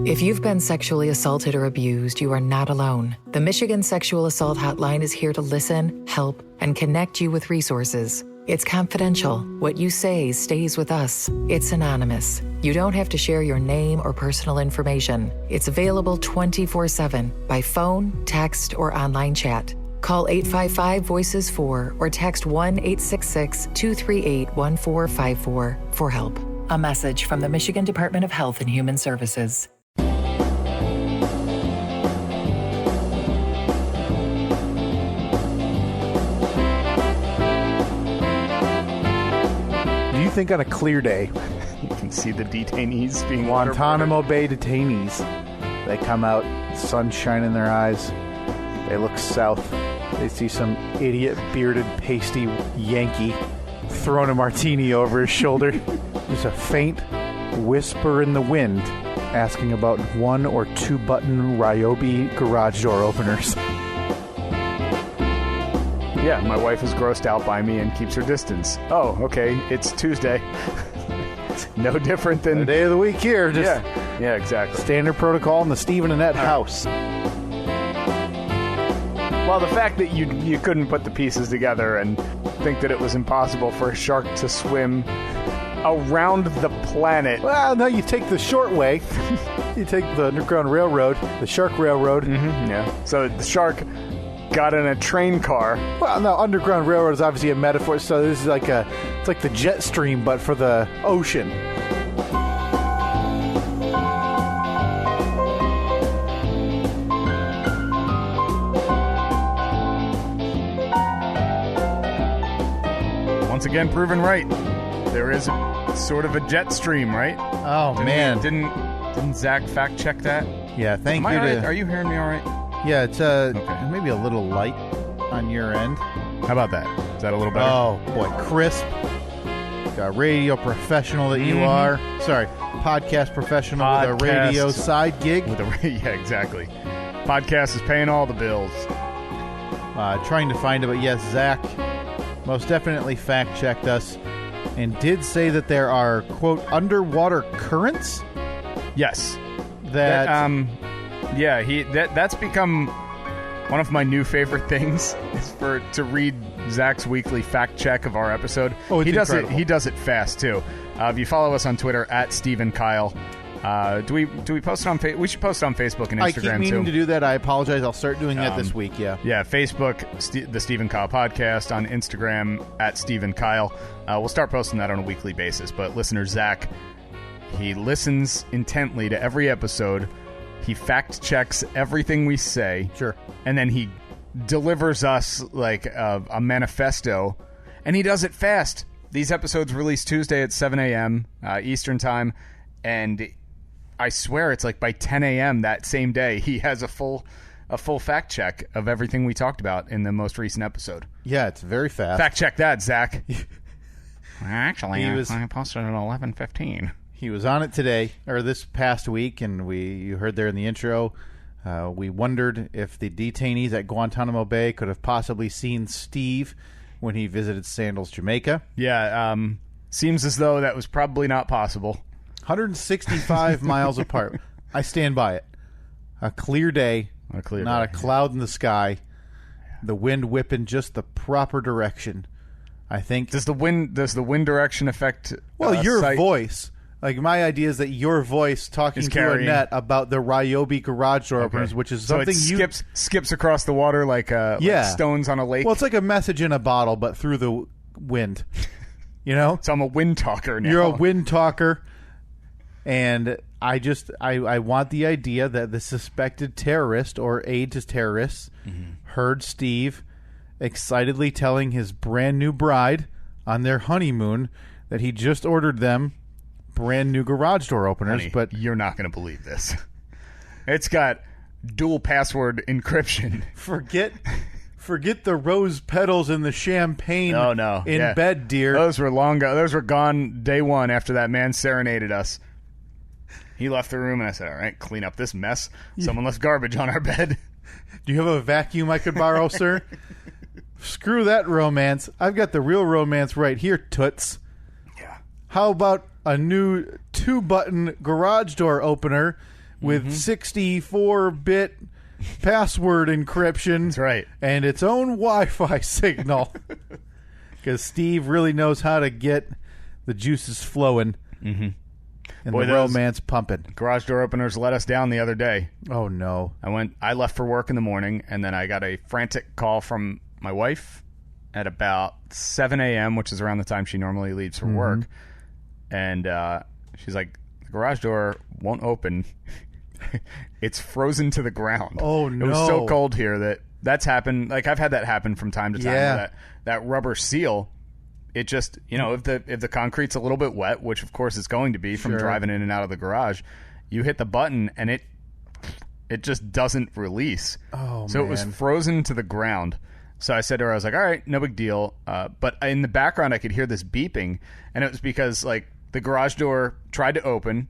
If you've been sexually assaulted or abused, you are not alone. The Michigan Sexual Assault Hotline is here to listen, help, and connect you with resources. It's confidential. What you say stays with us. It's anonymous. You don't have to share your name or personal information. It's available 24/7 by phone, text, or online chat. Call 855-VOICES-4 or text 1-866-238-1454 for help. A message from the Michigan Department of Health and Human Services. Do you think on a clear day, you can see the detainees being Guantanamo Bay detainees, they come out, sun shining in their eyes, they look south, they see some idiot, bearded, pasty Yankee throwing a martini over his shoulder. There's a faint whisper in the wind asking about 1 or 2 button Ryobi garage door openers. Yeah, my wife is grossed out by me and keeps her distance. Oh, okay, it's Tuesday. No different than... the day of the week here. Just yeah, exactly. Standard protocol in the Steve and Annette house. Well, the fact that you couldn't put the pieces together and think that it was impossible for a shark to swim around the planet. Well, no, you take the short way. You take the Underground Railroad, the Shark Railroad. Mm-hmm, yeah. So the shark got in a train car. Well, no, Underground Railroad is obviously a metaphor, so this is it's like the jet stream, but for the ocean. Once again, proven right. There is sort of a jet stream, right? Oh, man. Didn't Zach fact check that? Yeah, thank you. Are you hearing me all right? Yeah, it's maybe a little light on your end. How about that? Is that a little better? Oh, boy, crisp. Radio professional that you are. Sorry, podcast professional with a radio side gig. Yeah, exactly. Podcast is paying all the bills. Trying to find it, but yes, Zach most definitely fact-checked us and did say that there are, quote, underwater currents? Yes. That's become one of my new favorite things is to read Zach's weekly fact check of our episode. Oh, it's incredible. He does it fast too. If you follow us on Twitter at Stephen Kyle, do we post it on we should post it on Facebook and Instagram too. I keep meaning to do that. I apologize. I'll start doing that this week. Yeah. Yeah. Facebook, the Stephen Kyle Podcast, on Instagram at Stephen Kyle. We'll start posting that on a weekly basis. But listener Zach, he listens intently to every episode. He fact checks everything we say. Sure. And then he delivers us like a manifesto. And he does it fast. These episodes release Tuesday at 7 a.m. Eastern Time. And I swear it's like by 10 a.m. that same day, he has a full fact check of everything we talked about in the most recent episode. Yeah, it's very fast. Fact check that, Zach. Actually, I posted it at 11:15. He was on it today, or this past week, and you heard there in the intro, we wondered if the detainees at Guantanamo Bay could have possibly seen Steve when he visited Sandals, Jamaica. Yeah, seems as though that was probably not possible. 165 miles apart. I stand by it. A clear day, not a cloud in the sky, the wind whipping just the proper direction. I think. Does the wind direction affect your sight? Voice? Like, my idea is that your voice talking to Annette about the Ryobi garage door openers, which is something skips across the water like stones on a lake. Well, it's like a message in a bottle, but through the wind. You know? So I'm a wind talker now. You're a wind talker, and I want the idea that the suspected terrorist or aide to terrorists heard Steve excitedly telling his brand new bride on their honeymoon that he just ordered them brand new garage door openers. Honey, but you're not going to believe this. It's got dual password encryption. Forget the rose petals and the champagne in bed, dear. Those were long gone. Those were gone day one after that man serenaded us. He left the room and I said, all right, clean up this mess. Someone left garbage on our bed. Do you have a vacuum I could borrow, sir? Screw that romance. I've got the real romance right here, toots. Yeah. How about a new 2-button garage door opener with 64-bit password encryption. That's right. And its own Wi-Fi signal. Because Steve really knows how to get the juices flowing. Mm-hmm. And Boy, the romance pumping. Garage door openers let us down the other day. Oh, no. I left for work in the morning, and then I got a frantic call from my wife at about 7 a.m., which is around the time she normally leaves for work. And she's like, the garage door won't open. It's frozen to the ground. Oh, no. It was so cold here that's happened. Like, I've had that happen from time to time. Yeah. That rubber seal, it just, if the concrete's a little bit wet, which of course it's going to be from driving in and out of the garage, you hit the button and it just doesn't release. Oh, so man. It was frozen to the ground. So I said to her, I was like, all right, no big deal. But in the background, I could hear this beeping, and it was because like the garage door tried to open,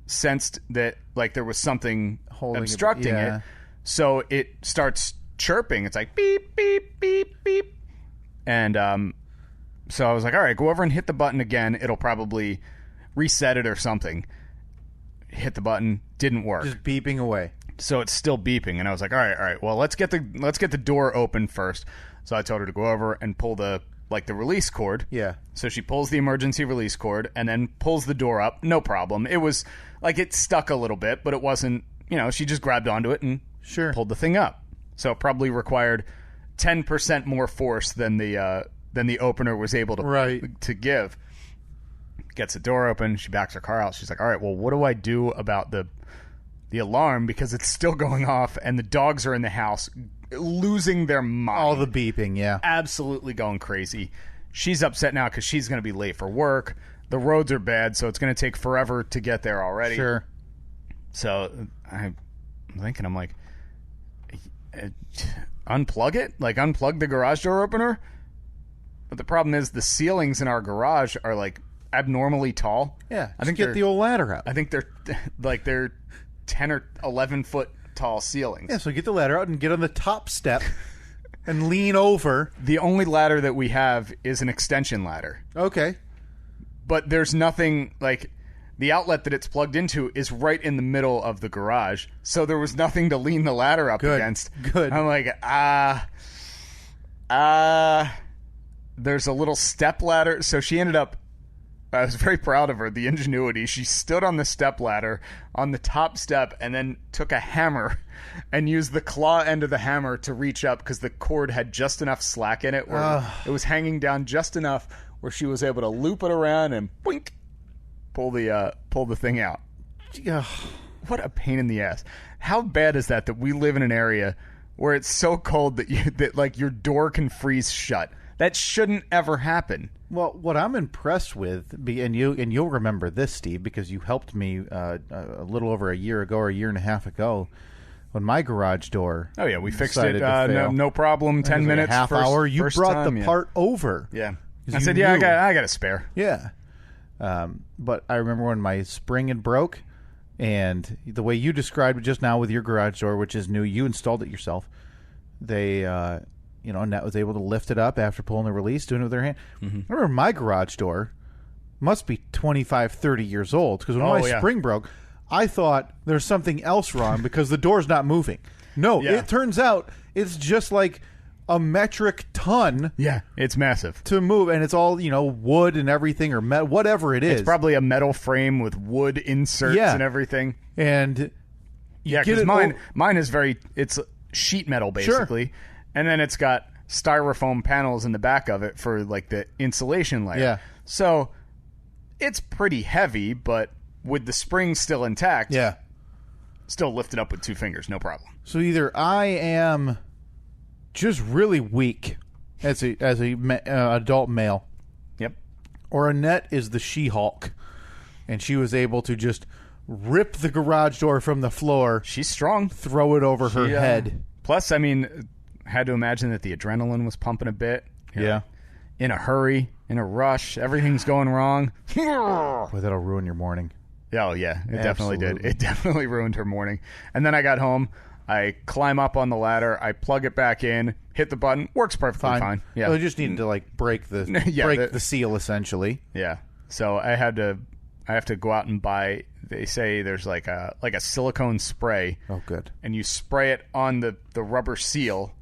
sensed that like there was something obstructing it, so it starts chirping. It's like beep, beep, beep, beep. And so I was like, all right, go over and hit the button again. It'll probably reset it or something. Hit the button, didn't work. Just beeping away. So it's still beeping, and I was like, all right. Well, let's get the door open first. So I told her to go over and pull the release cord. Yeah. So she pulls the emergency release cord and then pulls the door up. No problem. It was like it stuck a little bit, but it wasn't. She just grabbed onto it and pulled the thing up. So it probably required 10% more force than the opener was able to give. Gets the door open. She backs her car out. She's like, all right, well, what do I do about the alarm, because it's still going off and the dogs are in the house losing their mind. All the beeping, yeah. Absolutely going crazy. She's upset now because she's going to be late for work. The roads are bad, so it's going to take forever to get there already. Sure. So I'm thinking, I'm like, unplug it? Like, unplug the garage door opener? But the problem is the ceilings in our garage are, like, abnormally tall. Yeah, I think get the old ladder out. I think they're 10 or 11 foot tall ceilings. Yeah, so get the ladder out and get on the top step and lean over. The only ladder that we have is an extension ladder. Okay. But there's nothing, like, the outlet that it's plugged into is right in the middle of the garage, so there was nothing to lean the ladder up against. Good. I'm like, there's a little step ladder. So she ended up, I was very proud of her, the ingenuity. She stood on the step ladder on the top step and then took a hammer and used the claw end of the hammer to reach up because the cord had just enough slack in it where it was hanging down just enough where she was able to loop it around and boink, pull the thing out. What a pain in the ass. How bad is that we live in an area where it's so cold that like your door can freeze shut? That shouldn't ever happen. Well, what I'm impressed with, and you'll remember this, Steve, because you helped me a little over a year ago or a year and a half ago when my garage door. Oh yeah, we fixed it. No problem. 10 minutes, like a half hour. You brought the part over. Yeah, I said, yeah, I got a spare. Yeah, but I remember when my spring had broke, and the way you described it just now with your garage door, which is new, you installed it yourself. They. Annette was able to lift it up after pulling the release, doing it with her hand. Mm-hmm. I remember my garage door must be 25, 30 years old, because when my spring broke, I thought there's something else wrong because the door's not moving. No, it turns out it's just like a metric ton. Yeah, it's massive. To move, and it's all, wood and everything, or whatever it is. It's probably a metal frame with wood inserts and everything. And because mine is it's sheet metal, basically. Sure. And then it's got styrofoam panels in the back of it for, like, the insulation layer. Yeah. So it's pretty heavy, but with the springs still intact, still lift it up with 2 fingers, no problem. So either I am just really weak as a adult male. Yep. Or Annette is the She-Hulk, and she was able to just rip the garage door from the floor. She's strong. Throw it over her head. Plus, I mean, had to imagine that the adrenaline was pumping a bit. Yeah. In a hurry, in a rush, everything's going wrong. Boy, that'll ruin your morning. Oh, yeah, it definitely did. It definitely ruined her morning. And then I got home, I climb up on the ladder, I plug it back in, hit the button, works perfectly fine. Yeah. Well, you just needed to, like, break the seal, essentially. Yeah. So I had to I have to go out and buy. They say there's like a silicone spray. Oh, good. And you spray it on the rubber seal,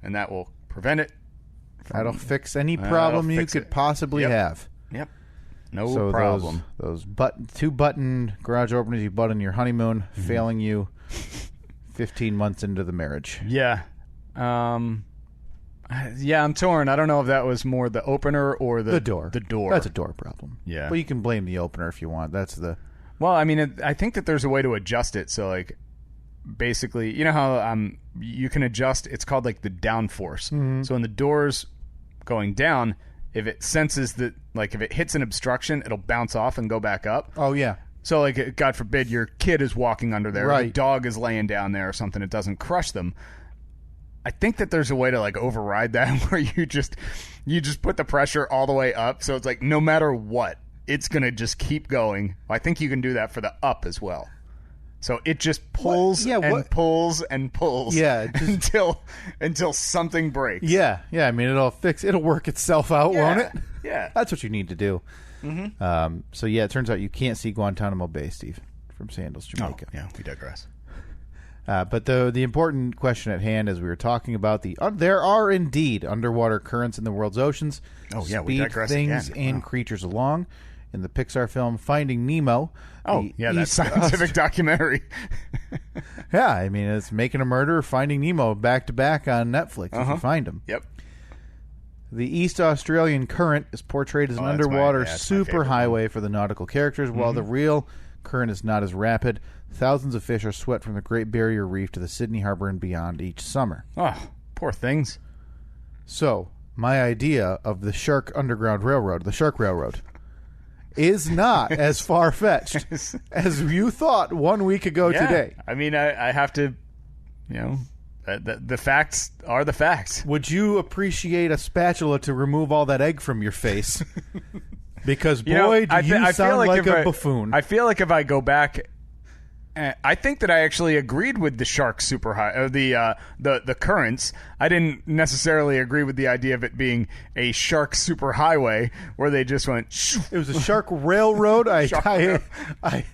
and that will prevent it. That'll fix any problem you could possibly have. Yep. No problem. Those 2-button garage openers you bought on your honeymoon, failing you 15 months into the marriage. Yeah. Yeah, I'm torn. I don't know if that was more the opener or the door. The door. That's a door problem. Yeah. Well, you can blame the opener if you want. That's the... Well, I mean, I think that there's a way to adjust it. So, like, basically, you know how you can adjust, it's called, like, the downforce. Mm-hmm. So when the door's going down, if it senses that, like, if it hits an obstruction, it'll bounce off and go back up. Oh, yeah. So, like, God forbid your kid is walking under there, right. Or the dog is laying down there or something, it doesn't crush them. I think that there's a way to, like, override that where you just put the pressure all the way up. So it's like no matter what, it's going to just keep going. I think you can do that for the up as well. So it just pulls pulls and pulls until something breaks. Yeah. I mean, it'll work itself out, won't it? Yeah. That's what you need to do. Mm-hmm. So, yeah, it turns out you can't see Guantanamo Bay, Steve, from Sandals, Jamaica. Oh, yeah, we digress. But the important question at hand, as we were talking about, there are indeed underwater currents in the world's oceans. Oh, yeah, we speed digress things again. and creatures along. In the Pixar film Finding Nemo. Oh, yeah, that scientific documentary. Yeah, I mean, it's Making a Murder, Finding Nemo back-to-back on Netflix if you find them. Yep. The East Australian Current is portrayed as an underwater superhighway for the nautical characters, while the real current is not as rapid. Thousands of fish are swept from the Great Barrier Reef to the Sydney Harbor and beyond each summer. Oh, poor things. So, my idea of the Shark Underground Railroad, the Shark Railroad, is not as far-fetched as you thought 1 week ago today. I mean, I have to, the facts are the facts. Would you appreciate a spatula to remove all that egg from your face? Because, boy, do you sound like a buffoon. I feel like if I go back... I think that I actually agreed with the shark super high, the currents. I didn't necessarily agree with the idea of it being a shark super highway where they just went. It was a shark railroad. I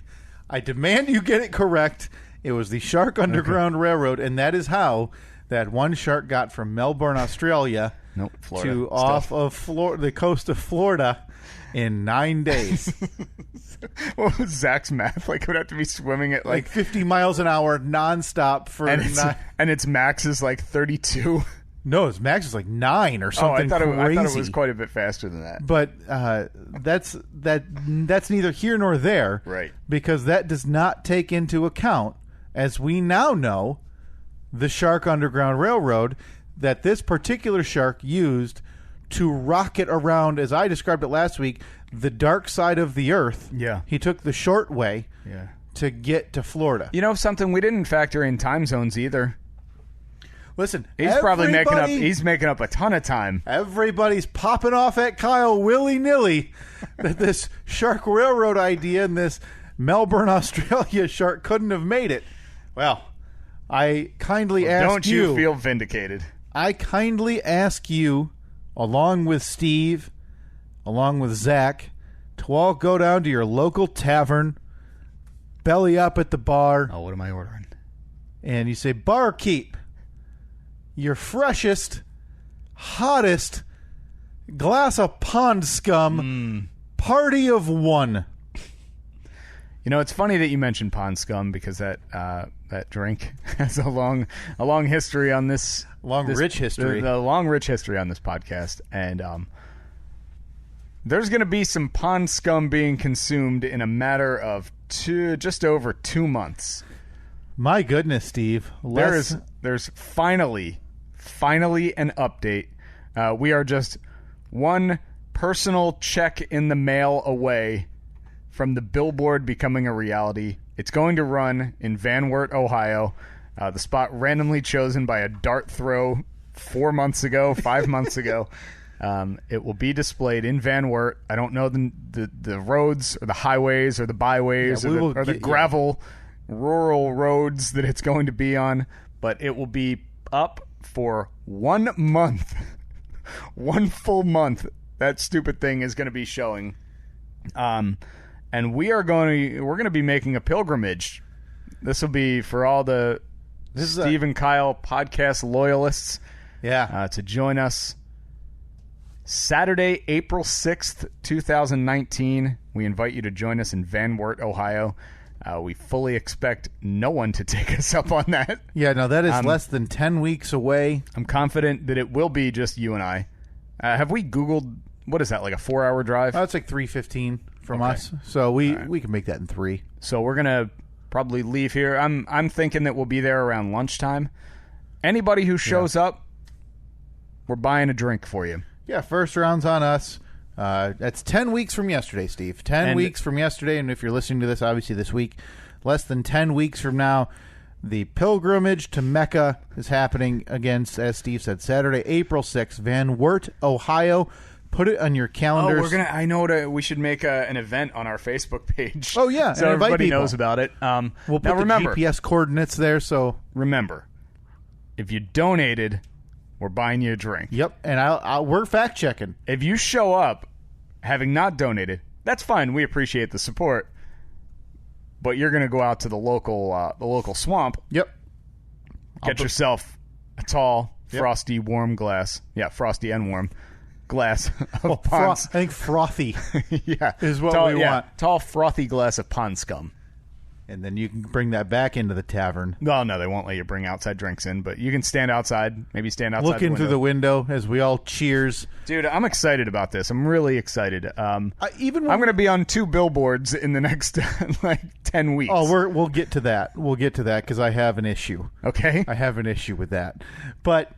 demand you get it correct. It was the Shark Underground Railroad, and that is how that one shark got from Melbourne, Australia, Florida, to off of the coast of Florida in 9 days. What was Zach's math? Like, it would have to be swimming at like 50 miles an hour nonstop for and its max is like 32. No, its max is like 9 or something. I crazy. thought it was quite a bit faster than that. But that's neither here nor there, right? Because that does not take into account, as we now know, the Shark Underground Railroad that this particular shark used to rocket around, as I described it last week, the dark side of the earth. Yeah. He took the short way to get to Florida. You know something? We didn't factor in time zones either. Listen, he's probably making up a ton of time. Everybody's popping off at Kyle willy-nilly that this Shark Railroad idea and this Melbourne, Australia shark couldn't have made it. Well, I kindly ask don't you feel vindicated? I kindly ask you, along with Steve, along with Zach, to all go down to your local tavern, belly up at the bar. Oh, what am I ordering? And you say, barkeep, your freshest, hottest glass of pond scum, party of one. You know, it's funny that you mentioned pond scum because that drink has a long history on this. Rich history. The long, rich history on this podcast. And there's going to be some pond scum being consumed in a matter of just over 2 months. My goodness, Steve. There's finally an update. We are just one personal check in the mail away from the billboard becoming a reality. It's going to run in Van Wert, Ohio. The spot randomly chosen by a dart throw 5 months ago. It will be displayed in Van Wert. I don't know the roads or the highways or the byways or the gravel rural roads that it's going to be on, but it will be up for 1 month. 1 full month. That stupid thing is going to be showing. And and we're going to be making a pilgrimage. This will be for all the Steve and Kyle podcast loyalists. Yeah. To join us Saturday, April 6th, 2019. We invite you to join us in Van Wert, Ohio. We fully expect no one to take us up on that. Yeah, no, that is less than 10 weeks away. I'm confident that it will be just you and I. Have we Googled, what is that, like a 4-hour drive? It's like 3:15 from us. So we can make that in 3. So we're going to probably leave here. I'm thinking that we'll be there around lunchtime. Anybody who shows up, we're buying a drink for you. Yeah, first round's on us. That's 10 weeks from yesterday, Steve. 10 weeks from yesterday, and if you're listening to this, obviously this week, less than 10 weeks from now, the pilgrimage to Mecca is happening again, as Steve said, Saturday, April 6th, Van Wert, Ohio. Put it on your calendars. I know we should make an event on our Facebook page. Oh, yeah. So everybody knows about it. We'll put the GPS coordinates there, so... Remember, if you donated... We're buying you a drink. Yep, and we're fact-checking. If you show up having not donated, that's fine. We appreciate the support. But you're going to go out to the local swamp. Yep. Get yourself a tall, frosty, warm glass. Yeah, frosty and warm glass of pond. I think frothy yeah, is what we want. Tall, frothy glass of pond scum. And then you can bring that back into the tavern. No, they won't let you bring outside drinks in, but you can stand outside, maybe stand outside looking through the window as we all cheers. Dude, I'm excited about this. I'm really excited. I'm going to be on 2 billboards in the next 10 weeks. Oh, we'll get to that. We'll get to that because I have an issue. Okay. I have an issue with that. But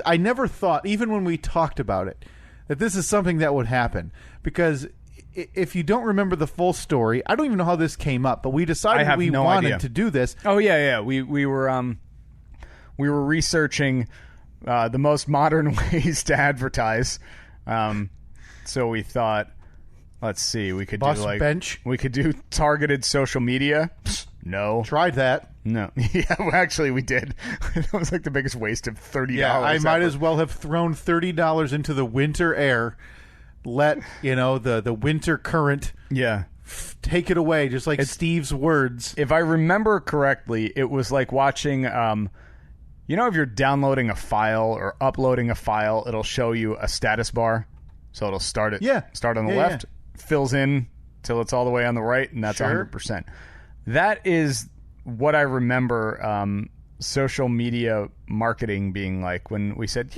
I never thought, even when we talked about it, that this is something that would happen because... If you don't remember the full story, I don't even know how this came up, but we decided we wanted to do this. Oh yeah. We were researching the most modern ways to advertise. So we thought, let's see, we could do bench. We could do targeted social media. No, tried that. No, yeah, well, actually we did. That was like the biggest waste of $30. Yeah, I might as well have thrown $30 into the winter air. Let the winter current take it away, just like Steve's words. If I remember correctly, it was like watching if you're downloading a file or uploading a file, it'll show you a status bar. So it'll start on the left, fills in till it's all the way on the right, and that's 100%. That is what I remember social media marketing being like when we said,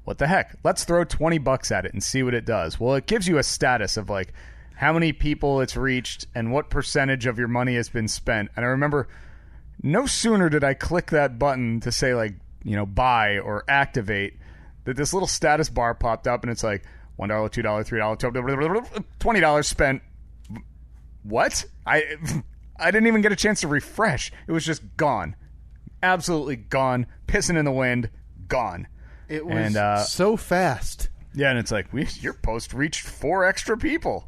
what the heck? Let's throw $20 at it and see what it does. Well, it gives you a status of like how many people it's reached and what percentage of your money has been spent. And I remember no sooner did I click that button to say buy or activate that this little status bar popped up and it's like $1, $2, $3, $20 spent. What? I didn't even get a chance to refresh. It was just gone. Absolutely gone. Pissing in the wind. Gone. It was so fast. Yeah, and it's like, your post reached 4 extra people.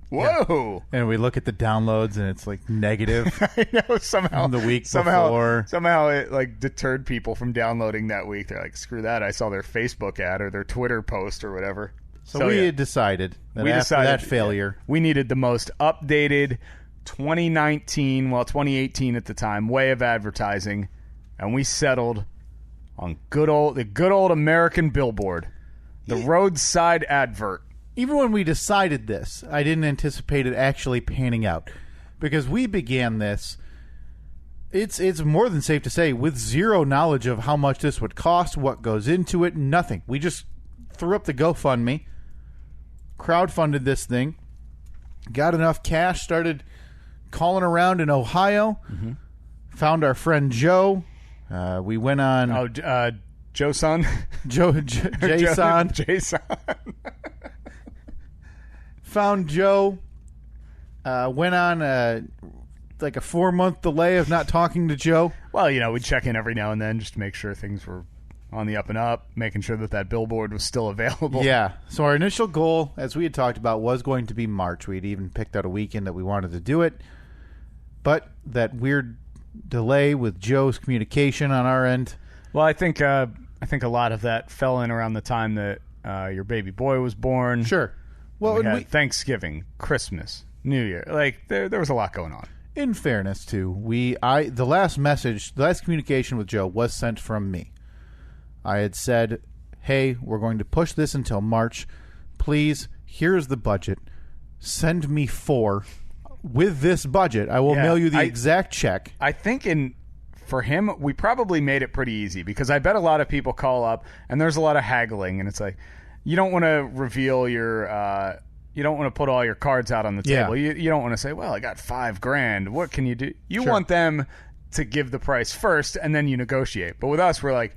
Whoa. Yeah. And we look at the downloads, and it's like negative. I know, somehow. The week before. Somehow it like deterred people from downloading that week. They're like, screw that. I saw their Facebook ad or their Twitter post or whatever. So we had decided that after that failure, we needed the most updated 2018 at the time, way of advertising, and we settled on the good old American billboard, the roadside advert. Even when we decided this, I didn't anticipate it actually panning out, because we began this. It's more than safe to say with zero knowledge of how much this would cost, what goes into it, nothing. We just threw up the GoFundMe, crowdfunded this thing, got enough cash, started calling around in Ohio, found our friend Joe. We went on... Joe-san? Jason. Jason. Found Joe. Went on like a 4-month delay of not talking to Joe. Well, we'd check in every now and then just to make sure things were on the up and up, making sure that billboard was still available. Yeah. So our initial goal, as we had talked about, was going to be March. We had even picked out a weekend that we wanted to do it. But that weird delay with Joe's communication on our end. Well, I think a lot of that fell in around the time that your baby boy was born. Sure. Well, we had Thanksgiving, Christmas, New Year. Like, there was a lot going on. In fairness, too, the last communication with Joe was sent from me. I had said, hey, we're going to push this until March. Please, here's the budget. Send me 4. With this budget, I will mail you the exact check. I think for him, we probably made it pretty easy because I bet a lot of people call up and there's a lot of haggling, and it's like, you don't want to reveal your... you don't want to put all your cards out on the table. You don't want to say, well, I got $5,000. What can you do? You want them to give the price first, and then you negotiate. But with us, we're like,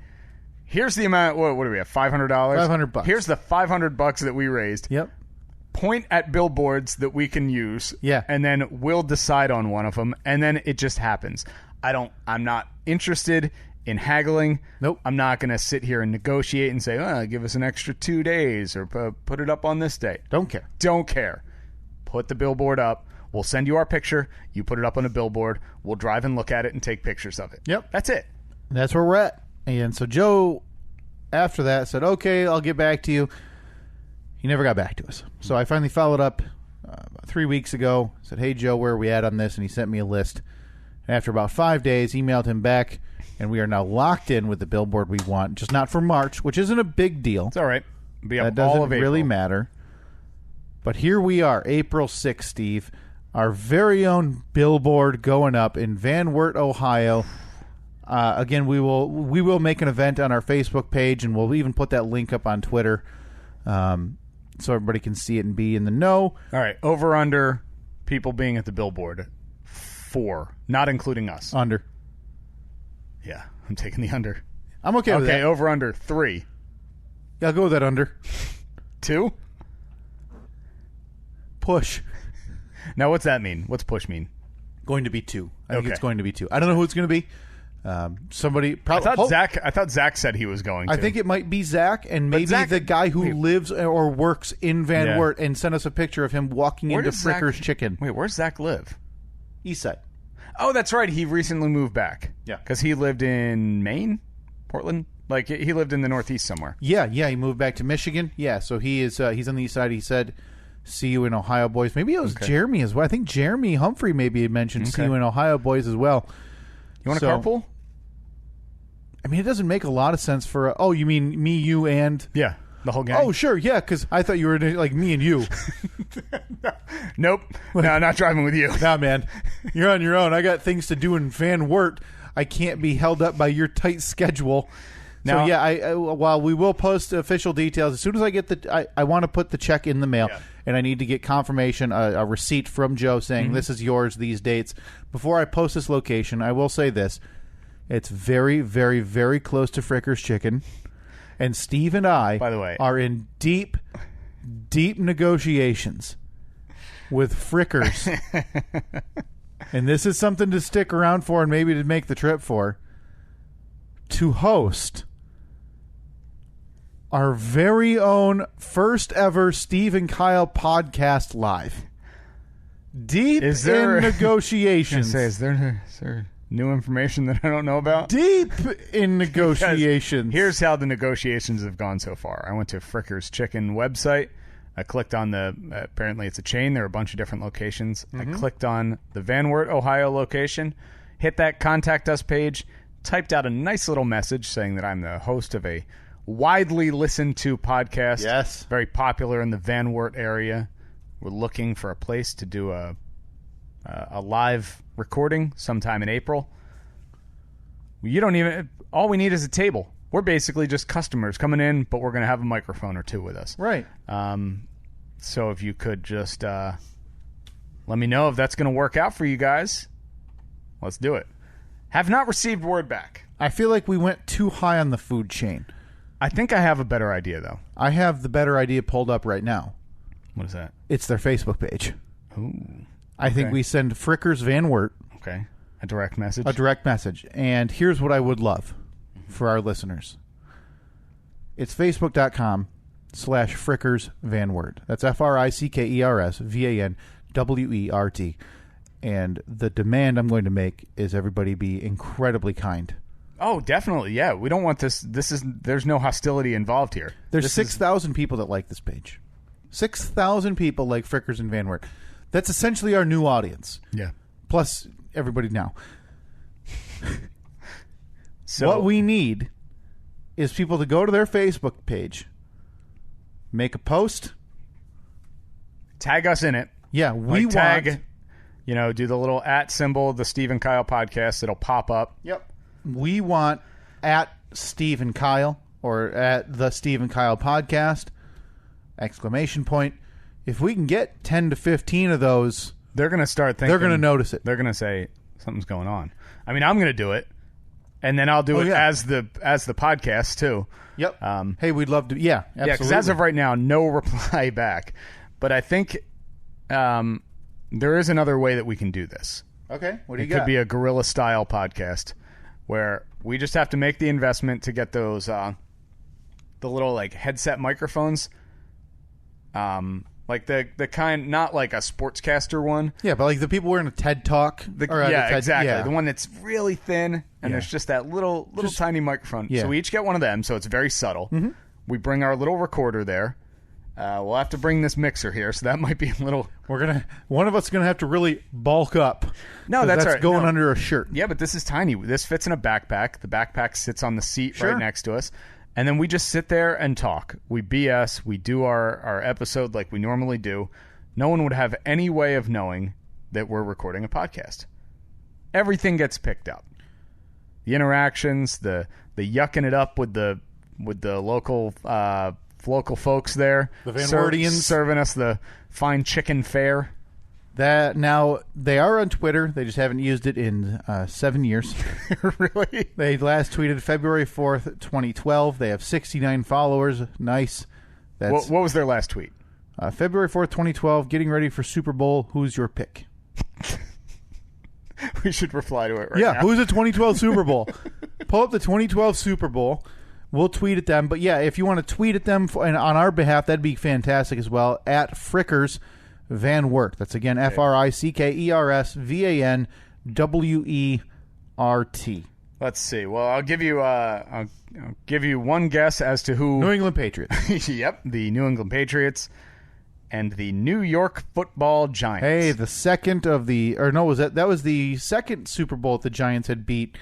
here's the amount. What do we have? $500? $500. Here's the $500 that we raised. Yep. Point at billboards that we can use. Yeah. And then we'll decide on one of them, and then it just happens. I'm not interested in haggling. Nope. I'm not going to sit here and negotiate and say, give us an extra 2 days or put it up on this day. Don't care. Don't care. Put the billboard up. We'll send you our picture. You put it up on a billboard. We'll drive and look at it and take pictures of it. Yep. That's it. That's where we're at. And so Joe, after that, said, okay, I'll get back to you. He never got back to us. So I finally followed up about 3 weeks ago. Said, hey, Joe, where are we at on this? And he sent me a list. And after about 5 days, emailed him back. And we are now locked in with the billboard we want, just not for March, which isn't a big deal. It's all right. That doesn't really matter. But here we are, April 6th, Steve. Our very own billboard going up in Van Wert, Ohio. Again, we will make an event on our Facebook page, and we'll even put that link up on Twitter so everybody can see it and be in the know. All right. Over, under, people being at the billboard. 4, not including us. Under. Yeah, I'm taking the under. I'm okay with that. Okay, over, under, 3. Yeah, I'll go with that under. 2? Push. Now, what's that mean? What's push mean? Going to be 2. I think it's going to be 2. I don't know who it's going to be. Somebody probably. I thought Zach said he was going to. I think it might be Zach, and maybe the guy who lives or works in Van Wert, and sent us a picture of him walking into Fricker's Chicken. Wait, where's Zach live? East side. Oh, that's right. He recently moved back. Yeah, because he lived in Maine, Portland. Like he lived in the Northeast somewhere. Yeah. He moved back to Michigan. Yeah, so he is. He's on the east side. He said, "See you in Ohio, boys." Maybe it was Jeremy as well. I think Jeremy Humphrey maybe had mentioned "See you in Ohio, boys" as well. You want to carpool? I mean, it doesn't make a lot of sense for. Oh, you mean me, you, and the whole gang? Oh, sure, yeah, because I thought you were like me and you. Nope. No, I'm not driving with you. Nah, man, you're on your own. I got things to do in Van Wert. I can't be held up by your tight schedule. Now, so yeah, while we will post official details, as soon as I get I want to put the check in the mail, and I need to get confirmation, a receipt from Joe saying this is yours, these dates. Before I post this location, I will say this. It's very, very, very close to Fricker's Chicken. And Steve and I, by the way, are in deep, deep negotiations with Fricker's. And this is something to stick around for and maybe to make the trip for. To host our very own first ever Steve and Kyle podcast live. Deep in negotiations. Is there new information that I don't know about? Deep in negotiations. Here's how the negotiations have gone so far. I went to Fricker's Chicken website. I clicked on apparently it's a chain. There are a bunch of different locations. I clicked on the Van Wert, Ohio location, hit that contact us page, typed out a nice little message saying that I'm the host of a widely listened to podcast. Yes. Very popular in the Van Wert area. We're looking for a place to do a live recording sometime in April. All we need is a table. We're basically just customers coming in, but we're going to have a microphone or two with us. Right. So if you could just let me know if that's going to work out for you guys. Let's do it. Have not received word back. I feel like we went too high on the food chain. I think I have a better idea, though. I have the better idea pulled up right now. What is that? It's their Facebook page. Ooh. I think we send Fricker's Van Wert. Okay. A direct message? A direct message. And here's what I would love for our listeners. It's facebook.com/Frickers Van Wert. That's FRICKERS VANWERT. And the demand I'm going to make is everybody be incredibly kind. Oh, definitely. Yeah. We don't want this. There's no hostility involved here. There's 6,000 people that like this page. 6,000 people like Frickers and Van Wert. That's essentially our new audience. Yeah. Plus everybody now. So what we need is people to go to their Facebook page, make a post, tag us in it. Yeah, we like tag, do the little @ symbol, the Steve and Kyle podcast. It'll pop up. Yep. We want @ Steve and Kyle or @ the Steve and Kyle podcast, ! If we can get 10 to 15 of those, they're going to start thinking. They're going to notice it. They're going to say something's going on. I mean, I'm going to do it, and then I'll do it as the podcast too. Yep. Hey, we'd love to. Yeah, absolutely. Yeah, because as of right now, no reply back. But I think there is another way that we can do this. Okay, what do you it got? It could be a guerrilla style podcast where we just have to make the investment to get those the little like headset microphones. Like the kind, not like a sportscaster one. Yeah, but like the people wearing a TED Talk. Exactly. Yeah. The one that's really thin, and there's just that little tiny microphone. Yeah. So we each get one of them, so it's very subtle. Mm-hmm. We bring our little recorder there. We'll have to bring this mixer here, so that might be a little... One of us is gonna have to really bulk up. No, that's all right. Going under a shirt. Yeah, but this is tiny. This fits in a backpack. The backpack sits on the seat right next to us. And then we just sit there and talk. We BS. We do our episode like we normally do. No one would have any way of knowing that we're recording a podcast. Everything gets picked up. The interactions, the yucking it up with the local folks there. The Van Werdians. Serving us the fine chicken fare. That now they are on Twitter. They just haven't used it in 7 years. Really? They last tweeted February 4th, 2012. They have 69 followers. Nice. What was their last tweet? February 4th, 2012. Getting ready for Super Bowl. Who's your pick? We should reply to it right now. Yeah, who's the 2012 Super Bowl? Pull up the 2012 Super Bowl. We'll tweet at them. But yeah, if you want to tweet at them and on our behalf, that'd be fantastic as well. @ Frickers Van Wert. That's again FRICKERSVANWERT. Let's see. Well, I'll give you one guess as to who. New England Patriots. Yep, the New England Patriots and the New York Football Giants. Hey, the second of the that was the second Super Bowl the Giants had beat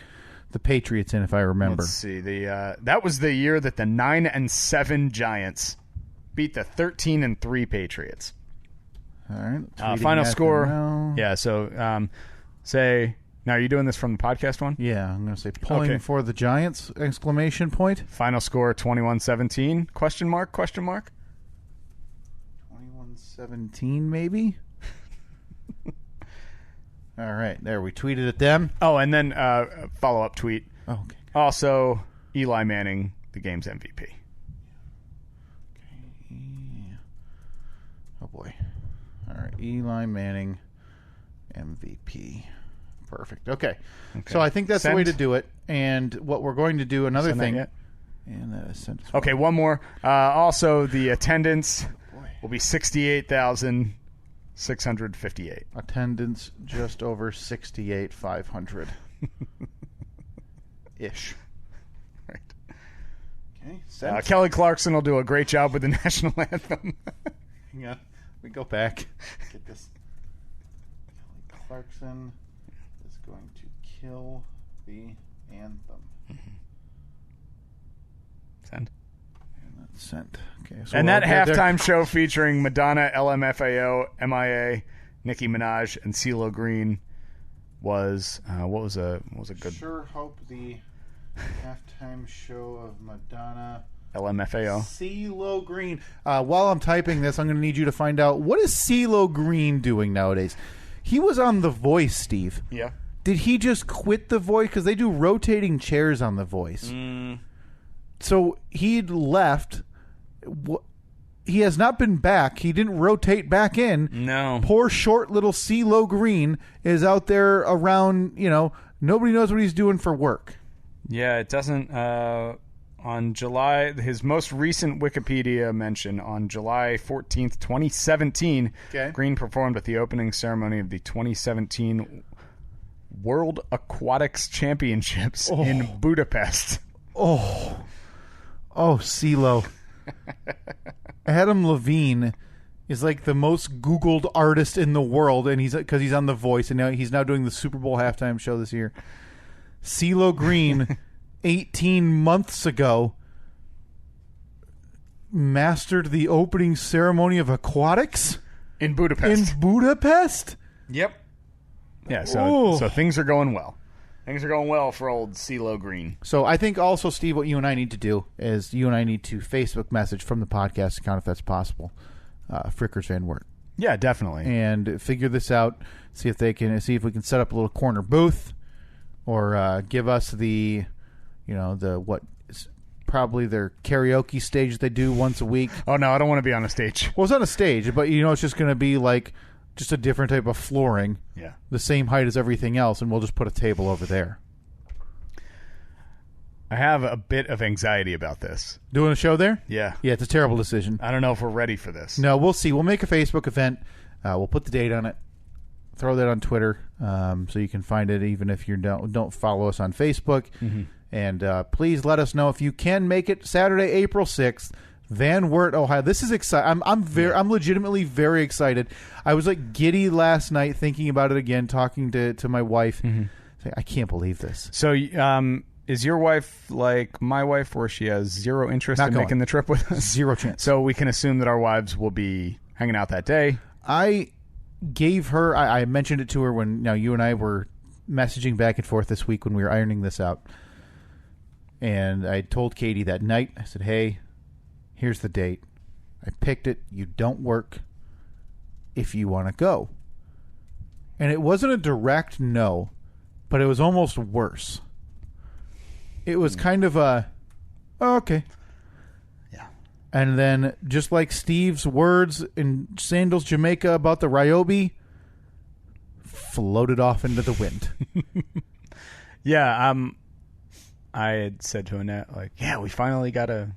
the Patriots in, if I remember. Let's see. That was the year that the 9-7 Giants beat the 13-3 Patriots. All right. Final score. Now. Yeah. So, say now. Are you doing this from the podcast one? Yeah. I'm going to say pulling for the Giants! ! Final score 21-17 ? 21-17 maybe. All right. There. We tweeted at them. Oh, and then follow up tweet. Oh, okay. Also, Eli Manning, the game's MVP. Okay. Oh boy. All right, Eli Manning, MVP. Perfect. Okay. So I think that's the way to do it. And what we're going to do, another thing. And that is sent. Okay, one more. Also, the attendance will be 68,658. Attendance just over 68,500. Ish. Right. Okay. Kelly Clarkson will do a great job with the national anthem. Yeah. We go back. Get this. Kelly Clarkson is going to kill the anthem. Mm-hmm. Send. And that's sent. Okay. So and that halftime show featuring Madonna, LMFAO, MIA, Nicki Minaj, and CeeLo Green was what was a good. Sure hope the halftime show of Madonna. LMFAO. CeeLo Green. While I'm typing this, I'm going to need you to find out, what is CeeLo Green doing nowadays? He was on The Voice, Steve. Yeah. Did he just quit The Voice? Because they do rotating chairs on The Voice. So he'd left. He has not been back. He didn't rotate back in. No. Poor short little CeeLo Green is out there around, nobody knows what he's doing for work. Yeah, it doesn't... on July, his most recent Wikipedia mention, on July 14th, 2017, Green performed at the opening ceremony of the 2017 World Aquatics Championships in Budapest. Oh, CeeLo. Adam Levine is like the most Googled artist in the world, and because he's on The Voice, and now he's doing the Super Bowl halftime show this year. CeeLo Green, 18 months ago, mastered the opening ceremony of Aquatics in Budapest. Yep. Yeah, so things are going well. Things are going well for old CeeLo Green. So I think also, Steve, what you and I need to do is you and I need to Facebook message from the podcast account, if that's possible, Frickers Van Wert. Yeah, definitely. And figure this out. See if we can set up a little corner booth, or give us the probably their karaoke stage they do once a week. Oh no, I don't want to be on a stage. Well, it's not a stage, but it's just going to be like just a different type of flooring. Yeah. The same height as everything else, and we'll just put a table over there. I have a bit of anxiety about this. Doing a show there? Yeah. Yeah, it's a terrible decision. I don't know if we're ready for this. No, we'll see. We'll make a Facebook event. We'll put the date on it. Throw that on Twitter, so you can find it even if you don't follow us on Facebook. Mm-hmm. And please let us know if you can make it Saturday, April 6th, Van Wert, Ohio. This is exciting. I'm legitimately very excited. I was like giddy last night thinking about it again, talking to my wife. Mm-hmm. Saying, I can't believe this. So, is your wife like my wife, where she has zero interest in making the trip with us? Zero chance. So we can assume that our wives will be hanging out that day. I gave her. I mentioned it to her when you and I were messaging back and forth this week when we were ironing this out. And I told Katie that night, I said, hey, here's the date. I picked it. You don't work if you want to go. And it wasn't a direct no, but it was almost worse. It was kind of a, oh, okay. Yeah. And then, just like Steve's words in Sandals, Jamaica about the Ryobi, floated off into the wind. Yeah, I had said to Annette, like, yeah, we finally got to,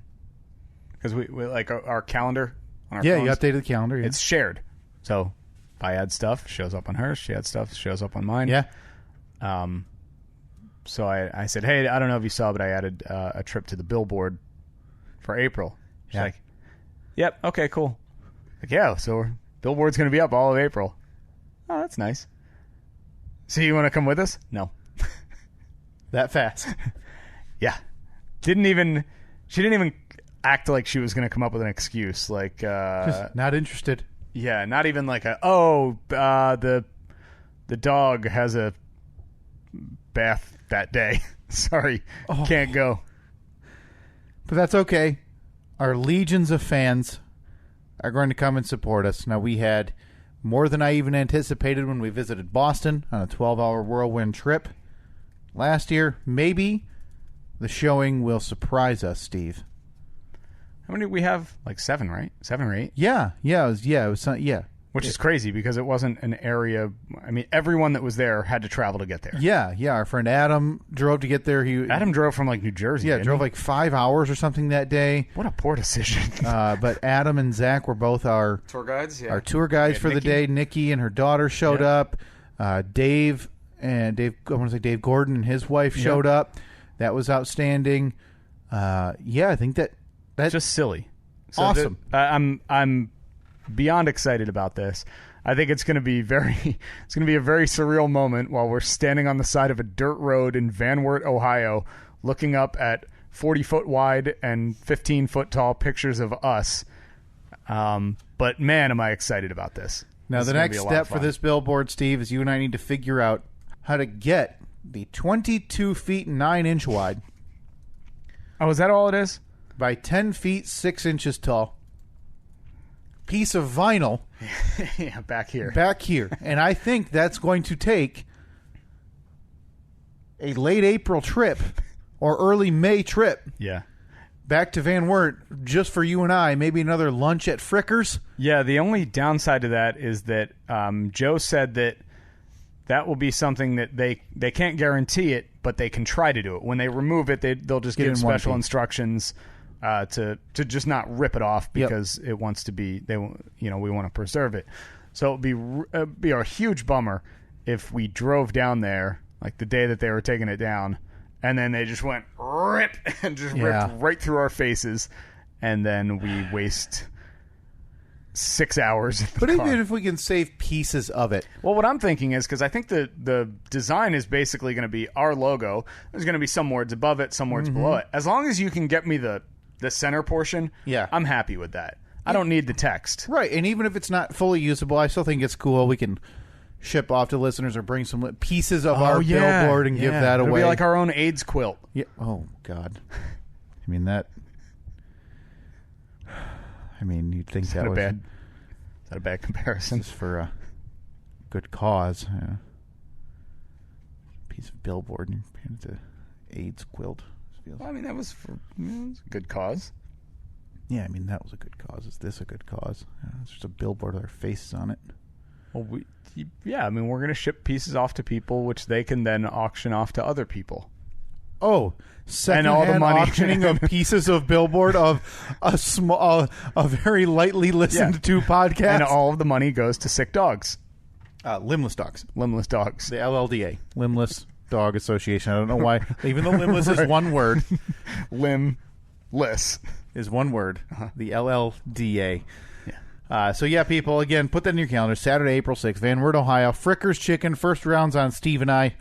because we like our calendar on our phones, you updated the calendar. Yeah. It's shared. So if I add stuff, shows up on hers. She adds stuff, shows up on mine. Yeah. So I said, hey, I don't know if you saw, but I added a trip to the Billboard for April. She's like, yep, okay, cool. Like, yeah, so Billboard's going to be up all of April. Oh, that's nice. So you want to come with us? No. That fast. Yeah. She didn't even act like she was going to come up with an excuse. Like, just not interested. Yeah, not even like the dog has a bath that day. Sorry, can't go. But that's okay. Our legions of fans are going to come and support us. Now, we had more than I even anticipated when we visited Boston on a 12-hour whirlwind trip last year. Maybe the showing will surprise us, Steve. How many did we have? Like 7, right? 7 or 8? Yeah. It was. Which is crazy because it wasn't an area. I mean, everyone that was there had to travel to get there. Yeah. Our friend Adam drove to get there. Adam drove from like New Jersey. Yeah, drove like 5 hours or something that day. What a poor decision. But Adam and Zach were both our tour guides. Yeah. Our tour guides for the day. Nikki and her daughter showed up. Dave I want to say Dave Gordon and his wife showed up. That was outstanding. I think that's just silly. So awesome. I'm beyond excited about this. I think it's going to be a very surreal moment while we're standing on the side of a dirt road in Van Wert, Ohio, looking up at 40-foot wide and 15-foot tall pictures of us. But man, am I excited about this. Now, the next step for this billboard, Steve, is you and I need to figure out how to get the 22 feet 9 inch wide. Oh, is that all it is? By 10 feet 6 inches tall piece of vinyl. Yeah, back here. And I think that's going to take a late April trip or early May trip. Yeah. Back to Van Wert just for you and I. Maybe another lunch at Frickers. Yeah, the only downside to that is that Joe said that will be something that they can't guarantee it, but they can try to do it. When they remove it, they'll just give special instructions to just not rip it off because it wants to be we want to preserve it. So it'd be a huge bummer if we drove down there like the day that they were taking it down, and then they just went rip and just ripped right through our faces, and then we waste 6 hours in the But car. even if we can save pieces of it. Well, what I'm thinking is, because I think the design is basically going to be our logo. There's going to be some words above it, some words below it. As long as you can get me the center portion, Yeah. I'm happy with that. I don't need the text. Right, and even if it's not fully usable, I still think it's cool. We can ship off to listeners or bring some pieces of our billboard and give that It'll away. be like our own AIDS quilt. Yeah. Oh, God. I mean, that... I mean, you'd think Is that that was... is that a bad comparison? This is for a good cause. Yeah. Piece of billboard and painted the AIDS quilt. Well, I mean, that was for it was a good cause. Yeah, I mean, that was a good cause. Is this a good cause? There's just a billboard with our faces on it. Well, I mean, we're going to ship pieces off to people, which they can then auction off to other people. Oh, second-hand money. auctioning of pieces of billboard of a very lightly listened to podcast. And all of the money goes to sick dogs. Limbless dogs. Limbless dogs. The LLDA. Limbless Dog Association. I don't know why. Even though limbless is one word. Limbless. Is one word. The LLDA. Yeah. So, yeah, people, again, put that in your calendar. Saturday, April 6th, Van Wert, Ohio. Fricker's Chicken. First round's on Steve and I.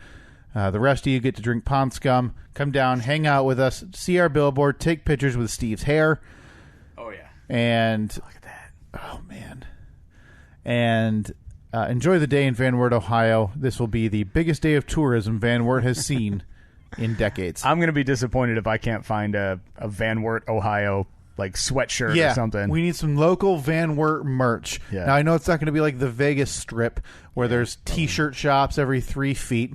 The rest of you get to drink Pond Scum. Come down, hang out with us, see our billboard, take pictures with Steve's hair. Oh, yeah. And Look at that. oh, man. And enjoy the day in Van Wert, Ohio. This will be the biggest day of tourism Van Wert has seen in decades. I'm going to be disappointed if I can't find a Van Wert, Ohio, like sweatshirt or something. We need some local Van Wert merch. Yeah. Now, I know it's not going to be like the Vegas Strip where there's T-shirt shops every 3 feet,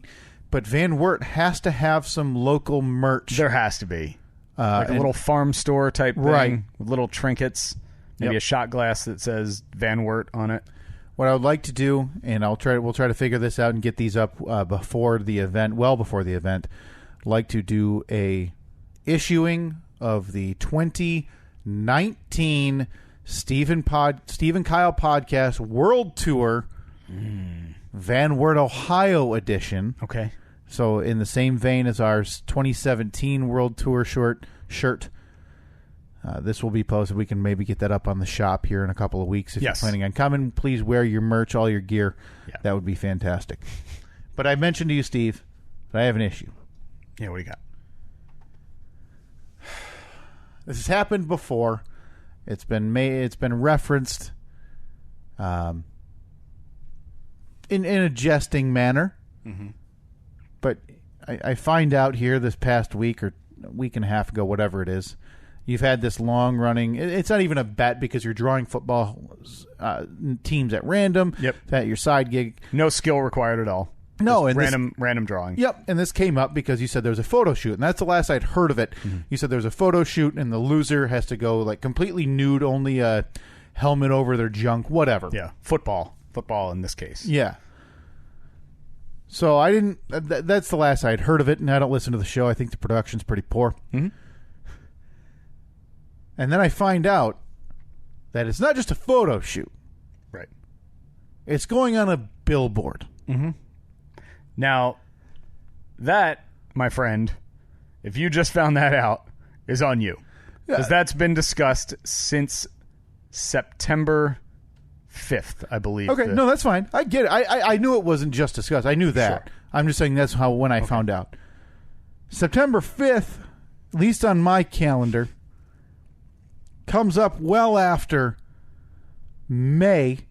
but Van Wert has to have some local merch. There has to be. Like a little farm store type thing. Right. With little trinkets. Maybe a shot glass that says Van Wert on it. What I would like to do, and we'll try to figure this out and get these up before the event, well before the event, like to do a issuing of the 2019 Steve and Kyle Podcast World Tour Van Wert, Ohio edition. Okay. So in the same vein as our 2017 World Tour shirt, this will be posted. We can maybe get that up on the shop here in a couple of weeks. If you're planning on coming, please wear your merch, all your gear. Yeah. That would be fantastic. But I mentioned to you, Steve, that I have an issue. Yeah, what do you got? This has happened before. It's been referenced in a jesting manner. Mm-hmm. But I find out here this past week or a week and a half ago, whatever it is, you've had this long-running... It's not even a bet because you're drawing football teams at random. Yep. At your side gig. No skill required at all. No, Just and random drawing. Yep, and this came up because you said there was a photo shoot, and that's the last I'd heard of it. Mm-hmm. You said there was a photo shoot, and the loser has to go like completely nude, only a helmet over their junk, whatever. Yeah, football in this case. Yeah. So I didn't. That's the last I'd heard of it, and I don't listen to the show. I think the production's pretty poor. Mm-hmm. And then I find out that it's not just a photo shoot. Right. It's going on a billboard. Mm-hmm. Now, that, my friend, if you just found that out, is on you. Because that's been discussed since September 5th, I believe. Okay, no, that's fine. I get it. I knew it wasn't just discussed. I knew that. Sure. I'm just saying that's when I found out. September 5th, at least on my calendar, comes up well after May,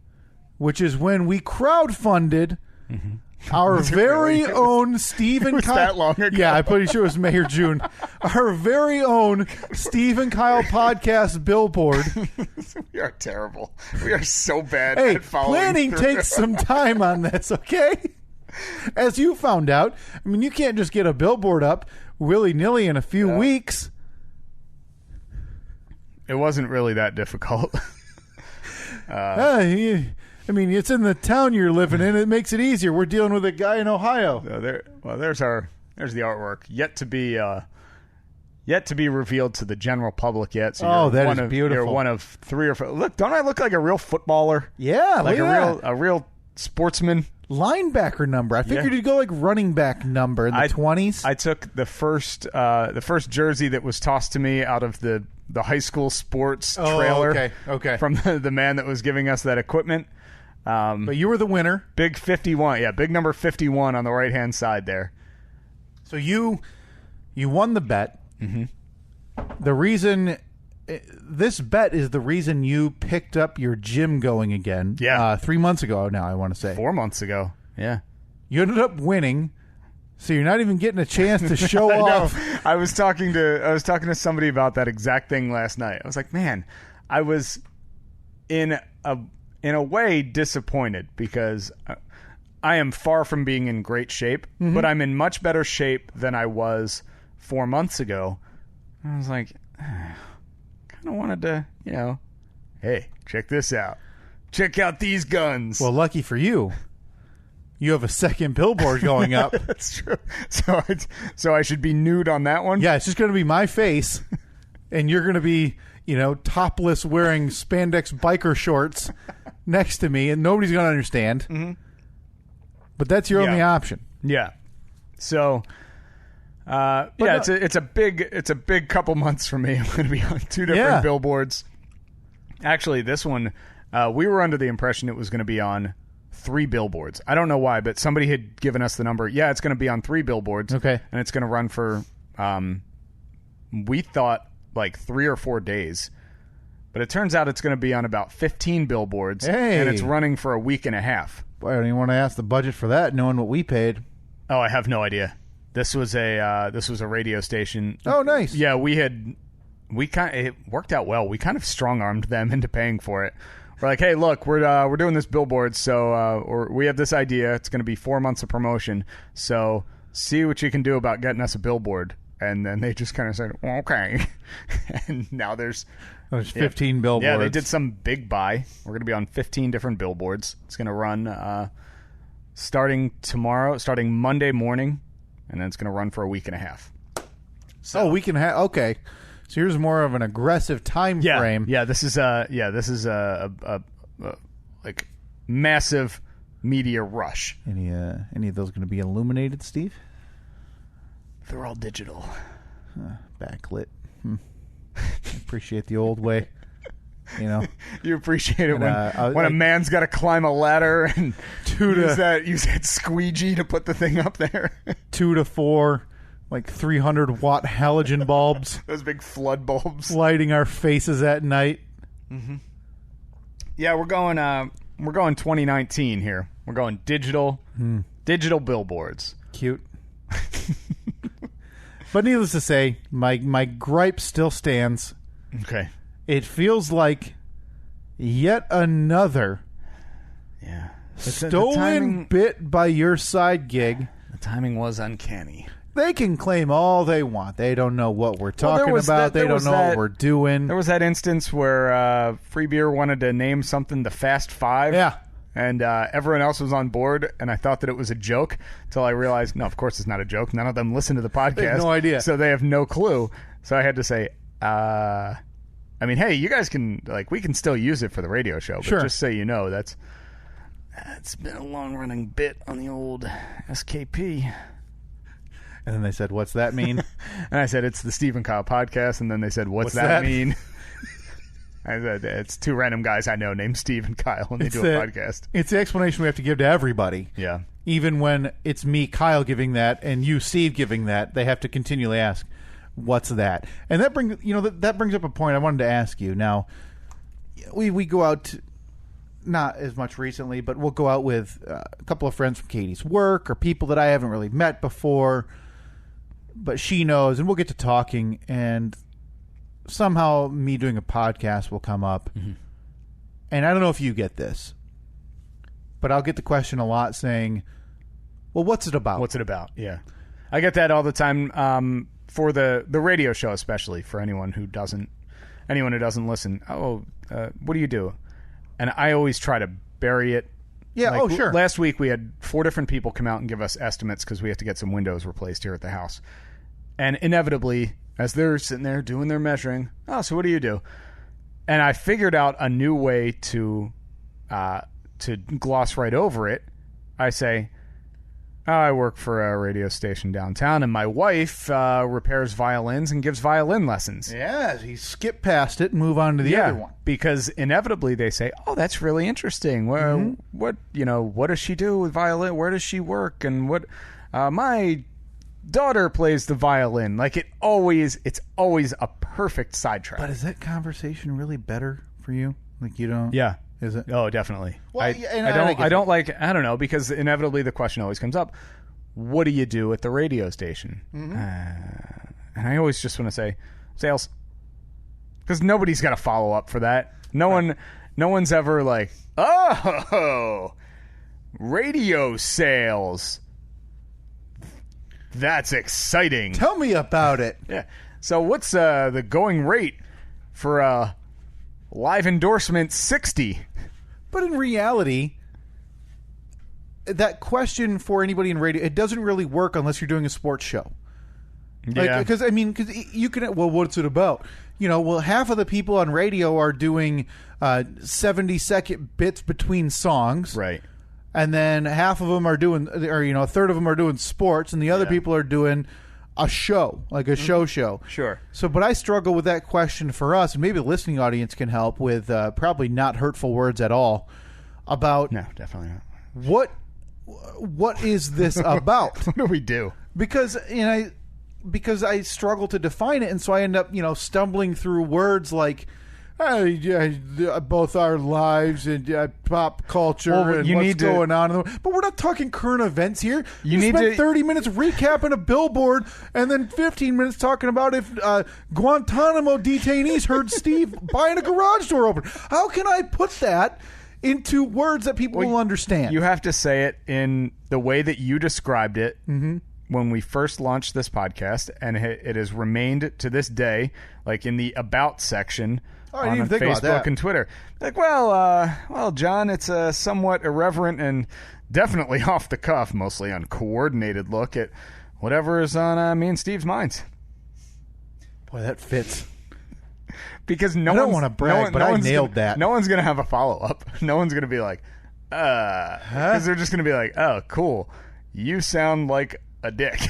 which is when we crowdfunded our very own Steve and Kyle. That long ago? Yeah, I'm pretty sure it was May or June. Our very own Steve and Kyle podcast billboard. We are terrible. We are so bad Hey, at following planning through. takes some time on this, okay? As you found out, I mean, you can't just get a billboard up willy-nilly in a few weeks. It wasn't really that difficult. I mean, it's in the town you're living in. It makes it easier. We're dealing with a guy in Ohio. There's the artwork yet to be revealed to the general public yet. So that is beautiful. You're one of 3 or 4. Look, don't I look like a real footballer? Yeah, like look a real sportsman. Linebacker number. I figured you'd go like running back number in the 20s. I took the first jersey that was tossed to me out of the the high school sports trailer. Okay. From the man that was giving us that equipment. But you were the winner. Big 51. Yeah, big number 51 on the right-hand side there. So you won the bet. Mm-hmm. The reason... This bet is the reason you picked up your gym going again. Yeah. 3 months ago now, I want to say. 4 months ago. Yeah. You ended up winning, so you're not even getting a chance to show off. I was talking to somebody about that exact thing last night. I was like, man, I was in a way disappointed because I am far from being in great shape, but I'm in much better shape than I was 4 months ago. I was like, kind of wanted to, hey, check this out. Check out these guns. Well, lucky for you, you have a second billboard going up. That's true. So I should be nude on that one? Yeah, it's just going to be my face, and you're going to be, topless wearing spandex biker shorts next to me, and nobody's going to understand. Mm-hmm. But that's your only option. Yeah. So, it's a big couple months for me. I'm going to be on 2 different billboards. Actually, this one, we were under the impression it was going to be on 3 billboards. I don't know why, but somebody had given us the number. Yeah, it's going to be on 3 billboards. Okay. And it's going to run for, we thought, like 3 or 4 days. But it turns out it's going to be on about 15 billboards. Hey. And it's running for a week and a half. Boy, I don't even want to ask the budget for that, knowing what we paid. Oh, I have no idea. This was a radio station. Oh, nice. Yeah, it worked out well. We kind of strong-armed them into paying for it. We're like, hey, look, we're doing this billboard, so or we have this idea. It's going to be 4 months of promotion. So see what you can do about getting us a billboard. And then they just kind of said, well, okay. And now there's 15 billboards. Yeah, they did some big buy. We're going to be on 15 different billboards. It's going to run starting Monday morning, and then it's going to run for a week and a half. So, week and a half. Okay. So here's more of an aggressive time frame. Yeah, this is a like massive media rush. Any of those going to be illuminated, Steve? They're all digital. Backlit. I appreciate the old way. You appreciate it when a man's got to climb a ladder and use that squeegee to put the thing up there. 2 to 4. Like 300-watt halogen bulbs. Those big flood bulbs. Lighting our faces at night. Mm-hmm. Yeah, we're going 2019 here. We're going digital billboards. Cute. But needless to say, my gripe still stands. Okay. It feels like yet another stolen bit by your side gig. The timing was uncanny. They can claim all they want. They don't know what we're talking about. They don't know what we're doing. There was that instance where Free Beer wanted to name something the Fast Five. Yeah. And everyone else was on board, and I thought that it was a joke until I realized, no, of course it's not a joke. None of them listen to the podcast. They have no idea. So they have no clue. So I had to say, hey, you guys can, we can still use it for the radio show. But sure. Just so you know, it's been a long-running bit on the old SKP. And then they said, what's that mean? And I said, it's the Steve and Kyle podcast. And then they said, what's that mean? I said, it's 2 random guys I know named Steve and Kyle, and they do a podcast. It's the explanation we have to give to everybody. Yeah. Even when it's me, Kyle, giving that, and you, Steve, giving that, they have to continually ask, what's that? And that brings up a point I wanted to ask you. Now, we go out, not as much recently, but we'll go out with a couple of friends from Katie's work or people that I haven't really met before, but she knows, and we'll get to talking, and somehow me doing a podcast will come up. Mm-hmm. And I don't know if you get this, but I'll get the question a lot saying, well, what's it about? What's it about? Yeah. I get that all the time for the radio show, especially for anyone who doesn't listen. What do you do? And I always try to bury it. Yeah, sure. Last week we had 4 different people come out and give us estimates because we have to get some windows replaced here at the house. And inevitably, as they're sitting there doing their measuring, so what do you do? And I figured out a new way to gloss right over it. I say, I work for a radio station downtown, and my wife repairs violins and gives violin lessons. Yeah, you skip past it and move on to the other one. Because inevitably they say, "Oh, that's really interesting. What does she do with violin? Where does she work? And what? My daughter plays the violin." Like it's always a perfect sidetrack. But is that conversation really better for you? Like you don't? Yeah. Is it? Oh, definitely. Well, I don't because inevitably the question always comes up, what do you do at the radio station? And I always just want to say, sales. Because nobody's got a follow-up for that. No one's ever like, oh, radio sales. That's exciting. Tell me about it. Yeah. So what's the going rate for live endorsement 60? But in reality, that question for anybody in radio, it doesn't really work unless you're doing a sports show. Yeah. Because you can, well, what's it about? Half of the people on radio are doing 70-second bits between songs. Right. And then half of them are doing, or a third of them are doing sports, and the other people are doing a show, like a show. Sure. So, but I struggle with that question for us, and maybe the listening audience can help with probably not hurtful words at all about No, definitely not. what is this about? What do we do? Because I struggle to define it, and so I end up stumbling through words like both our lives and pop culture and what's going on. But we're not talking current events here. You spent 30 minutes recapping a billboard and then 15 minutes talking about if Guantanamo detainees heard Steve buying a garage door open. How can I put that into words that people will understand? You have to say it in the way that you described it when we first launched this podcast, and it has remained to this day, like in the About section on Facebook and Twitter. Like, well, John, it's a somewhat irreverent and definitely off the cuff, mostly uncoordinated look at whatever is on me and Steve's minds. Boy, that fits. Because I don't want to brag, but I nailed that. No one's going to have a follow-up. No one's going to be like, because they're just going to be like, oh, cool. You sound like a dick.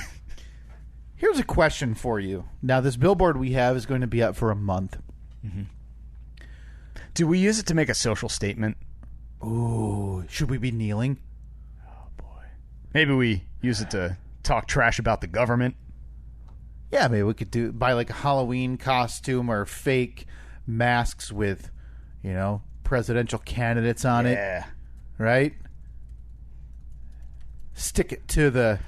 Here's a question for you. Now, this billboard we have is going to be up for a month. Mm-hmm. Do we use it to make a social statement? Ooh, should we be kneeling? Oh, boy. Maybe we use it to talk trash about the government. Yeah, maybe we could buy like a Halloween costume or fake masks with, presidential candidates on it. Yeah. Right? Stick it to the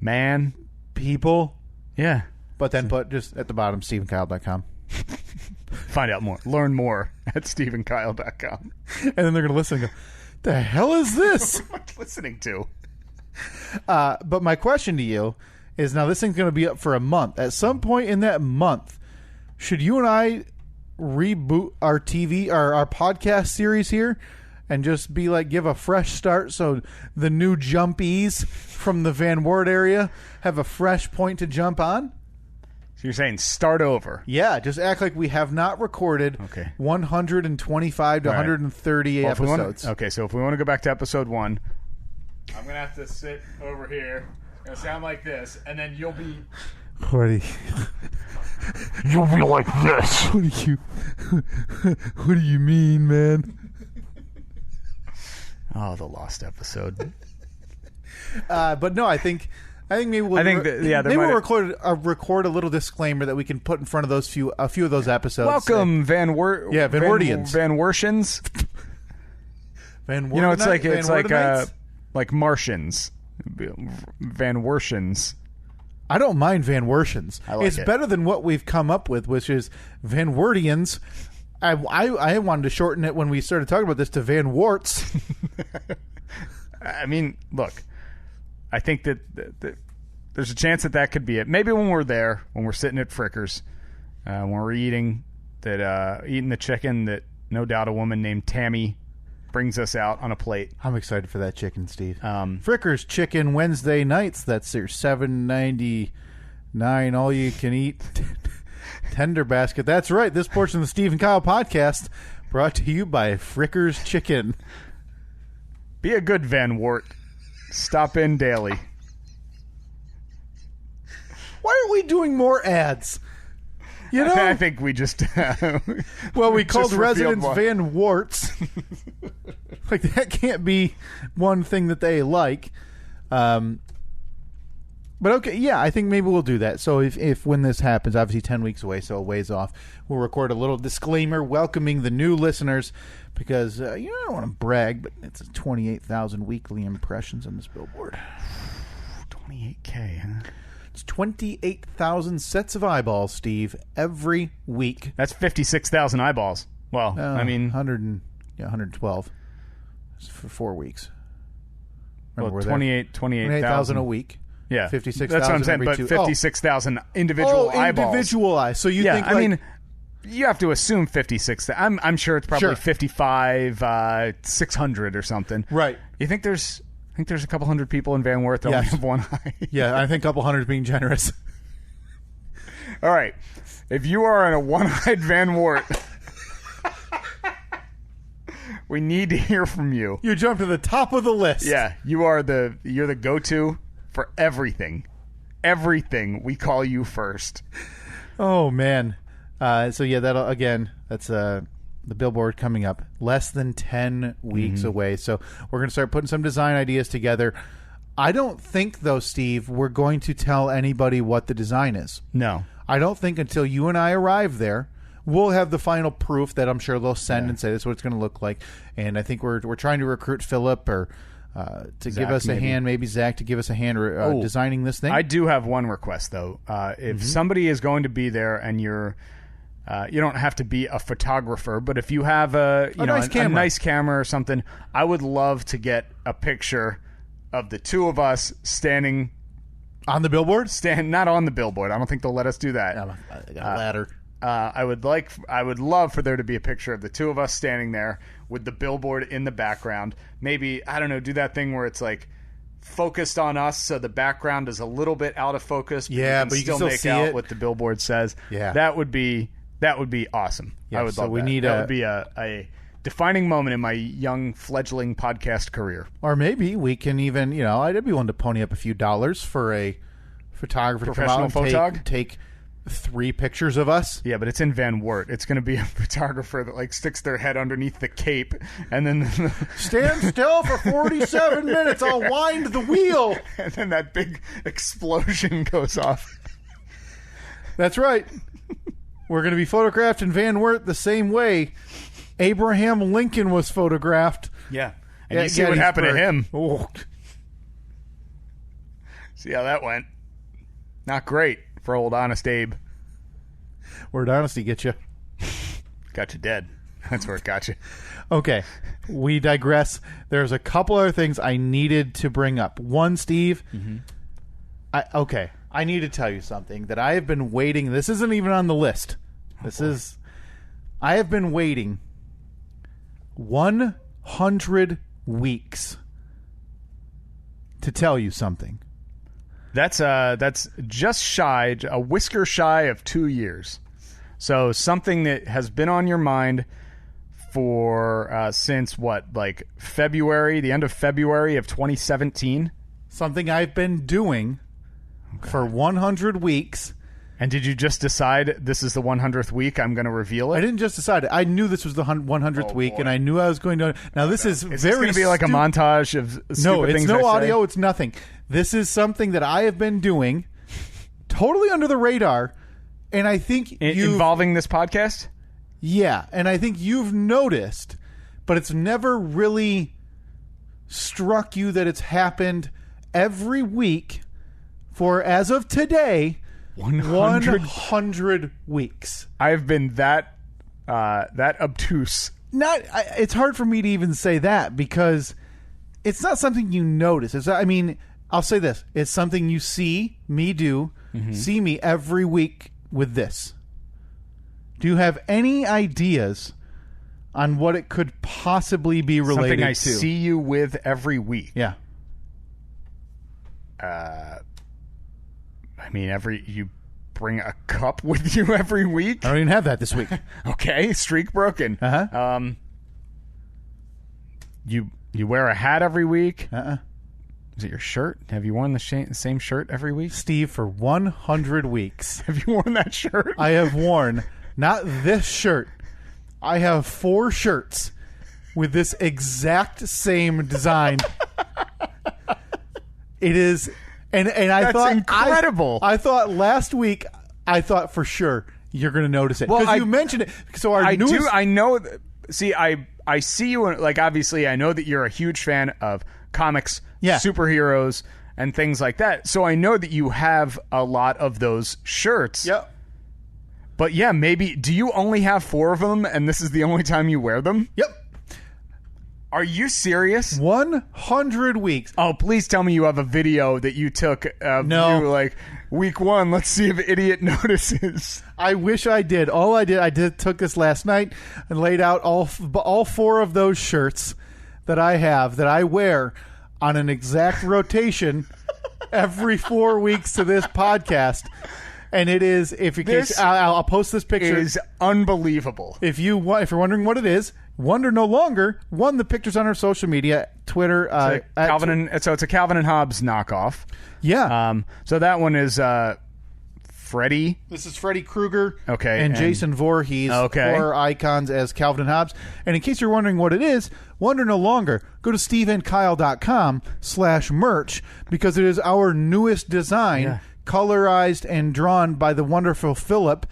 man people. Yeah. But then put just at the bottom, SteveandKyle.com. Find out more. Learn more at SteveandKyle.com. And then they're going to listen and go, the hell is this? What am I listening to? But my question to you is, now this thing's going to be up for a month. At some point in that month, should you and I reboot our our podcast series here and just be like, give a fresh start so the new jumpies from the Van Wert area have a fresh point to jump on? So you're saying start over? Yeah, just act like we have not recorded 125 to 130 episodes. So if we want to go back to episode 1, I'm going to have to sit over here. It's going to sound like this, and then you'll be... You'll be like this. What do you mean, man? Oh, the lost episode. But no, I think maybe we'll record a little disclaimer that we can put in front of a few of those episodes. Welcome, Van Wertians. Van Wertians. It's like Martians. Van Wertians. I don't mind Van Wertians. It's better than what we've come up with, which is Van Wertians. I wanted to shorten it when we started talking about this to Van Warts. I mean, look, I think that there's a chance that could be it. Maybe when we're there, when we're sitting at Frickers, when we're eating the chicken that no doubt a woman named Tammy brings us out on a plate. I'm excited for that chicken, Steve. Frickers Chicken Wednesday nights. That's their $7.99 all you can eat tender basket. That's right. This portion of the Steve and Kyle podcast brought to you by Frickers Chicken. Be a good Van Wert. Stop in daily. Why are we doing more ads? You know, I think we just well, we called revealed residents one. Van Warts. Like, that can't be one thing that they like. But okay, yeah, I think maybe we'll do that. So if when this happens, obviously 10 weeks away, so a ways off, we'll record a little disclaimer welcoming the new listeners because, I don't want to brag, but it's 28,000 weekly impressions on this billboard. 28K, huh? It's 28,000 sets of eyeballs, Steve, every week. That's 56,000 eyeballs. Well, I mean... 112. It's for 4 weeks. Well, 28,000 a week. Yeah, 56,000. That's what I'm saying. But 56,000 individual eyeballs. Individual eyes. So you think? I mean, you have to assume 56. I'm sure it's probably 55, 600 or something. Right. You think there's a couple hundred people in Van Wert that only have one eye? Yeah, I think a couple hundred is being generous. All right, if you are in a one-eyed Van Wert, we need to hear from you. You jump to the top of the list. Yeah, you're the go-to for everything. Everything, we call you first. Oh man. So yeah, that's the billboard coming up. Less than 10 weeks away. So we're going to start putting some design ideas together. I don't think though, Steve, we're going to tell anybody what the design is. No. I don't think until you and I arrive there, we'll have the final proof that I'm sure they'll send and say this is what it's going to look like. And I think we're trying to recruit Philip or to Zach, give us a hand, maybe Zach to give us a hand designing this thing. I do have one request though. If somebody is going to be there and you don't have to be a photographer, but if you have a nice camera or something, I would love to get a picture of the two of us standing on the billboard. Not on the billboard. I don't think they'll let us do that. I got a ladder. I would love for there to be a picture of the two of us standing there with the billboard in the background. Maybe, I don't know, do that thing where it's like focused on us, so the background is a little bit out of focus. But you can still make out what the billboard says. Yeah, that would be awesome. Yeah, I would love that. That would be a defining moment in my young fledgling podcast career. Or maybe we can even, I'd be willing to pony up a few dollars for a photographer to come out and take 3 pictures of us. Yeah, but it's in Van Wert. It's going to be a photographer that sticks their head underneath the cape and then stand still for 47 minutes. I'll wind the wheel. And then that big explosion goes off. That's right. We're going to be photographed in Van Wert the same way Abraham Lincoln was photographed. Yeah. And you see what happened to him. Oh. See how that went. Not great for old Honest Abe. Where'd honesty get you? Got you dead. That's where it got you. Okay. We digress. There's a couple other things I needed to bring up. One, Steve. I need to tell you something that I have been waiting. This isn't even on the list. I have been waiting 100 weeks to tell you something. That's just shy, a whisker shy of 2 years. So something that has been on your mind for since February, the end of February of 2017. Something I've been doing for 100 weeks. And did you just decide this is the 100th week? I'm going to reveal it. I didn't just decide it. I knew this was the 100th week, boy. and I knew I was going to. Now this is this very. going to be like a montage of stupid no, it's things no I audio. say? It's nothing. This is something that I have been doing, totally under the radar, and I think involving this podcast. Yeah, and I think you've noticed, but it's never really struck you that it's happened every week for, as of today, 100 weeks. I've been that obtuse. It's hard for me to even say that because it's not something you notice. I'll say this. It's something you see me do, see me every week with this. Do you have any ideas on what it could possibly be related to? Something I see you with every week. Yeah. You bring a cup with you every week? I don't even have that this week. Okay, streak broken. Uh-huh. You wear a hat every week? Uh-uh. Is it your shirt? Have you worn the same shirt every week? Steve, for 100 weeks. Have you worn that shirt? I have worn, not this shirt. I have 4 shirts with this exact same design. It is, and I That's thought incredible. I thought last week. I thought for sure you're going to notice it because you mentioned it. So I know. See, I see you. Like, obviously, I know that you're a huge fan of comics, superheroes, and things like that. So I know that you have a lot of those shirts. Yep. But yeah, maybe. Do you only have 4 of them, and this is the only time you wear them? Yep. Are you serious? 100 weeks. Oh, please tell me you have a video that you took of you, like, week 1. Let's see if Idiot notices. I wish I did. All I did took this last night and laid out all 4 of those shirts that I have that I wear on an exact rotation every 4 weeks to this podcast. And it is, I'll post this picture. It is unbelievable. If you're wondering what it is, wonder no longer. The pictures on our social media, Twitter. So it's a Calvin and Hobbes knockoff. Yeah. So that one is Freddy. This is Freddy Krueger. Okay. And Jason Voorhees. Okay. Horror icons as Calvin and Hobbes. And in case you're wondering what it is, wonder no longer. Go to steveandkyle.com/merch because it is our newest design. Yeah. Colorized and drawn by the wonderful Philip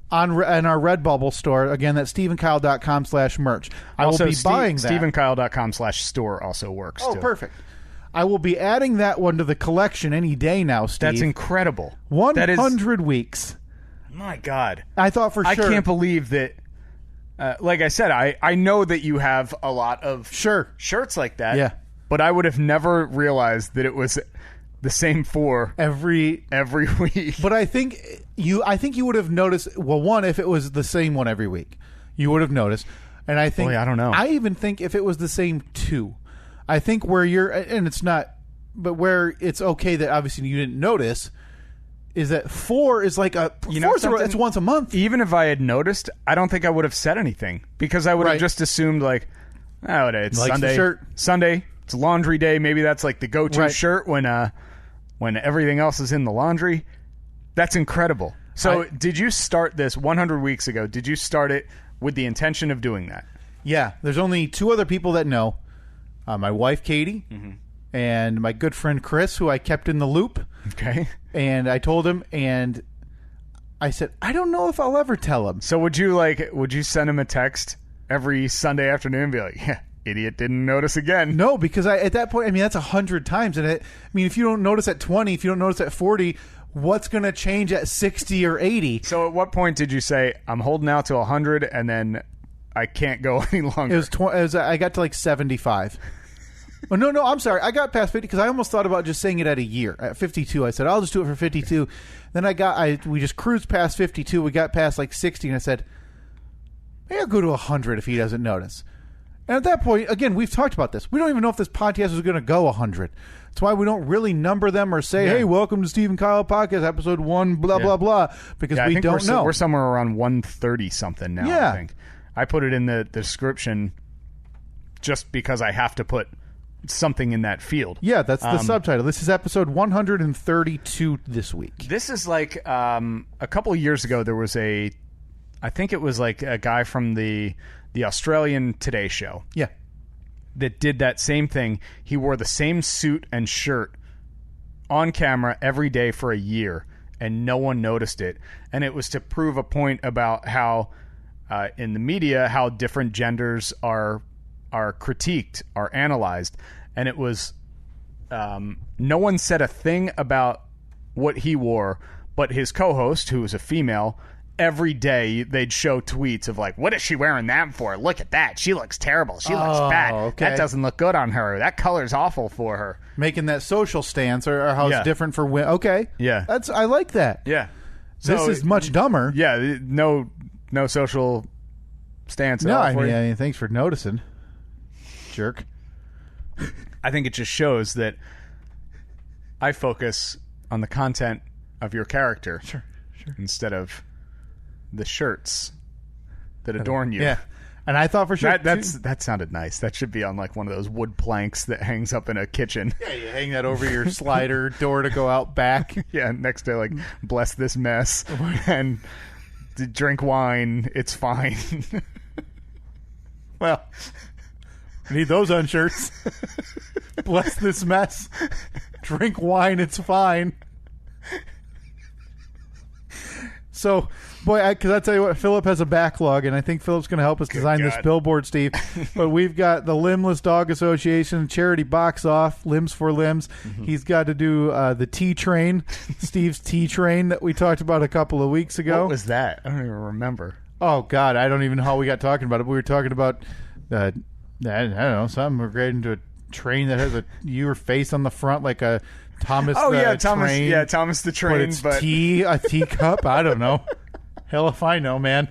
in our Redbubble store. Again, that's steveandkyle.com/merch. I will be buying that. steveandkyle.com/store also works, Oh, too. perfect. I will be adding that one to the collection any day now, Steve. That's incredible. 100 weeks. My God. I thought for sure. I can't believe that. Like I said, I know that you have a lot of shirts like that. Yeah. But I would have never realized that it was the same 4 every week. But I think you would have noticed. Well, one, if it was the same one every week, you would have noticed. And I think I don't know. I even think if it was the same 2, I think where you're, and it's not, but where it's okay that obviously you didn't notice, is that 4 is like it's once a month. Even if I had noticed, I don't think I would have said anything because I would have just assumed like, oh, it's Sunday. Sunday, it's laundry day. Maybe that's like the go-to shirt when everything else is in the laundry. That's incredible. So did you start this 100 weeks ago? Did you start it with the intention of doing that? Yeah. There's only 2 other people that know. My wife, Katie, and my good friend, Chris, who I kept in the loop. Okay. And I told him, and I said, I don't know if I'll ever tell him. So would you send him a text every Sunday afternoon and be like, yeah, Idiot didn't notice again? No, because at that point, that's 100 times. And if you don't notice at 20, if you don't notice at 40, what's going to change at 60 or 80? So at what point did you say, I'm holding out to 100 and then I can't go any longer? It was I got to like 75. Oh, no, I'm sorry. I got past 50 because I almost thought about just saying it at a year. At 52, I said, I'll just do it for 52. Then we just cruised past 52. We got past like 60, and I said, maybe I'll go to 100 if he doesn't notice. And at that point, again, we've talked about this. We don't even know if this podcast is going to go 100. That's why we don't really number them or say, hey, welcome to Steve and Kyle Podcast, episode 1, blah, blah, blah, because we don't know. We're somewhere around 130-something now, I think. I put it in the description just because I have to put something in that field. Yeah, that's the subtitle. This is episode 132 this week. This is like a couple of years ago, there was I think it was like a guy from the Australian Today Show. Yeah. That did that same thing. He wore the same suit and shirt on camera every day for a year, and no one noticed it. And it was to prove a point about how in the media, how different genders are critiqued, are analyzed. And it was no one said a thing about what he wore, but his co-host, who was a female, every day they'd show tweets of like, what is she wearing that for? Look at that. She looks terrible. She looks bad. Okay. That doesn't look good on her. That color's awful for her. Making that social stance or how it's different for women. Okay. Yeah. I like that. Yeah. So this is much dumber. Yeah. No social stance at all for you. I mean, thanks for noticing. Jerk. I think it just shows that I focus on the content of your character. Sure. Instead of the shirts that adorn you. Yeah. And I thought for sure that sounded nice. That should be on like one of those wood planks that hangs up in a kitchen. Yeah, you hang that over your slider door to go out back. Yeah, next to like bless this mess and to drink wine. It's fine. Well, I need those on shirts. Bless this mess. Drink wine. It's fine. So, boy, because I tell you what, Philip has a backlog, and I think Philip's going to help us design this billboard, Steve. But we've got the Limbless Dog Association charity box off, Limbs for Limbs. Mm-hmm. He's got to do the tea train, Steve's tea train that we talked about a couple of weeks ago. What was that? I don't even remember. Oh, God, I don't even know how we got talking about it. But we were talking about, I don't know, something related to a train that has your face on the front like a Thomas Thomas. Train. Yeah, Thomas the Train. But it's a teacup. I don't know. Hell if I know, man.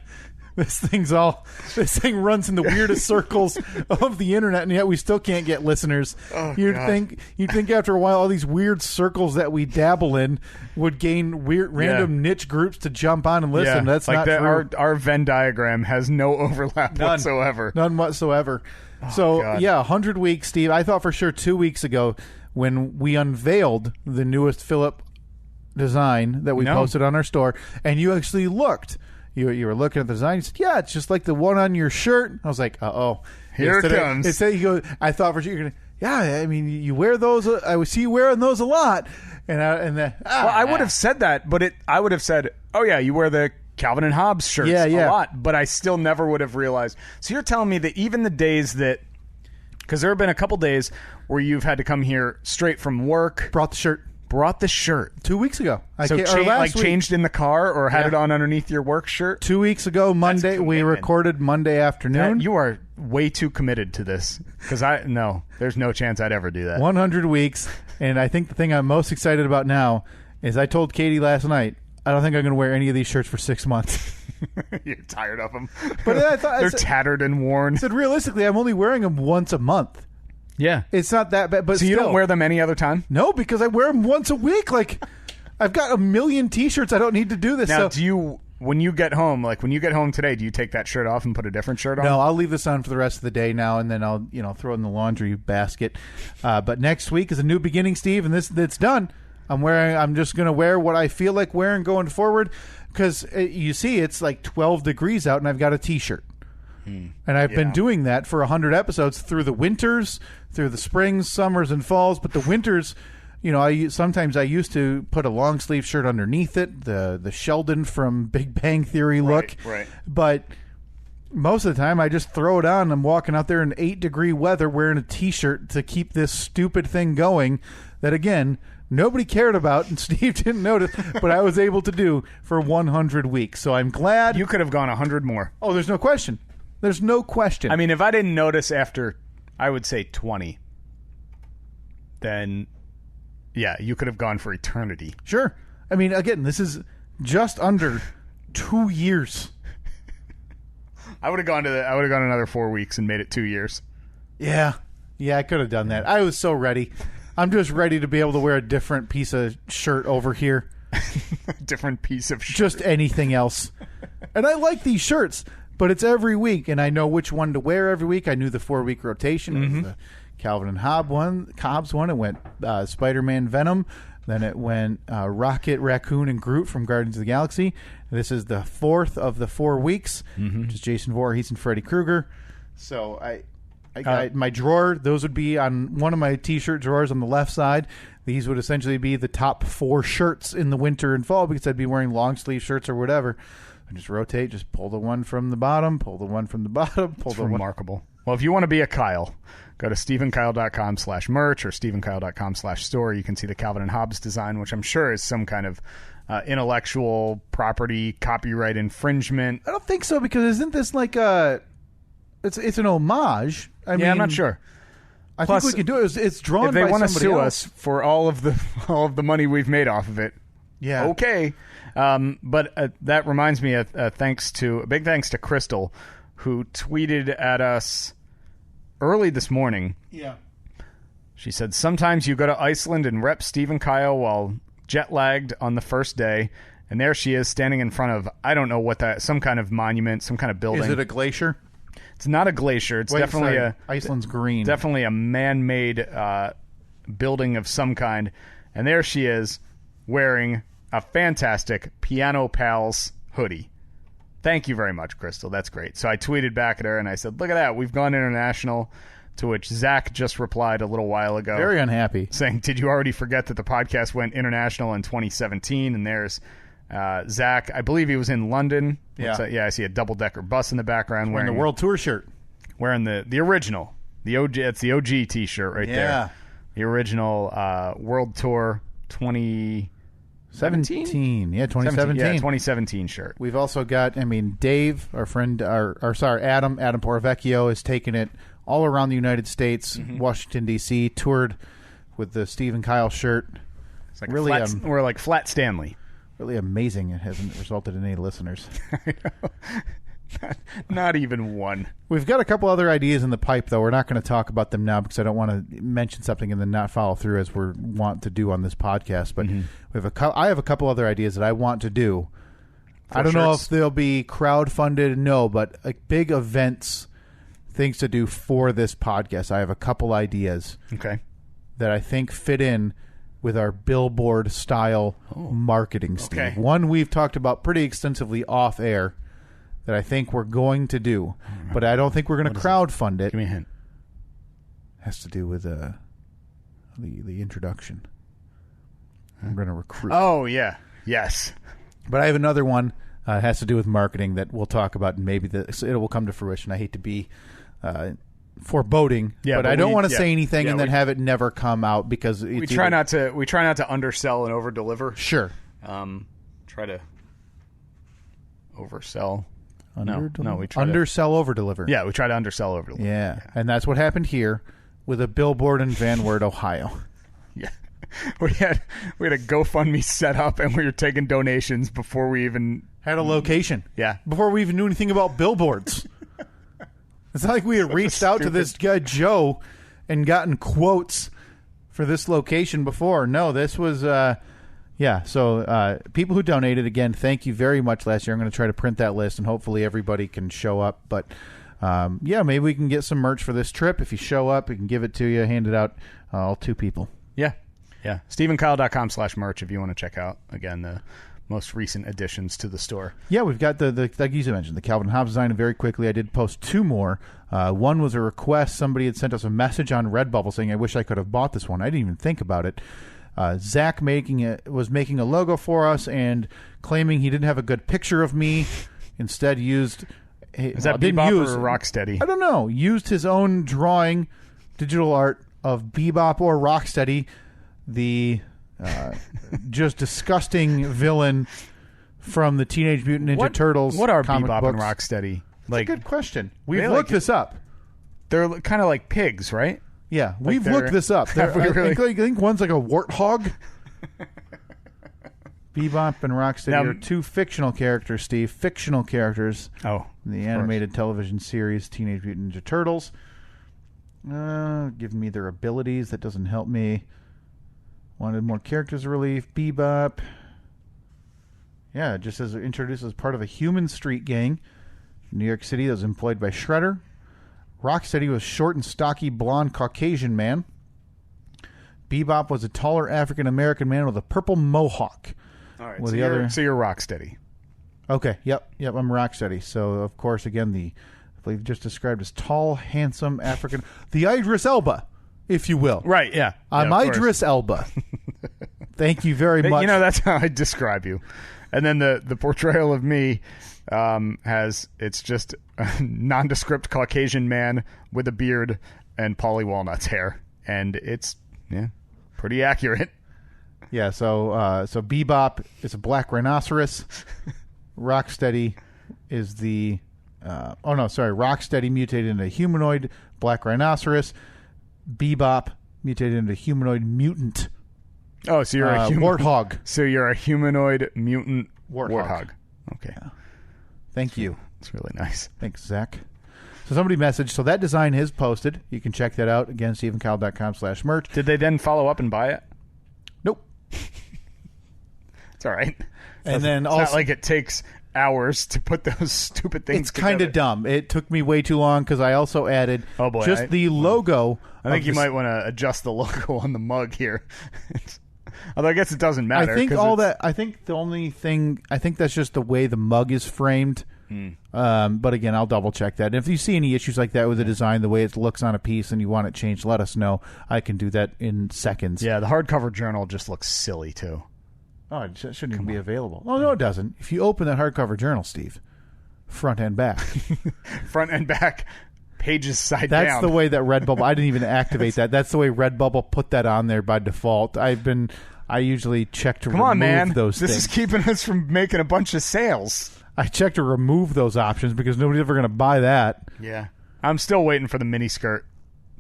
This thing runs in the weirdest circles of the internet, and yet we still can't get listeners. Oh, you'd think after a while all these weird circles that we dabble in would gain weird random niche groups to jump on and listen. That's like not true. Our Venn diagram has no overlap whatsoever. None whatsoever. Oh, 100 weeks, Steve. I thought for sure 2 weeks ago when we unveiled the newest Philip design that we posted on our store, and you actually looked. You were looking at the design. You said, "Yeah, it's just like the one on your shirt." I was like, here it comes." Instead, you go. I thought for sure you're gonna. Yeah, I mean, you wear those. I would see you wearing those a lot. I would have said that, but I would have said, "Oh yeah, you wear the Calvin and Hobbes shirts a lot," but I still never would have realized. So you're telling me that even the days that, because there have been a couple days where you've had to come here straight from work, brought the shirt 2 weeks ago. Changed in the car or had it on underneath your work shirt? 2 weeks ago, Monday, we recorded Monday afternoon. You are way too committed to this because there's no chance I'd ever do that. 100 weeks, and I think the thing I'm most excited about now is I told Katie last night, I don't think I'm going to wear any of these shirts for 6 months. You're tired of them. But I thought they're tattered and worn. I said, realistically, I'm only wearing them once a month. Yeah. It's not that bad. But so you don't wear them any other time? No, because I wear them once a week. Like, I've got a million T-shirts. I don't need to do this. Now, when you get home today, do you take that shirt off and put a different shirt on? No, I'll leave this on for the rest of the day now, and then I'll throw it in the laundry basket. But next week is a new beginning, Steve, and it's done. I'm just going to wear what I feel like wearing going forward because you see it's like 12 degrees out, and I've got a T-shirt. And I've been doing that for 100 episodes through the winters, through the springs, summers, and falls. But the winters, sometimes I used to put a long sleeve shirt underneath it, the Sheldon from Big Bang Theory look. Right. But most of the time, I just throw it on. I'm walking out there in 8-degree weather wearing a T-shirt to keep this stupid thing going that, again, nobody cared about, and Steve didn't notice, but I was able to do for 100 weeks. So I'm glad. You could have gone 100 more. Oh, there's no question. There's no question. I mean, if I didn't notice after, I would say 20, then, yeah, you could have gone for eternity. Sure. I mean, again, this is just under 2 years. I would have gone another 4 weeks and made it 2 years. Yeah, I could have done that. I was so ready. I'm just ready to be able to wear a different piece of shirt over here. Different piece of shirt. Just anything else. And I like these shirts. But it's every week, and I know which one to wear every week. I knew the 4-week rotation. It was the Calvin and Hobbes one. It went Spider-Man Venom. Then it went Rocket, Raccoon, and Groot from Guardians of the Galaxy. This is the 4th of the 4 weeks, which is Jason Voorhees and Freddy Krueger. So I got my drawer. Those would be on one of my T-shirt drawers on the left side. These would essentially be the top 4 shirts in the winter and fall because I'd be wearing long sleeve shirts or whatever. Just rotate, just pull the one from the bottom, pull the one from the bottom, pull the remarkable. Well, if you want to be a Kyle, go to stephenkyle.com/merch or stephenkyle.com/store. You can see the Calvin and Hobbes design, which I'm sure is some kind of intellectual property copyright infringement. I don't think so, because isn't this like it's an homage? I mean, I'm not sure. I think we can do it. It's drawn by somebody else. If they want to sue us for all of the money we've made off of it, yeah, okay. But that reminds me of a big thanks to Crystal, who tweeted at us early this morning. Yeah. She said, sometimes you go to Iceland and rep Stephen Kyle while jet-lagged on the first day, and there she is standing in front of, I don't know what some kind of monument, some kind of building. Is it a glacier? It's not a glacier. It's definitely Iceland's green. Definitely a man-made building of some kind. And there she is, wearing a fantastic Piano Pals hoodie. Thank you very much, Crystal. That's great. So I tweeted back at her and I said, look at that. We've gone international. To which Zach just replied a little while ago. Very unhappy. Saying, did you already forget that the podcast went international in 2017? And there's Zach. I believe he was in London. Yeah. I see a double-decker bus in the background. Wearing the World Tour shirt. Wearing the original. The OG. It's the OG T-shirt right there. The original World Tour 2017? Yeah, 2017. Yeah, 2017 shirt. We've also got, Dave, our friend, Adam Porvecchio has taken it all around the United States, Washington, D.C., toured with the Steve and Kyle shirt. It's like really, we're like Flat Stanley. Really amazing. It hasn't resulted in any listeners. I know. Not even one. We've got a couple other ideas in the pipe, though. We're not going to talk about them now because I don't want to mention something and then not follow through as we want to do on this podcast. But I have a couple other ideas that I want to do. I don't know if they'll be crowdfunded. No, but like big events, things to do for this podcast. I have a couple ideas that I think fit in with our billboard style marketing, Steve. One we've talked about pretty extensively off air that I think we're going to do, but I don't think we're going to crowdfund it. Give me a hint. Has to do with the introduction. I'm going to recruit. Oh, yeah. Yes. But I have another one. It has to do with marketing that we'll talk about, and maybe it will come to fruition. I hate to be foreboding, but I don't want to say anything and then have it never come out because it's we try not to undersell and overdeliver. Sure. Try to oversell. No, we try undersell, overdeliver. Yeah, we try to undersell, overdeliver. Yeah, and that's what happened here with a billboard in Van Wert, Ohio. Yeah, we had a GoFundMe set up, and we were taking donations before we even had a location. Yeah, before we even knew anything about billboards. It's not like we had reached out to this guy Joe and gotten quotes for this location before. No, this was So people who donated, again, thank you very much last year. I'm going to try to print that list, and hopefully everybody can show up. But, maybe we can get some merch for this trip. If you show up, we can give it to you, hand it out, all two people. Yeah. StephenKyle.com/merch if you want to check out, again, the most recent additions to the store. Yeah, we've got the like you mentioned, the Calvin Hobbes design. And very quickly, I did post two more. One was a request. Somebody had sent us a message on Redbubble saying, I wish I could have bought this one. I didn't even think about it. Zach was making a logo for us and claiming he didn't have a good picture of me. Instead, used is that Bebop or Rocksteady? I don't know. Used his own drawing, digital art of Bebop or Rocksteady, the just disgusting villain from the Teenage Mutant Ninja Turtles. What are comic Bebop books. and Rocksteady? That's a good question. We've looked this up. They're kind of like pigs, right? Yeah, we've looked this up. I think one's like a warthog. Bebop and Rocksteady are two fictional characters, Steve. Fictional characters. Oh, in the animated television series Teenage Mutant Ninja Turtles. Giving me their abilities. That doesn't help me. Wanted more characters relief. Bebop. Yeah, just as introduced as part of a human street gang in New York City that was employed by Shredder. Rocksteady was short and stocky blonde Caucasian man. Bebop was a taller African-American man with a purple mohawk. All right, so you're Rocksteady. Okay, yep, I'm Rocksteady. So, of course, again, I believe just described as tall, handsome African... The Idris Elba, if you will. Right, yeah. I'm Idris Elba. Thank you very much. That's how I describe you. And then the portrayal of me it's just a nondescript Caucasian man with a beard and Polly Walnut's hair, and it's pretty accurate. Yeah, so Bebop is a black rhinoceros. Rocksteady is Rocksteady mutated into a humanoid black rhinoceros. Bebop mutated into a humanoid mutant. Oh, so you're a warthog. So you're a humanoid mutant warthog. Okay. Yeah. Thank you. It's really nice. Thanks, Zach. So somebody messaged. So that design is posted. You can check that out. Again, StephenKyle.com/merch. Did they then follow up and buy it? Nope. It's all right. And then it's also, not like it takes hours to put those stupid things It's kind of together. dumb. It took me way too long because I also added the logo. I think you might want to adjust the logo on the mug here. Although I guess it doesn't matter. I think the only thing, I think that's just the way the mug is framed. But again, I'll double check that. And if you see any issues like that with the design, the way it looks on a piece, and you want it changed, let us know. I can do that in seconds. Yeah, the hardcover journal just looks silly too. Oh, it shouldn't even be available. Oh, no, it doesn't. If you open that hardcover journal, Steve, front and back. Front and back, pages side down. That's the way that Redbubble, I didn't even activate that. That's the way Redbubble put that on there by default. I usually check to remove those things. This is keeping us from making a bunch of sales. I check to remove those options because nobody's ever going to buy that. Yeah. I'm still waiting for the miniskirt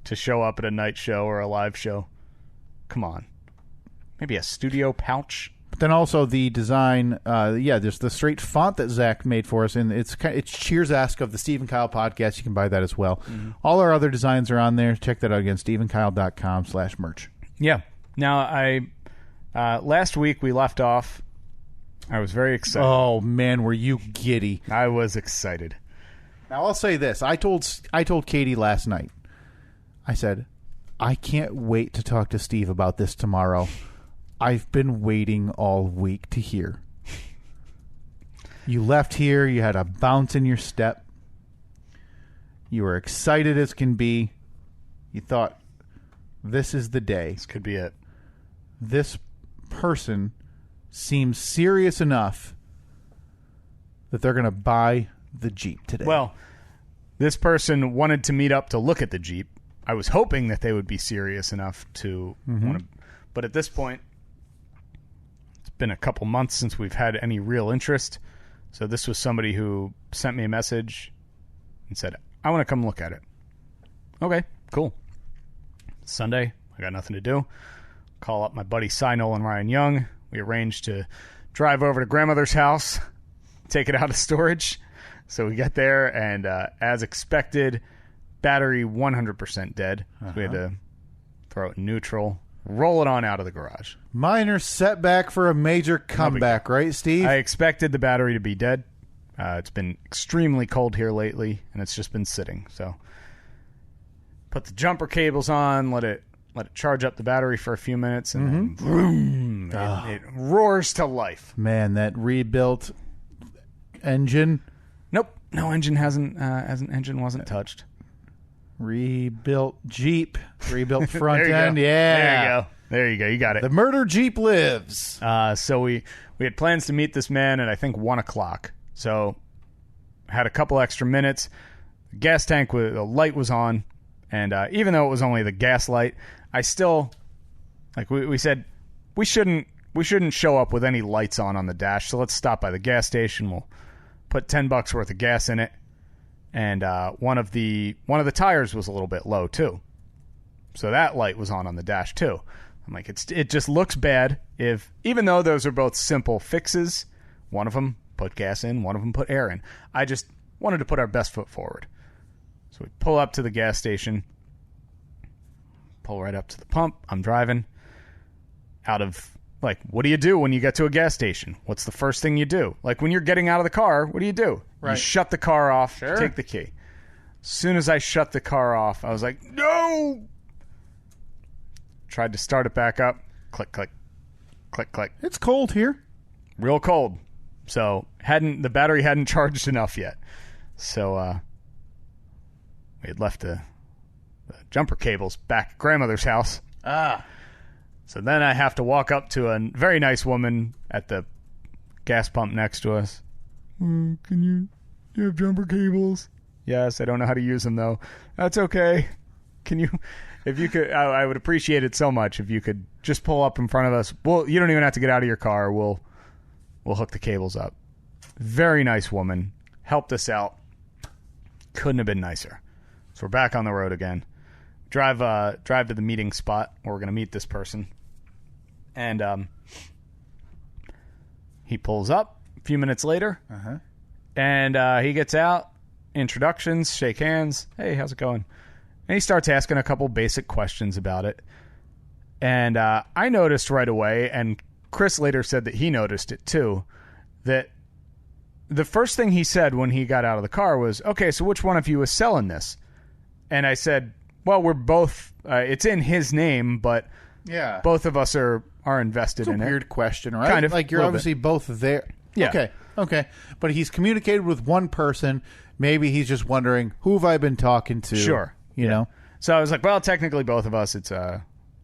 to show up at a night show or a live show. Come on. Maybe a studio pouch. But then also the design, there's the straight font that Zach made for us, and it's Cheers-esque of the Steve and Kyle podcast. You can buy that as well. Mm-hmm. All our other designs are on there. Check that out again, steveandkyle.com/merch. Yeah. Now, last week we left off. I was very excited. Oh, man, were you giddy. I was excited. Now, I'll say this. I told Katie last night, I said, I can't wait to talk to Steve about this tomorrow. I've been waiting all week to hear. You left here. You had a bounce in your step. You were excited as can be. You thought, this is the day. This could be it. This person seems serious enough that they're going to buy the Jeep today. Well, this person wanted to meet up to look at the Jeep. I was hoping that they would be serious enough to want to. But at this point, it's been a couple months since we've had any real interest. So this was somebody who sent me a message and said, I want to come look at it. Okay, cool. Sunday, I got nothing to do. Call up my buddy Cy Nolan Ryan Young. We arranged to drive over to grandmother's house, take it out of storage. So we get there, and as expected, battery 100% dead. So we had to throw it in neutral, roll it on out of the garage. Minor setback for a major comeback, right, Steve? I expected the battery to be dead. It's been extremely cold here lately, and it's just been sitting. So put the jumper cables on, let it charge up the battery for a few minutes, and then vroom, it roars to life. Man, that rebuilt engine. Nope, no engine engine wasn't touched. Rebuilt Jeep, rebuilt front end. Go. Yeah, there you go. You got it. The murder Jeep lives. So we had plans to meet this man at I think 1:00. So had a couple extra minutes. The gas tank the light was on, and even though it was only the gas light, I still, like we said, we shouldn't show up with any lights on the dash. So let's stop by the gas station. We'll put $10 worth of gas in it, and one of the tires was a little bit low too, so that light was on the dash too. I'm like, it just looks bad even though those are both simple fixes. One of them put gas in, one of them put air in. I just wanted to put our best foot forward. So we pull up to the gas station. Pull right up to the pump. I'm driving out of, like, what do you do when you get to a gas station? What's the first thing you do? Like, when you're getting out of the car, what do you do? Right. You shut the car off, take the key. As soon as I shut the car off, I was like, no! Tried to start it back up. Click, click. Click, click. It's cold here. Real cold. So, the battery hadn't charged enough yet. So, we had left the jumper cables back at grandmother's house. So then I have to walk up to a very nice woman at the gas pump next to us. Can you have jumper cables? Yes, I don't know how to use them though. That's okay. Can you, if you could, I would appreciate it so much if you could just pull up in front of us. Well, you don't even have to get out of your car. We'll hook the cables up. Very nice woman. Helped us out. Couldn't have been nicer. So we're back on the road again. Drive to the meeting spot where we're going to meet this person. And he pulls up a few minutes later. And he gets out. Introductions, shake hands. Hey, how's it going? And he starts asking a couple basic questions about it. And I noticed right away, and Chris later said that he noticed it too, that the first thing he said when he got out of the car was, okay, so which one of you is selling this? And I said, well, we're both, it's in his name, but both of us are invested in it. Weird question, right? Kind of. Like, you're obviously both there. Yeah. Okay. But he's communicated with one person. Maybe he's just wondering, who have I been talking to? Sure. You know? So I was like, well, technically both of us, it's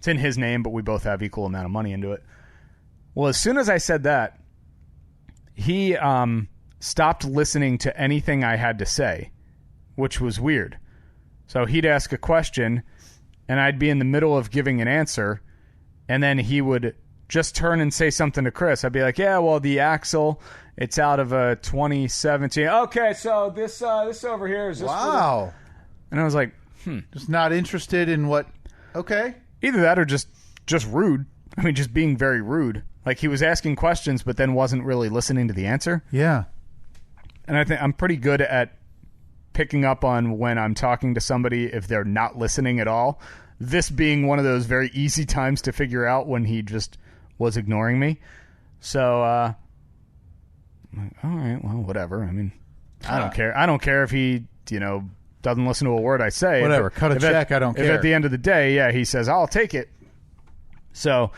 in his name, but we both have equal amount of money into it. Well, as soon as I said that, he stopped listening to anything I had to say, which was weird. So he'd ask a question, and I'd be in the middle of giving an answer, and then he would just turn and say something to Chris. I'd be like, yeah, well, the axle, it's out of a 2017. Okay, so this over here is this. Wow. And I was like, Just not interested in what... Okay. Either that or just rude. I mean, just being very rude. Like, he was asking questions, but then wasn't really listening to the answer. Yeah. And I think I'm pretty good at picking up on when I'm talking to somebody if they're not listening at all. This being one of those very easy times to figure out when he just was ignoring me. So, I'm like, all right, well, whatever. I mean, I don't care. I don't care if he, doesn't listen to a word I say. Whatever. Cut a check. I don't care. If at the end of the day, he says, I'll take it. So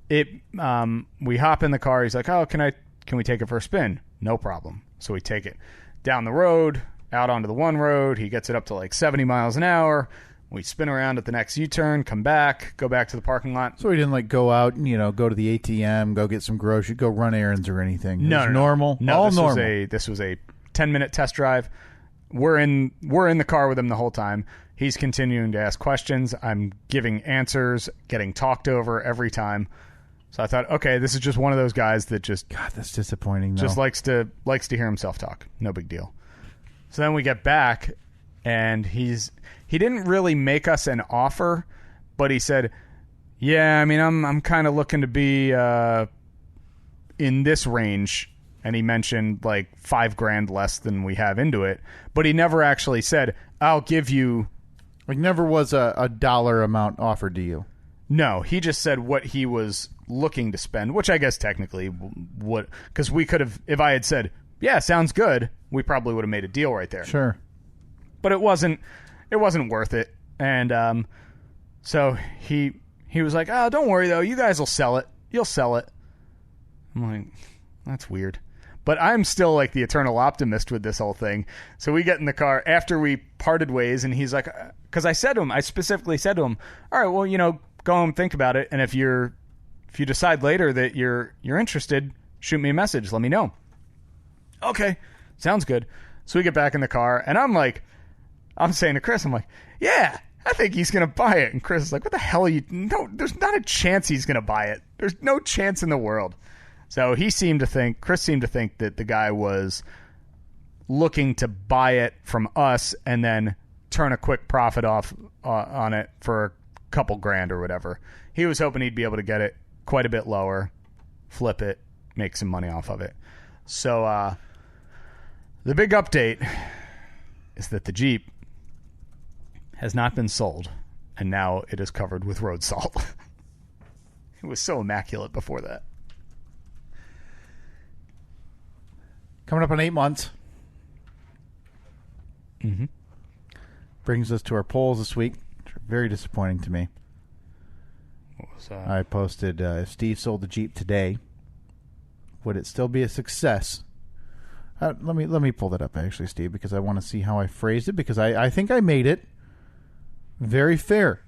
we hop in the car. He's like, oh, can we take it for a spin? No problem. So we take it down the road, out onto the one road. He gets it up to like 70 miles an hour. We spin around at the next U-turn, come back, go back to the parking lot. So he didn't go out and, go to the ATM, go get some groceries, go run errands or anything. No. Normal. No, all this normal. This was a 10-minute test drive. We're in the car with him the whole time. He's continuing to ask questions. I'm giving answers, getting talked over every time. So I thought, okay, this is just one of those guys that just... God, that's disappointing, though. Just likes to hear himself talk. No big deal. So then we get back, and he didn't really make us an offer, but he said, yeah, I mean, I'm kind of looking to be in this range. And he mentioned like $5,000 less than we have into it, but he never actually said, I'll give you... Like, never was a dollar amount offered to you. No, he just said what he was looking to spend, which I guess technically would... Because we could have... If I had said, yeah, sounds good, we probably would have made a deal right there. Sure. But it wasn't worth it. And so he was like, oh, don't worry, though. You guys will sell it. You'll sell it. I'm like, that's weird. But I'm still like the eternal optimist with this whole thing. So we get in the car after we parted ways, and he's like, because I specifically said to him, all right, well, go home, think about it. And if you decide later that you're interested, shoot me a message. Let me know. Okay. Sounds good. So we get back in the car, and I'm saying to Chris, I'm like, yeah, I think he's going to buy it. And Chris is like, what the hell are you? No, there's not a chance he's going to buy it. There's no chance in the world. So Chris seemed to think that the guy was looking to buy it from us and then turn a quick profit off on it for a couple grand or whatever. He was hoping he'd be able to get it quite a bit lower, flip it, make some money off of it. So the big update is that the Jeep has not been sold, and now it is covered with road salt. It was so immaculate before that. Coming up on 8 months. Mm-hmm. Brings us to our polls this week, which are very disappointing to me. What was that? I posted, if Steve sold the Jeep today, would it still be a success? Let me pull that up, actually, Steve, because I want to see how I phrased it, because I think I made it very fair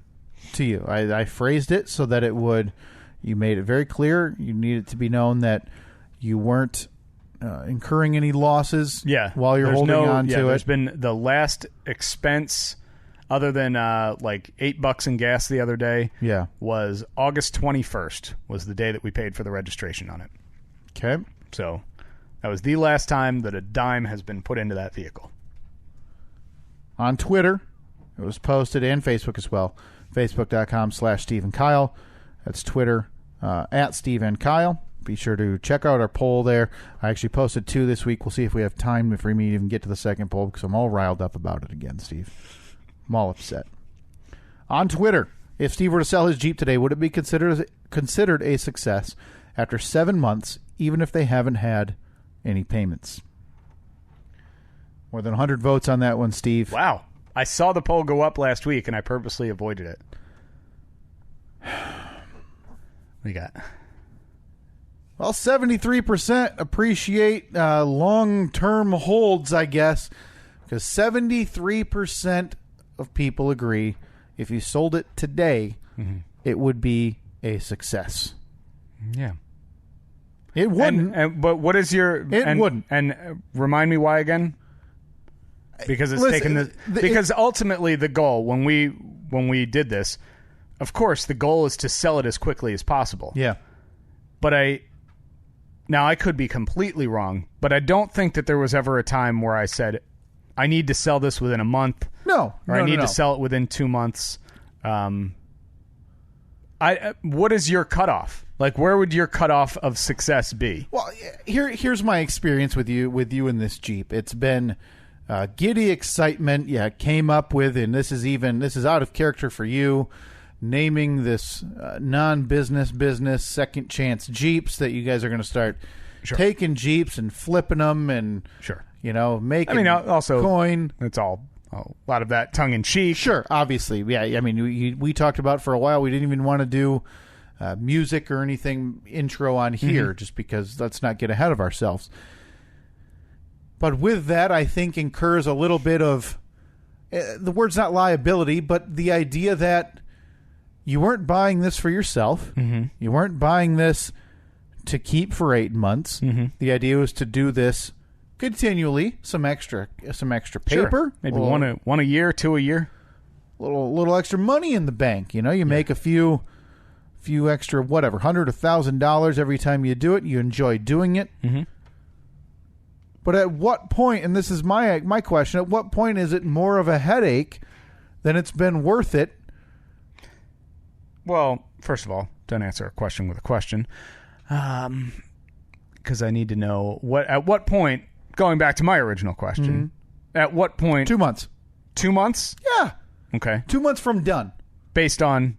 to you. I phrased it so that you made it very clear. You need it to be known that you weren't incurring any losses while you're holding on to it. There's been the last expense other than like $8 in gas the other day was August 21st was the day that we paid for the registration on it. Okay. So that was the last time that a dime has been put into that vehicle. On Twitter, it was posted, and Facebook as well. Facebook.com/Steve and Kyle. That's Twitter at Steve and Kyle. Be sure to check out our poll there. I actually posted 2 this week. We'll see if we have time for me to even get to the second poll, because I'm all riled up about it again, Steve. I'm all upset. On Twitter, if Steve were to sell his Jeep today, would it be considered a success after 7 months, even if they haven't had any payments? More than 100 votes on that one, Steve. Wow. I saw the poll go up last week, and I purposely avoided it. What do you got? Well, 73% appreciate long-term holds, I guess, because 73% of people agree if you sold it today, it would be a success. Yeah. It wouldn't. But what is your... It wouldn't. And remind me why again? Because it's because ultimately the goal, when we did this, of course, the goal is to sell it as quickly as possible. Yeah. But now I could be completely wrong, but I don't think that there was ever a time where I said, I need to sell this within a month. No. Or I need to sell it within 2 months. What is your cutoff? Like, where would your cutoff of success be? Well, here's my experience with you in this Jeep. It's been giddy excitement. Yeah, came up with, and this is out of character for you, naming this non-business second chance Jeeps that you guys are going to start taking Jeeps and flipping them and making also coin. It's all a lot of that tongue in cheek. Sure, obviously, yeah. I mean, we talked about for a while. We didn't even want to do music or anything intro on here, just because let's not get ahead of ourselves. But with that, I think incurs a little bit of the word's not liability, but the idea that you weren't buying this for yourself. You weren't buying this to keep for 8 months. The idea was to do this continually, some extra paper, sure. Maybe one a year, 2 a year, little extra money in the bank. You make a few extra whatever, $100, $1,000 every time you do it. You enjoy doing it. But at what point, and this is my question, at what point is it more of a headache than it's been worth it? Well, first of all, don't answer a question with a question, because I need to know at what point. Going back to my original question, at what point? 2 months. 2 months? Yeah. Okay. 2 months from done. Based on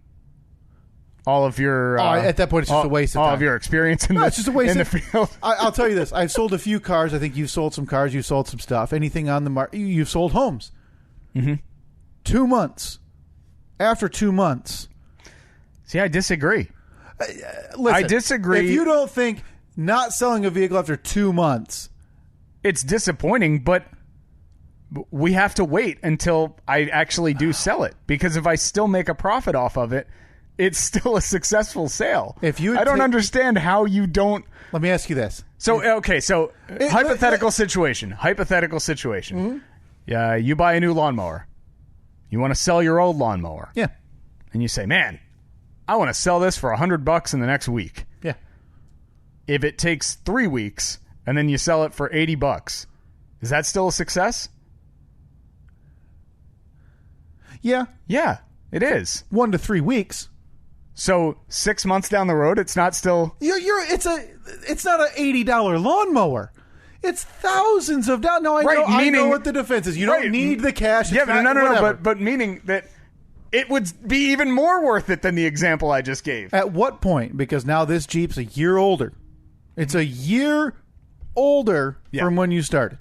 all of your... at that point, it's just a waste of time. All of your experience in it's just a waste in of the field. I'll tell you this. I've sold a few cars. I think you've sold some cars. You've sold some stuff. Anything on the market. You've sold homes. 2 months. After 2 months. See, I disagree. Listen, I disagree. If you don't think not selling a vehicle after 2 months... It's disappointing, but we have to wait until I actually do sell it. Because if I still make a profit off of it, it's still a succccessful sale. I don't understand how you don't... Let me ask you this. So, hypothetical situation. Yeah, you buy a new lawnmower. You want to sell your old lawnmower. Yeah. And you say, man, I want to sell this for $100 in the next week. Yeah. If it takes 3 weeks... and then you sell it for $80, is that still a success? Yeah. Yeah, it is. 1 to 3 weeks. So 6 months down the road, it's not still... It's not an $80 lawnmower. It's thousands of dollars. No, I know what the defense is. You don't need the cash. Yeah, but meaning that it would be even more worth it than the example I just gave. At what point? Because now this Jeep's a year older. It's a year older from when you started.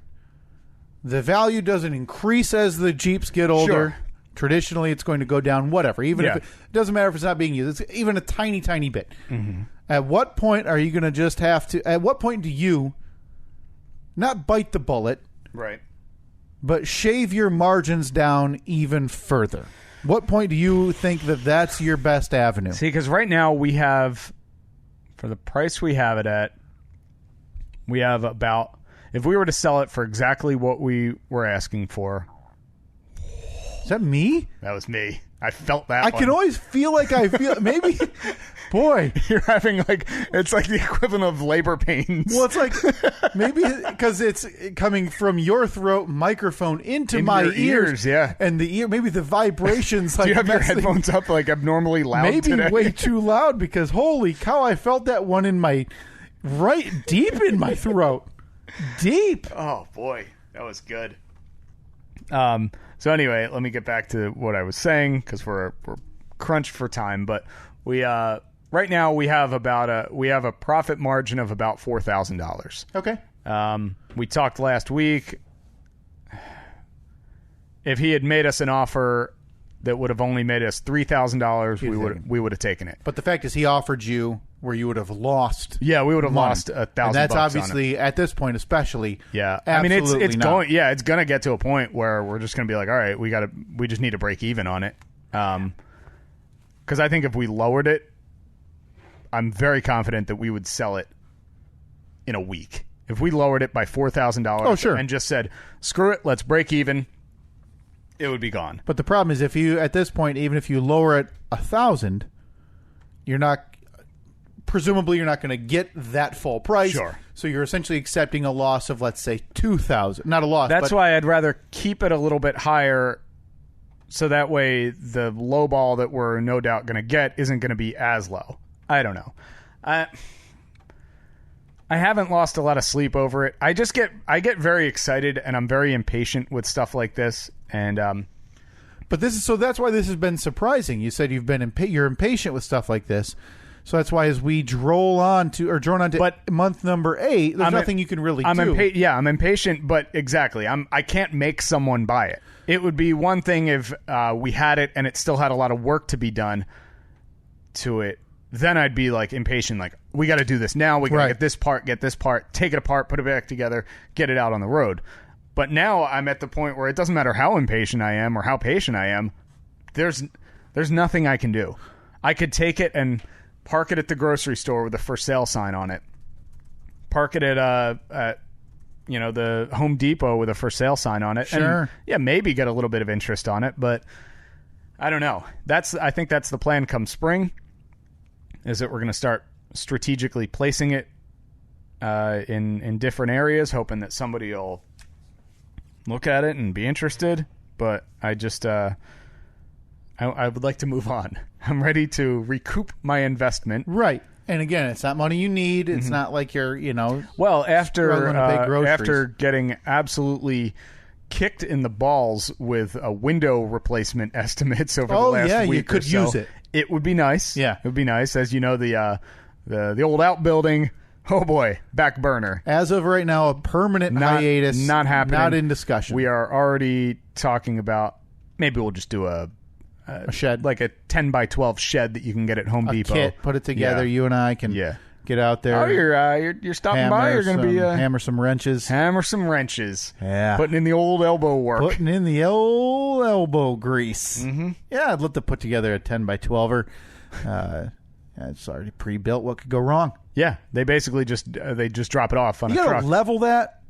The value doesn't increase as the Jeeps get older. Sure. Traditionally, it's going to go down, whatever. Even if it doesn't matter if it's not being used. It's even a tiny, tiny bit. At what point are you going to just have to... At what point do you not bite the bullet, right, but shave your margins down even further? What point do you think that that's your best avenue? See, because right now we have, for the price we have it at, we have about, if we were to sell it for exactly what we were asking for. Is that me? That was me. I felt that I can always feel like I feel, maybe, boy. You're having it's like the equivalent of labor pains. Well, it's like, maybe because it's coming from your throat microphone into my ears. Yeah. And the ear, maybe the vibrations. Do you have your headphones up abnormally loud maybe today? Way too loud, because holy cow, I felt that one in my... right deep in my throat. Deep. Oh, boy. That was good. So anyway, let me get back to what I was saying, because we're crunched for time. But we right now we have a profit margin of about $4,000. Okay. We talked last week. If he had made us an offer that would have only made us $3,000, we would have taken it. But the fact is, he offered you where you would have lost. Yeah, we would have money. lost $1,000. And that's bucks obviously on it. at this point, especially. Yeah, I mean it's absolutely not. going. Yeah, it's gonna get to a point where we're just gonna be like, all right, we just need to break even on it. Because I think if we lowered it, I'm very confident that we would sell it in a week. If we lowered it by $4,000, oh sure, and just said, screw it, let's break even, it would be gone. But the problem is, if you at this point, even if you lower it $1,000, you're not. Presumably, you're not going to get that full price. Sure. So you're essentially accepting a loss of, let's say, $2,000. Not a loss. That's but why I'd rather keep it a little bit higher, so that way the low ball that we're no doubt going to get isn't going to be as low. I don't know. I haven't lost a lot of sleep over it. I get very excited, and I'm very impatient with stuff like this. And but that's why this has been surprising. You said you're impatient with stuff like this. So that's why as we drone on to month number 8, there's nothing you can really do. I'm impatient, but exactly. I can't make someone buy it. It would be one thing if we had it and it still had a lot of work to be done to it. Then I'd be like impatient, like, we got to do this now. We got to get this part, take it apart, put it back together, get it out on the road. But now I'm at the point where it doesn't matter how impatient I am or how patient I am. There's nothing I can do. I could take it and park it at the grocery store with a for sale sign on it. Park it at the Home Depot with a for sale sign on it. Sure. And, yeah, maybe get a little bit of interest on it, but I don't know. I think that's the plan come spring, is that we're going to start strategically placing it in different areas, hoping that somebody will look at it and be interested. But I just I would like to move on. I'm ready to recoup my investment. Right. And again, it's not money you need. It's not like you're, Well, struggling to pay groceries. after getting absolutely kicked in the balls with a window replacement estimates over the last week you could or so, use it. It would be nice. Yeah. It would be nice. As you know, the old outbuilding, oh boy, back burner. As of right now, a permanent hiatus. Not happening. Not in discussion. We are already talking about, maybe we'll just do a shed, like a 10 by 12 shed that you can get at Home Depot. Kit, put it together. Yeah. You and I can get out there. Oh, you're stopping by. You're going to be hammer some wrenches. Hammer some wrenches. Yeah, putting in the old elbow work. Putting in the old elbow grease. Mm-hmm. Yeah, I'd love to put together a 10 by 12er. It's already pre-built. What could go wrong? Yeah, they basically just drop it off on a truck. You gotta level that.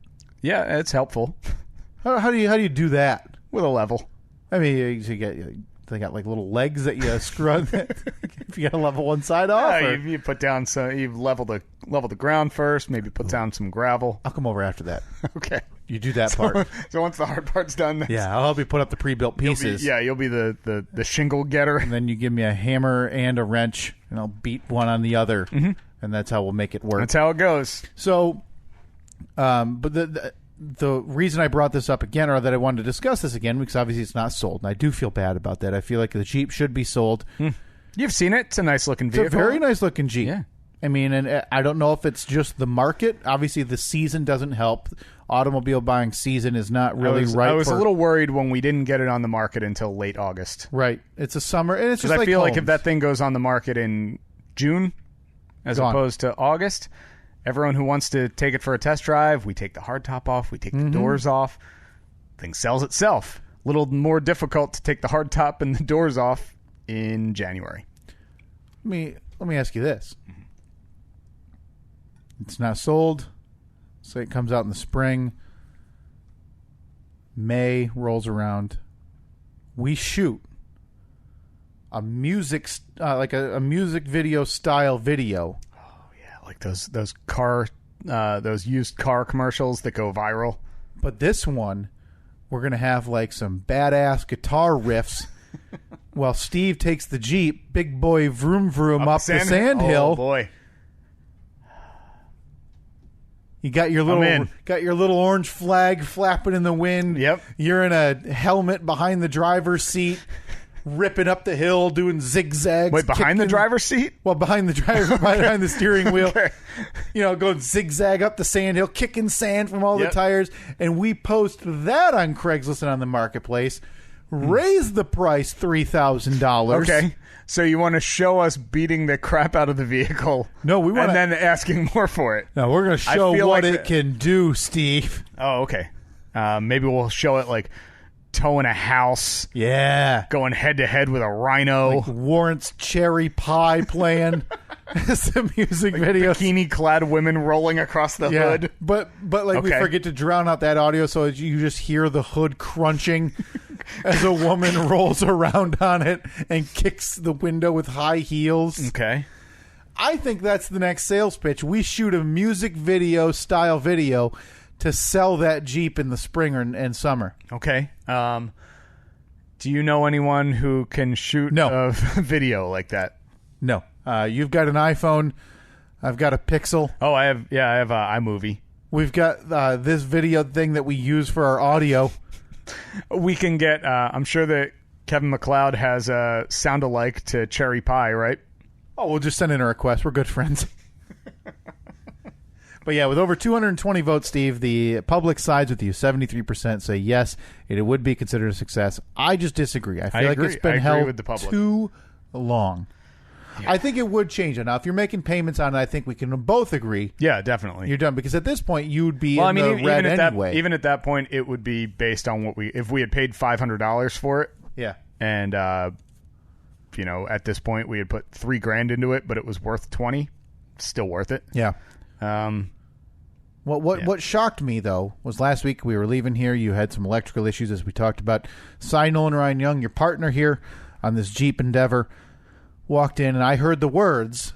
Yeah, it's helpful. How do you do that with a level? I mean, they got like little legs that you screw on. If you got to level one side off. Yeah, you put down you level the ground first. Maybe put down some gravel. I'll come over after that. Okay, you do that part. So once the hard part's done, I'll help you put up the pre-built pieces. You'll be the shingle getter. And then you give me a hammer and a wrench, and I'll beat one on the other, and that's how we'll make it work. That's how it goes. So, but the reason I brought this up again, or that I wanted to discuss this again, because obviously it's not sold, and I do feel bad about that. I feel like the Jeep should be sold. You've seen it. It's a nice-looking vehicle. It's a very nice-looking Jeep. Yeah. I mean, and I don't know if it's just the market. Obviously, the season doesn't help. Automobile buying season is not really right. I was a little worried when we didn't get it on the market until late August. Right. It's a summer, and it's just like I feel homes. like if that thing goes on the market in June as opposed to August, everyone who wants to take it for a test drive, we take the hard top off, we take the doors off. Thing sells itself. A little more difficult to take the hard top and the doors off in January. Let me ask you this. It's not sold. Say it comes out in the spring. May rolls around. We shoot a music like a music video style video. Like those used car commercials that go viral. But this one, we're going to have like some badass guitar riffs while Steve takes the Jeep, big boy vroom vroom up the sand hill. Oh boy. You got your little orange flag flapping in the wind. Yep. You're in a helmet behind the driver's seat. ripping up the hill, doing zigzags. Wait, behind the kicking- driver's seat? Well, behind the driver, behind the steering wheel. Okay. Going zigzag up the sand hill, kicking sand from all the Yep. tires. And we post that on Craigslist and on the marketplace. Raise the price $3,000. Okay. So you want to show us beating the crap out of the vehicle? No, we wanna- and then asking more for it. No, we're going to I show feel what like it can do, Steve. Oh, okay. Maybe we'll show it like towing a house, Yeah. going head to head with a rhino, Warrant's Cherry Pie playing. Some music videos. bikini-clad women rolling across the hood. But like we Okay. forget to drown out that audio, so you just hear the hood crunching as a woman rolls around on it and kicks the window with high heels. Okay. I think that's the next sales pitch. We shoot a music video style video to sell that Jeep in the spring and summer. Okay. Do you know anyone who can shoot No. a video like that? No, you've got an iPhone. I've got a Pixel. Oh, I have iMovie. We've got this video thing that we use for our audio. We can get, I'm sure that Kevin MacLeod has a sound-alike to Cherry Pie, right? Oh, we'll just send in a request. We're good friends. But yeah, with over 220 votes, Steve, the public sides with you. 73% say yes, it would be considered a success. I just disagree. I feel like agree. it's been I agree held with the public. too long. Yeah. I think it would change it. Now, if you're making payments on it, I think we can both agree Yeah, definitely. you're done. Because at this point, you would be Well, in I mean, the red anyway. even at that point, it would be based on if we had paid $500 for it, yeah. and at this point we had put $3,000 into it, but it was worth 20, still worth it. Yeah. Um, What shocked me, though, was last week we were leaving here. You had some electrical issues, as we talked about. Cy Nolan Ryan Young, your partner here on this Jeep endeavor, walked in, and I heard the words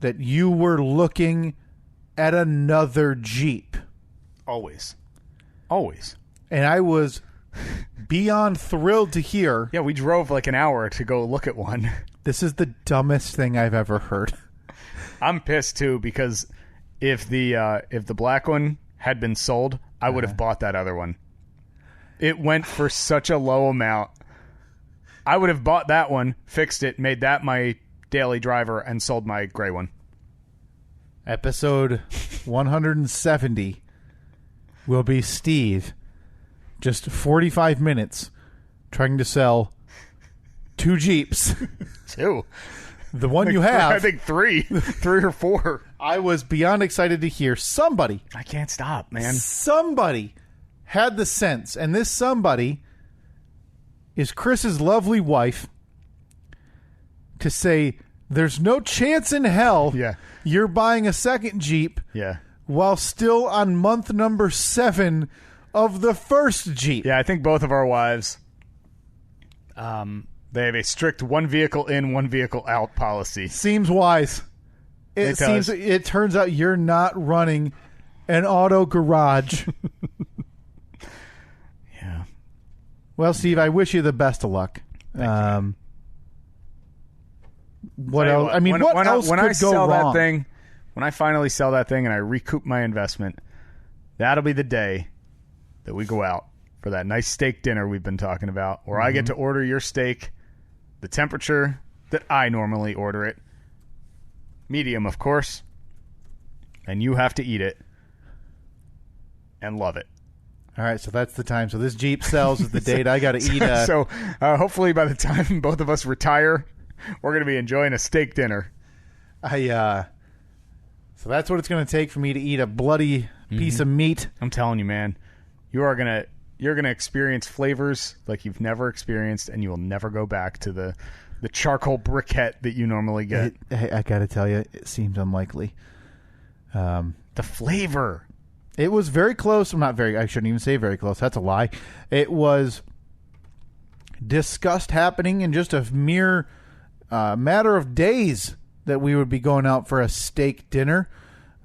that you were looking at another Jeep. always. And I was beyond thrilled to hear, Yeah, we drove like an hour to go look at one. this is the dumbest thing I've ever heard. I'm pissed too because if the black one had been sold, I would have bought that other one. It went for such a low amount. I would have bought that one, fixed it, made that my daily driver, and sold my gray one. Episode 170 will be Steve, just 45 minutes, trying to sell 2 Jeeps. 2. The one you have. I think 3 or 4. I was beyond excited to hear somebody I can't stop, man. had the sense, and this somebody is Chris's lovely wife, to say there's no chance in hell Yeah. you're buying a second Jeep Yeah. while still on month number 7 of the first Jeep. Yeah, I think both of our wives, they have a strict one vehicle in, one vehicle out policy. Seems wise. It does. It turns out you're not running an auto garage. Yeah. Well, Steve, I wish you the best of luck. What else? I mean, what else when could I go sell wrong? that thing, when I finally sell that thing and I recoup my investment, that'll be the day that we go out for that nice steak dinner we've been talking about, where I get to order your steak, the temperature that I normally order it, medium, of course, and you have to eat it and love it. All right, so that's the time. So this Jeep sells is the date I got to eat. So hopefully by the time both of us retire, we're going to be enjoying a steak dinner. So that's what it's going to take for me to eat a bloody piece of meat. I'm telling you, man, you're gonna experience flavors like you've never experienced, and you will never go back to the charcoal briquette that you normally get. I got to tell you, it seems unlikely. The flavor. It was very close. I'm not very. I shouldn't even say very close. That's a lie. It was discussed happening in just a mere matter of days that we would be going out for a steak dinner,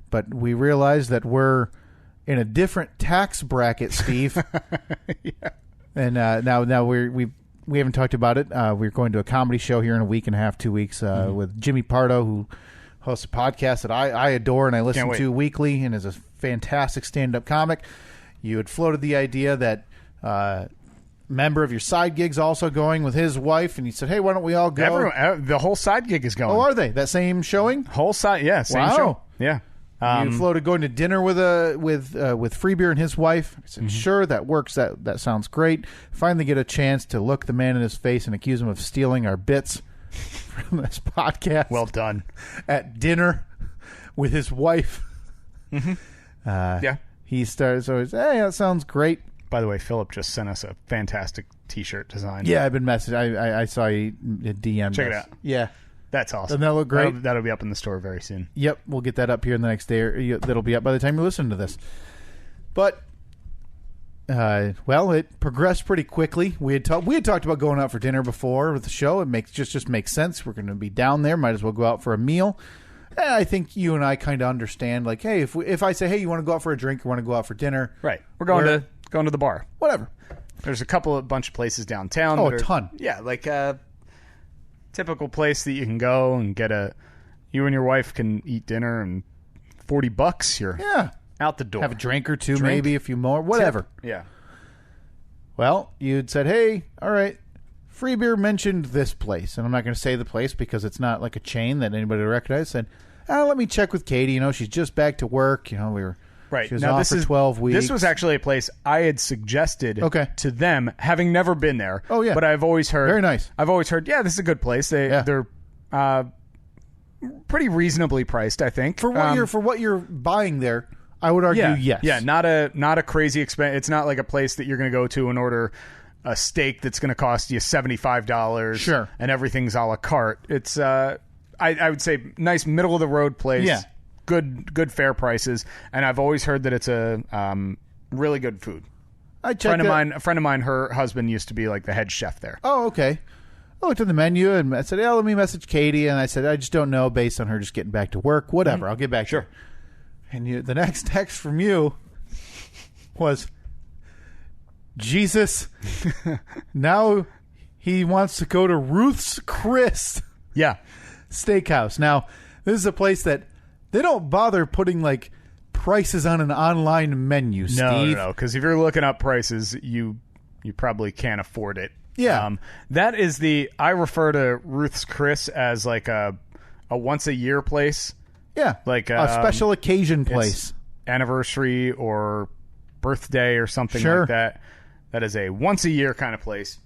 but we realized that we're in a different tax bracket, Steve. Yeah. And now we haven't talked about it. We're going to a comedy show here in a week and a half, 2 weeks, with Jimmy Pardo, who hosts a podcast that I adore and I listen to weekly and is a fantastic stand-up comic. You had floated the idea that member of your side gig's also going with his wife, and he said, hey, why don't we all go? Everyone, the whole side gig is going. Oh, are they? That same showing? Whole side, yeah, same Wow. show. Yeah. You floated going to dinner with Free Beer and his wife. I said, sure, that works. That sounds great. Finally get a chance to look the man in his face and accuse him of stealing our bits from this podcast. Well done. At dinner with his wife. Yeah. He starts always, hey, that sounds great. By the way, Philip just sent us a fantastic T-shirt design. Yeah, I've been messaging. I saw you DM. Check it out. Yeah. That's awesome. Doesn't that look great? That'll be up in the store very soon. Yep, we'll get that up here in the next day. That'll be up by the time you listen to this. But, well, it progressed pretty quickly. We had talked about going out for dinner before with the show. It makes just makes sense. We're going to be down there. Might as well go out for a meal. And I think you and I kind of understand. Like, hey, if I say, hey, you want to go out for a drink or want to go out for dinner, right? We're going to the bar. Whatever. There's a bunch of places downtown. Oh, a ton. Yeah, like typical place that you can go and you and your wife can eat dinner and $40 you're out the door. Have a drink or two, maybe a few more, whatever. Yeah. Well, you'd said, hey, all right, Free Beer mentioned this place, and I'm not going to say the place because it's not like a chain that anybody would recognize. Said, let me check with Katie. She's just back to work. She was off for 12 weeks. This was actually a place I had suggested to them, having never been there. Oh, yeah. But I've always heard... Very nice. I've always heard, this is a good place. They're pretty reasonably priced, I think. For what you're buying there, I would argue yes. Yeah, not a crazy expense. It's not like a place that you're going to go to and order a steak that's going to cost you $75. Sure. And everything's a la carte. It's, I would say, nice middle-of-the-road place. Yeah. Good fair prices, and I've always heard that it's a really good food. A friend of mine, her husband used to be like the head chef there. Oh, okay. I looked at the menu and I said, let me message Katie, and I said, I just don't know based on her just getting back to work. Whatever, I'll get back to her. And the next text from you was, Jesus, now he wants to go to Ruth's Chris Steakhouse. Now, this is a place that they don't bother putting like prices on an online menu, Steve. No, because if you're looking up prices, you probably can't afford it. Yeah. That is I refer to Ruth's Chris as like a once a year place. Yeah. Like a special occasion place. Anniversary or birthday or something like that. That is a once a year kind of place.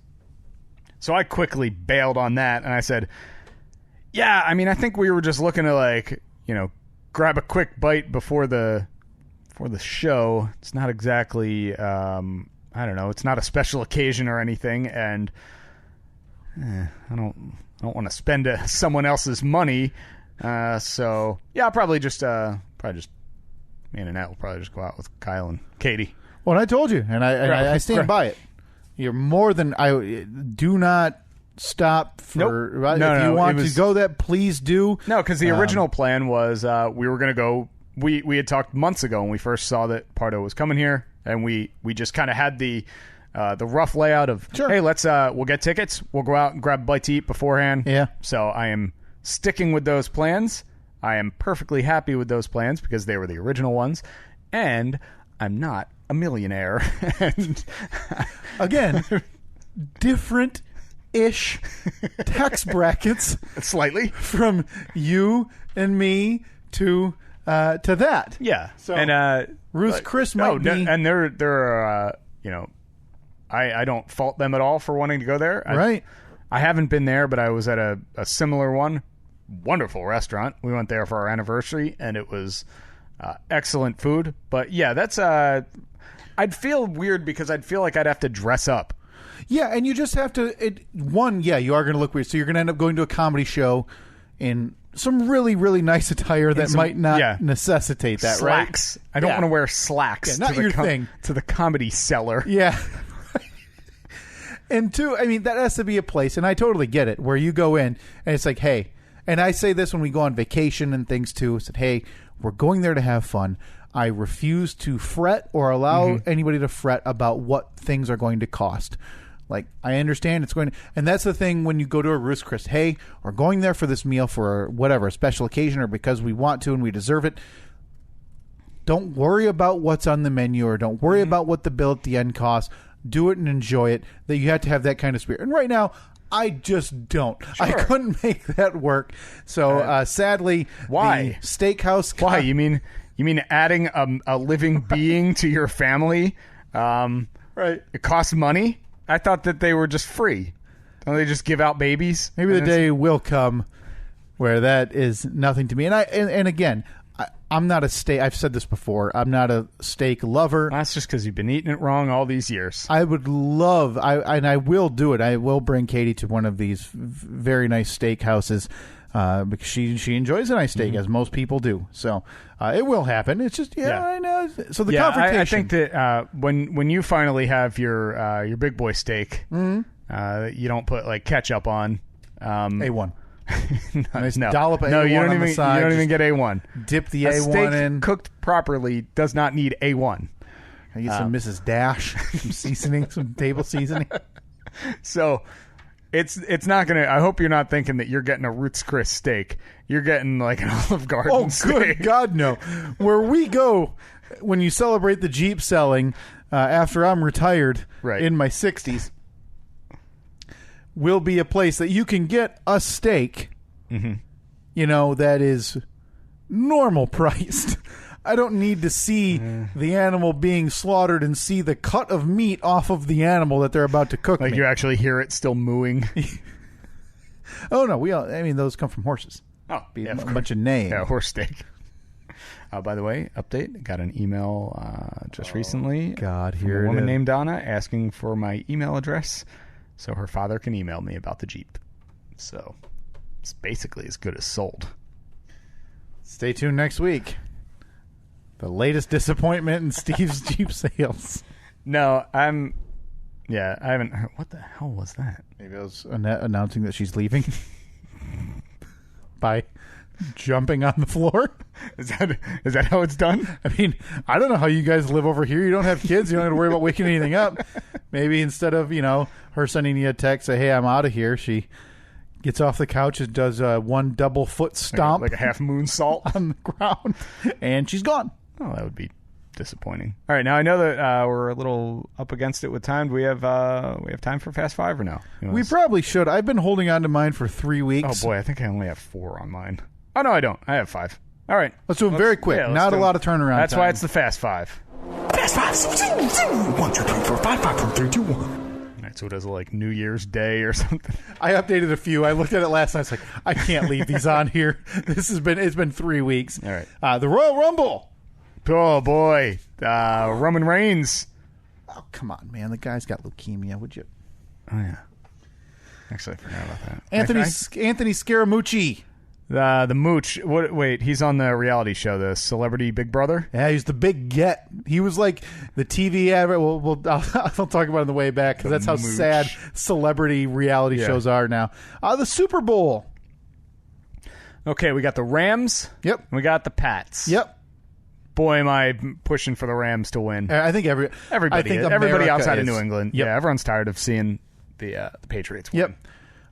So I quickly bailed on that and I said, I think we were just looking to grab a quick bite before the show. It's not exactly I don't know, it's not a special occasion or anything, and I don't want to spend someone else's money. So I'll probably just me and Annette will probably just go out with Kyle and Katie. Well, I told you, and I stand by it. You're more than do not stop for if you want to go that, please do. No, because the original plan was we were going to go. We had talked months ago when we first saw that Pardo was coming here, and we just kind of had the rough layout of hey, we'll get tickets, we'll go out and grab a bite to eat beforehand. Yeah. So I am sticking with those plans. I am perfectly happy with those plans because they were the original ones, and I'm not a millionaire. And again, different ish tax brackets slightly from you and me to that. Yeah. So and Ruth Chris might be, and they're I don't fault them at all for wanting to go there. Right. I haven't been there, but I was at a similar one. Wonderful restaurant. We went there for our anniversary, and it was excellent food. But yeah, that's I'd feel weird because I'd feel like I'd have to dress up. Yeah, and you just have to. You are going to look weird. So you're going to end up going to a comedy show in some really, really nice attire that might not necessitate that, slacks. Right? I don't want to wear slacks. Not your thing. To the Comedy Cellar. Yeah. And two, that has to be a place, and I totally get it, where you go in and it's like, hey, and I say this when we go on vacation and things too. I said, hey, we're going there to have fun. I refuse to fret or allow anybody to fret about what things are going to cost. Like, I understand it's going to... And that's the thing when you go to a Ruth's Chris. Hey, we're going there for this meal for whatever, a special occasion or because we want to and we deserve it. Don't worry about what's on the menu or don't worry about what the bill at the end costs. do it and enjoy it, that you have to have that kind of spirit. And right now, I just don't. Sure. I couldn't make that work. So sadly, why the steakhouse? Why you mean adding a living being to your family? Right. It costs money. I thought that they were just free. Don't they just give out babies? Maybe the day will come where that is nothing to me. And again, I'm not a steak. I've said this before. I'm not a steak lover. That's just because you've been eating it wrong all these years. I would love, and I will do it. I will bring Katie to one of these very nice steak houses because she enjoys a nice steak, as most people do. So it will happen. It's just, I know. So the confrontation. I think that when you finally have your big boy steak, you don't put like ketchup on. A1. Nice dollop of A1 you don't on even the side. you don't even get A1. Dip the A A1 steak in. Cooked properly does not need A1. I get some Mrs. Dash, some seasoning, some table seasoning. So it's not gonna. I hope you're not thinking that you're getting a Ruth's Chris steak. You're getting like an Olive Garden steak. Good God, no! Where we go when you celebrate the Jeep selling after I'm retired in my 60s. Will be a place that you can get a steak, that is normal priced. I don't need to see the animal being slaughtered and see the cut of meat off of the animal that they're about to cook. Like me. you actually hear it still mooing. Oh no, those come from horses. Oh, yeah, a bunch of neighing. Yeah, horse steak. By the way, update. Got an email just recently. God, from here a woman it is. named Donna asking for my email address so her father can email me about the Jeep. So it's basically as good as sold. Stay tuned next week. The latest disappointment in Steve's Jeep sales. No, I haven't heard. What the hell was that? Maybe I was announcing that she's leaving by jumping on the floor. Is that how it's done? I mean, I don't know how you guys live over here. You don't have kids. You don't have to worry about waking anything up. Maybe instead of, her sending you a text, say, hey, I'm out of here, she gets off the couch and does one double foot stomp. Like a half moonsault on the ground. And she's gone. Oh, that would be disappointing. All right, now I know that we're a little up against it with time. Do we have time for Fast Five or no? We probably should. I've been holding on to mine for 3 weeks. Oh, boy, I think I only have 4 on mine. Oh, no, I don't. I have 5. All right. Let's do them very quick. Yeah, Not a lot of turnaround That's time. why it's the Fast Five. Fast Five. 1, 2, 3, 4, 5, 5, 4, 3, 2, 1. All right, so it is like New Year's Day or something. I updated a few. I looked at it last night. I was like, I can't leave these on here. It's been 3 weeks. All right. The Royal Rumble. Oh, boy. Roman Reigns. Oh, come on, man. The guy's got leukemia. Would you? Oh, yeah. Actually, I forgot about that. Anthony Scaramucci. The Mooch. Wait, he's on the reality show, the Celebrity Big Brother? Yeah, he's the big get. He was like the TV advert. I'll talk about it on the way back because that's how Mooch. sad celebrity reality shows are now. The Super Bowl. Okay, we got the Rams. Yep. We got the Pats. Yep. Boy, am I pushing for the Rams to win. I think Everybody America outside is. of New England. Yep. Yeah, everyone's tired of seeing the Patriots win.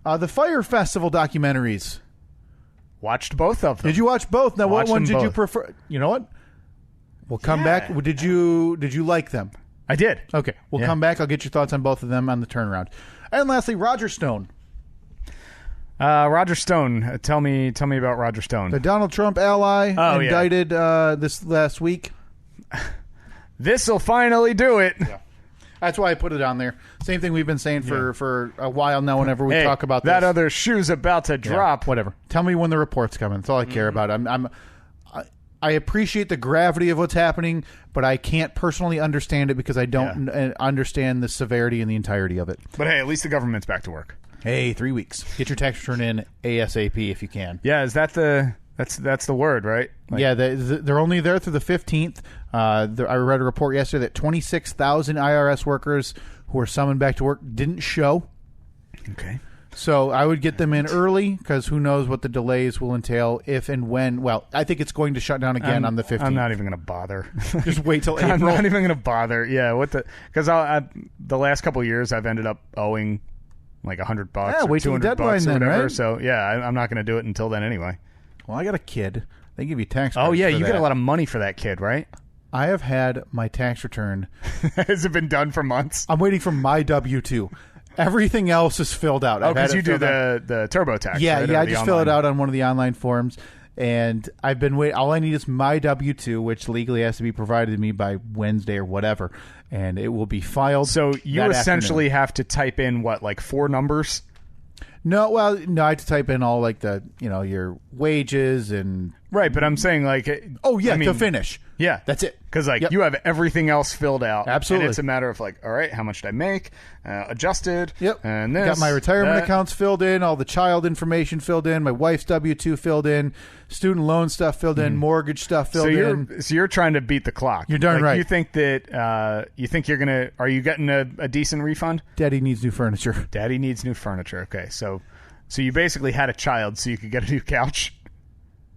Yep. The Fire Festival documentaries. Watched both of them. Did you watch both? Now, what Watched one them did you both. prefer? You know what? We'll come back. Did you like them? I did. Okay. We'll come back. I'll get your thoughts on both of them on the turnaround. And lastly, Roger Stone. Roger Stone. Tell me about Roger Stone. The Donald Trump ally indicted this last week. This'll finally do it. Yeah. That's why I put it on there. Same thing we've been saying for a while now whenever we talk about that this. other shoe's about to drop. Whatever. Tell me when the report's coming. That's all I care about. I appreciate the gravity of what's happening, but I can't personally understand it because I don't understand the severity and the entirety of it. But hey, at least the government's back to work. Hey, 3 weeks. Get your tax return in ASAP if you can. Yeah, is that that's the word, right? They're only there through the 15th. I read a report yesterday that 26,000 IRS workers who were summoned back to work didn't show. Okay. So I would get them in early because who knows what the delays will entail if and when. Well, I think it's going to shut down again on the 15th. I'm not even going to bother. Just wait till April. I'm not even going to bother. Yeah, because the last couple of years I've ended up owing like $100 or wait till the $200 deadline or then, whatever. right? So yeah, I'm not going to do it until then anyway. Well, I got a kid. They give you tax Oh credits yeah, for you that. get a lot of money for that kid, right? I have had my tax return. Has it been done for months? I'm waiting for my W-2. Everything else is filled out. Oh, because you do the TurboTax. Yeah, right? yeah. I Or just the fill it online. out on one of the online forms, and I've been waiting. All I need is my W-2, which legally has to be provided to me by Wednesday or whatever, and it will be filed. So you that essentially afternoon. have to type in what, like 4 numbers? No, I had to type in all like your wages and Right, but I'm saying like to finish. Yeah, That's it. Because Yep. you have everything else filled out. Absolutely. And it's a matter of like, all right, how much did I make? Adjusted. Yep. And this. Got my retirement that. accounts filled in, all the child information filled in, my wife's W-2 filled in, student loan stuff filled in, mortgage stuff filled in. So you're trying to beat the clock. You're darn right. You think that are you getting a decent refund? Daddy needs new furniture. Daddy needs new furniture. Okay, so you basically had a child so you could get a new couch.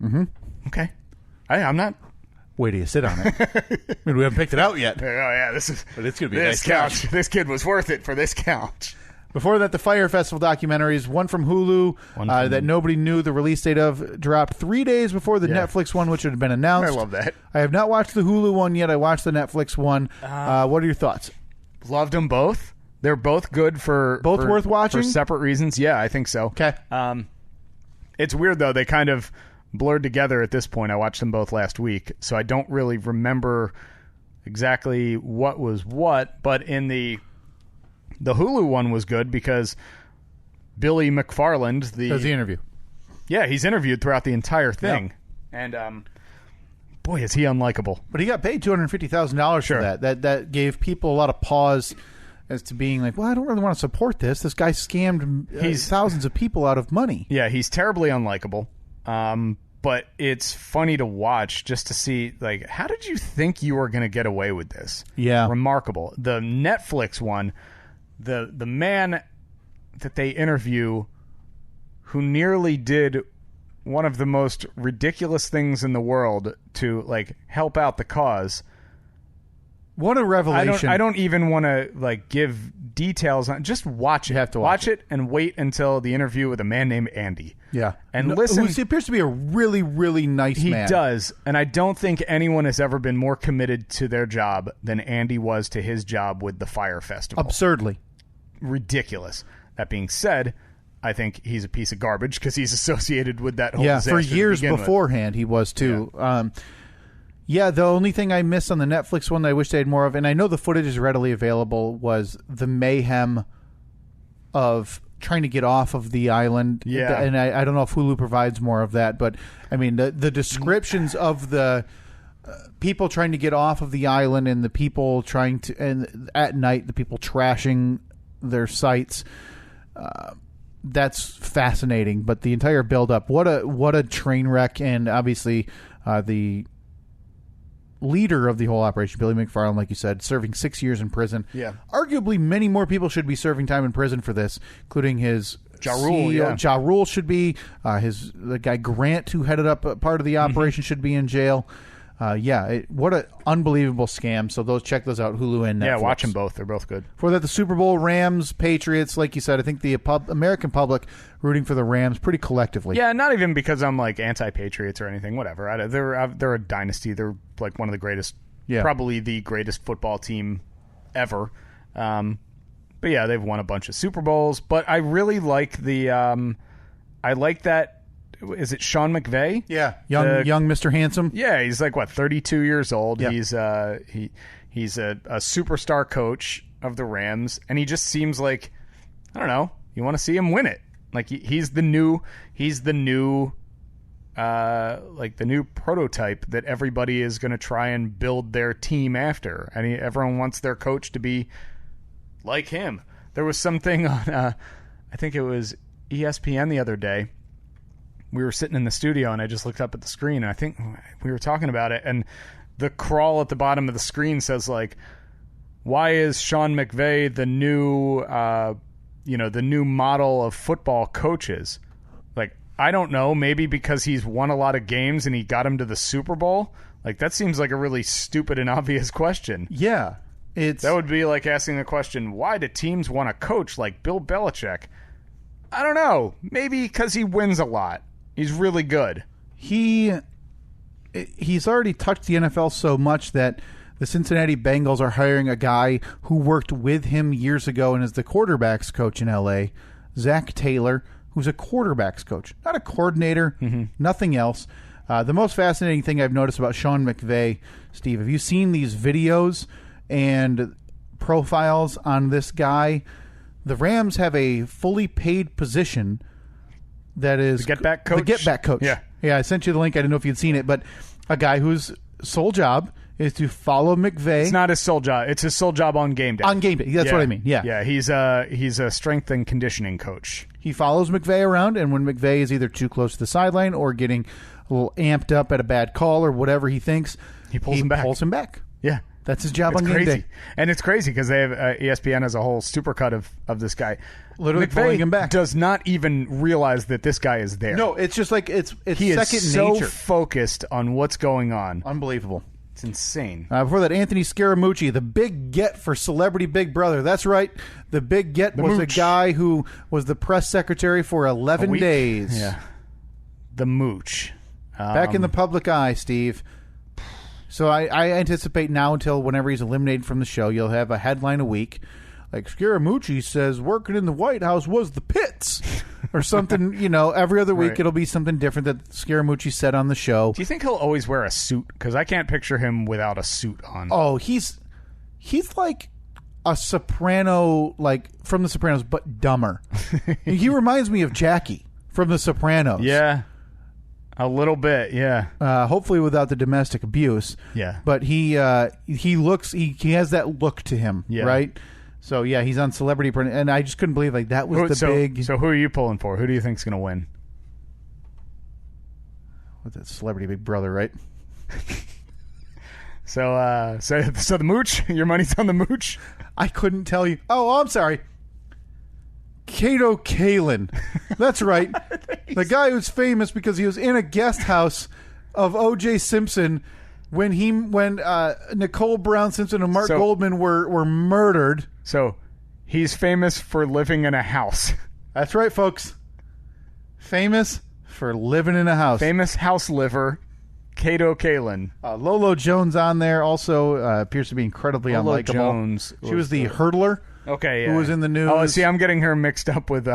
Mm-hmm. Okay. I'm not. Wait till you sit on it. I mean, we haven't picked it out yet. Oh yeah, this is. But it's gonna be a this nice couch. This kid was worth it for this couch. Before that, the Fire Festival documentaries, one from Hulu that nobody knew the release date of, dropped 3 days before the Netflix one, which had been announced. I love that. I have not watched the Hulu one yet. I watched the Netflix one. What are your thoughts? Loved them both. They're both good for worth watching? for separate reasons. Yeah, I think so. Okay. It's weird though. They kind of blurred together at this point. I watched them both last week, so I don't really remember exactly what was what. But in the Hulu one was good because Billy McFarland, Does the interview? Yeah, he's interviewed throughout the entire thing, and boy, is he unlikable. But he got paid $250,000 Sure. for that. That gave people a lot of pause as to being like, well, I don't really want to support this. This guy scammed thousands of people out of money. Yeah, he's terribly unlikable. But it's funny to watch just to see, like, how did you think you were going to get away with this? Yeah. Remarkable. The Netflix one, the man that they interview who nearly did one of the most ridiculous things in the world to, like, help out the cause. What a revelation. I don't even want to, like, give details on. Just watch it. You have to watch it and wait until the interview with a man named Andy. Yeah. And listen. He appears to be a really, really nice man. He does. And I don't think anyone has ever been more committed to their job than Andy was to his job with the Fire Festival. Absurdly. Ridiculous. That being said, I think he's a piece of garbage because he's associated with that whole Yeah, disaster for to years begin with. beforehand he was too. Yeah, the only thing I missed on the Netflix one that I wish they had more of, and I know the footage is readily available, was the mayhem of trying to get off of the island. Yeah. And I don't know if Hulu provides more of that, but I mean, the descriptions of the people trying to get off of the island and the people trying to, and at night, the people trashing their sites. That's fascinating, but the entire build-up, what a train wreck, and obviously the leader of the whole operation, Billy McFarland, like you said, serving 6 years in prison. Yeah. Arguably, many more people should be serving time in prison for this, including his Ja Rule, CEO. yeah. Ja Rule should be. The guy Grant, who headed up part of the operation, should be in jail. What an unbelievable scam. So check those out, Hulu and Netflix. Yeah, watch them both. They're both good. For that, the Super Bowl, Rams, Patriots, like you said, I think the American public rooting for the Rams pretty collectively. Yeah, not even because I'm like anti-Patriots or anything. Whatever. They're a dynasty. They're like one of the greatest, probably the greatest football team ever. But yeah, they've won a bunch of Super Bowls. But I really like I like that. Is it Sean McVay? Yeah, young Mr. Handsome. Yeah, he's like 32 years old. Yeah. He's a superstar coach of the Rams, and he just seems like, I don't know, you want to see him win it. Like he's the new like the new prototype that everybody is going to try and build their team after, and everyone wants their coach to be like him. There was something on I think it was ESPN the other day. We were sitting in the studio, and I just looked up at the screen, and I think we were talking about it, and the crawl at the bottom of the screen says, like, why is Sean McVay the new, the new model of football coaches? Like, I don't know, maybe because he's won a lot of games and he got him to the Super Bowl? Like, that seems like a really stupid and obvious question. Yeah. That would be like asking the question, why do teams want a coach like Bill Belichick? I don't know. Maybe because he wins a lot. He's really good. He he's already touched the NFL so much that the Cincinnati Bengals are hiring a guy who worked with him years ago and is the quarterbacks coach in L.A., Zach Taylor, who's a quarterbacks coach, not a coordinator, nothing else. The most fascinating thing I've noticed about Sean McVay, Steve, have you seen these videos and profiles on this guy? The Rams have a fully paid position that is The Get Back Coach? The Get Back Coach. Yeah. I sent you the link. I didn't know if you'd seen it, but a guy whose sole job is to follow McVay. It's not his sole job. It's his sole job on game day. On game day. That's what I mean. Yeah. Yeah, he's a strength and conditioning coach. He follows McVay around, and when McVay is either too close to the sideline or getting a little amped up at a bad call or whatever he thinks, He pulls him back. Yeah. That's his job It's on game crazy. day. And it's crazy because they have ESPN has a whole supercut of this guy. Literally McVay pulling him back. does not even realize that this guy is there. No, it's just like it's he second is so nature. focused on what's going on. Unbelievable. It's insane. Before that, Anthony Scaramucci, the big get for Celebrity Big Brother. That's right. The big get was mooch. a guy who was the press secretary for 11 week? days. Yeah. The mooch. Back in the public eye, Steve. So I anticipate now until whenever he's eliminated from the show, you'll have a headline a week. Like Scaramucci says working in the White House was the pits. Or something, every other week Right. it'll be something different that Scaramucci said on the show. Do you think he'll always wear a suit? Because I can't picture him without a suit on. Oh, he's like a soprano, like from The Sopranos, but dumber. He reminds me of Jackie from The Sopranos. Yeah. A little bit, yeah. Hopefully without the domestic abuse. Yeah. But he looks he has that look to him, Yeah. right? So yeah, he's on Celebrity, and I just couldn't believe that was big. So who are you pulling for? Who do you think's going to win? What's that, Celebrity Big Brother, right? So the mooch. Your money's on the mooch. I couldn't tell you. Oh, I'm sorry. Kato Kalin. That's right. The guy who's famous because he was in a guest house of O.J. Simpson when Nicole Brown Simpson and Mark Goldman were murdered. So he's famous for living in a house. That's right, folks. Famous for living in a house. Famous house liver, Kato Kalin. Lolo Jones on there also appears to be incredibly Lolo unlikable. Jones She was the hurdler. Okay, yeah. Who was in the news. Oh, see, I'm getting her mixed up with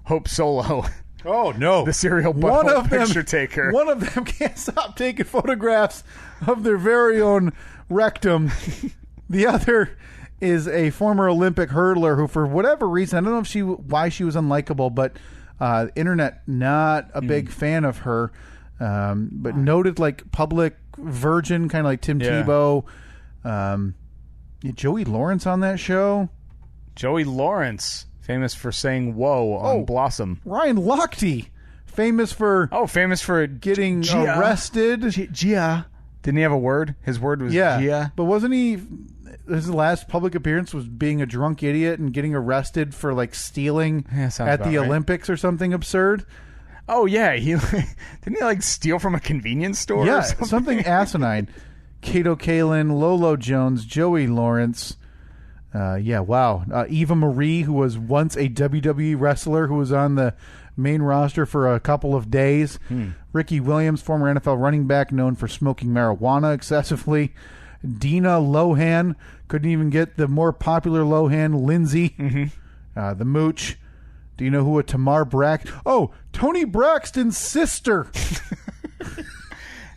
Hope Solo. Oh, no. The serial butthole picture taker. One of them can't stop taking photographs of their very own rectum. The other is a former Olympic hurdler who, for whatever reason, I don't know why she was unlikable, but internet not a big fan of her, but noted like public virgin, kind of like Tim Tebow. Joey Lawrence on that show. Joey Lawrence, famous for saying "whoa" on Blossom. Ryan Lochte, famous for getting arrested. Gia. Didn't he have a word? His word was Gia. But wasn't he? His last public appearance was being a drunk idiot and getting arrested for like stealing sounds at the about right. Olympics or something absurd. Oh yeah, didn't he like steal from a convenience store? Yeah, or something? something asinine. Kato Kalin, Lolo Jones, Joey Lawrence. Wow. Eva Marie, who was once a WWE wrestler who was on the main roster for a couple of days. Ricky Williams, former NFL running back known for smoking marijuana excessively. Dina Lohan, couldn't even get the more popular Lohan, Lindsay. The Mooch. Do you know who a Tamar Braxton? Oh, Tony Braxton's sister.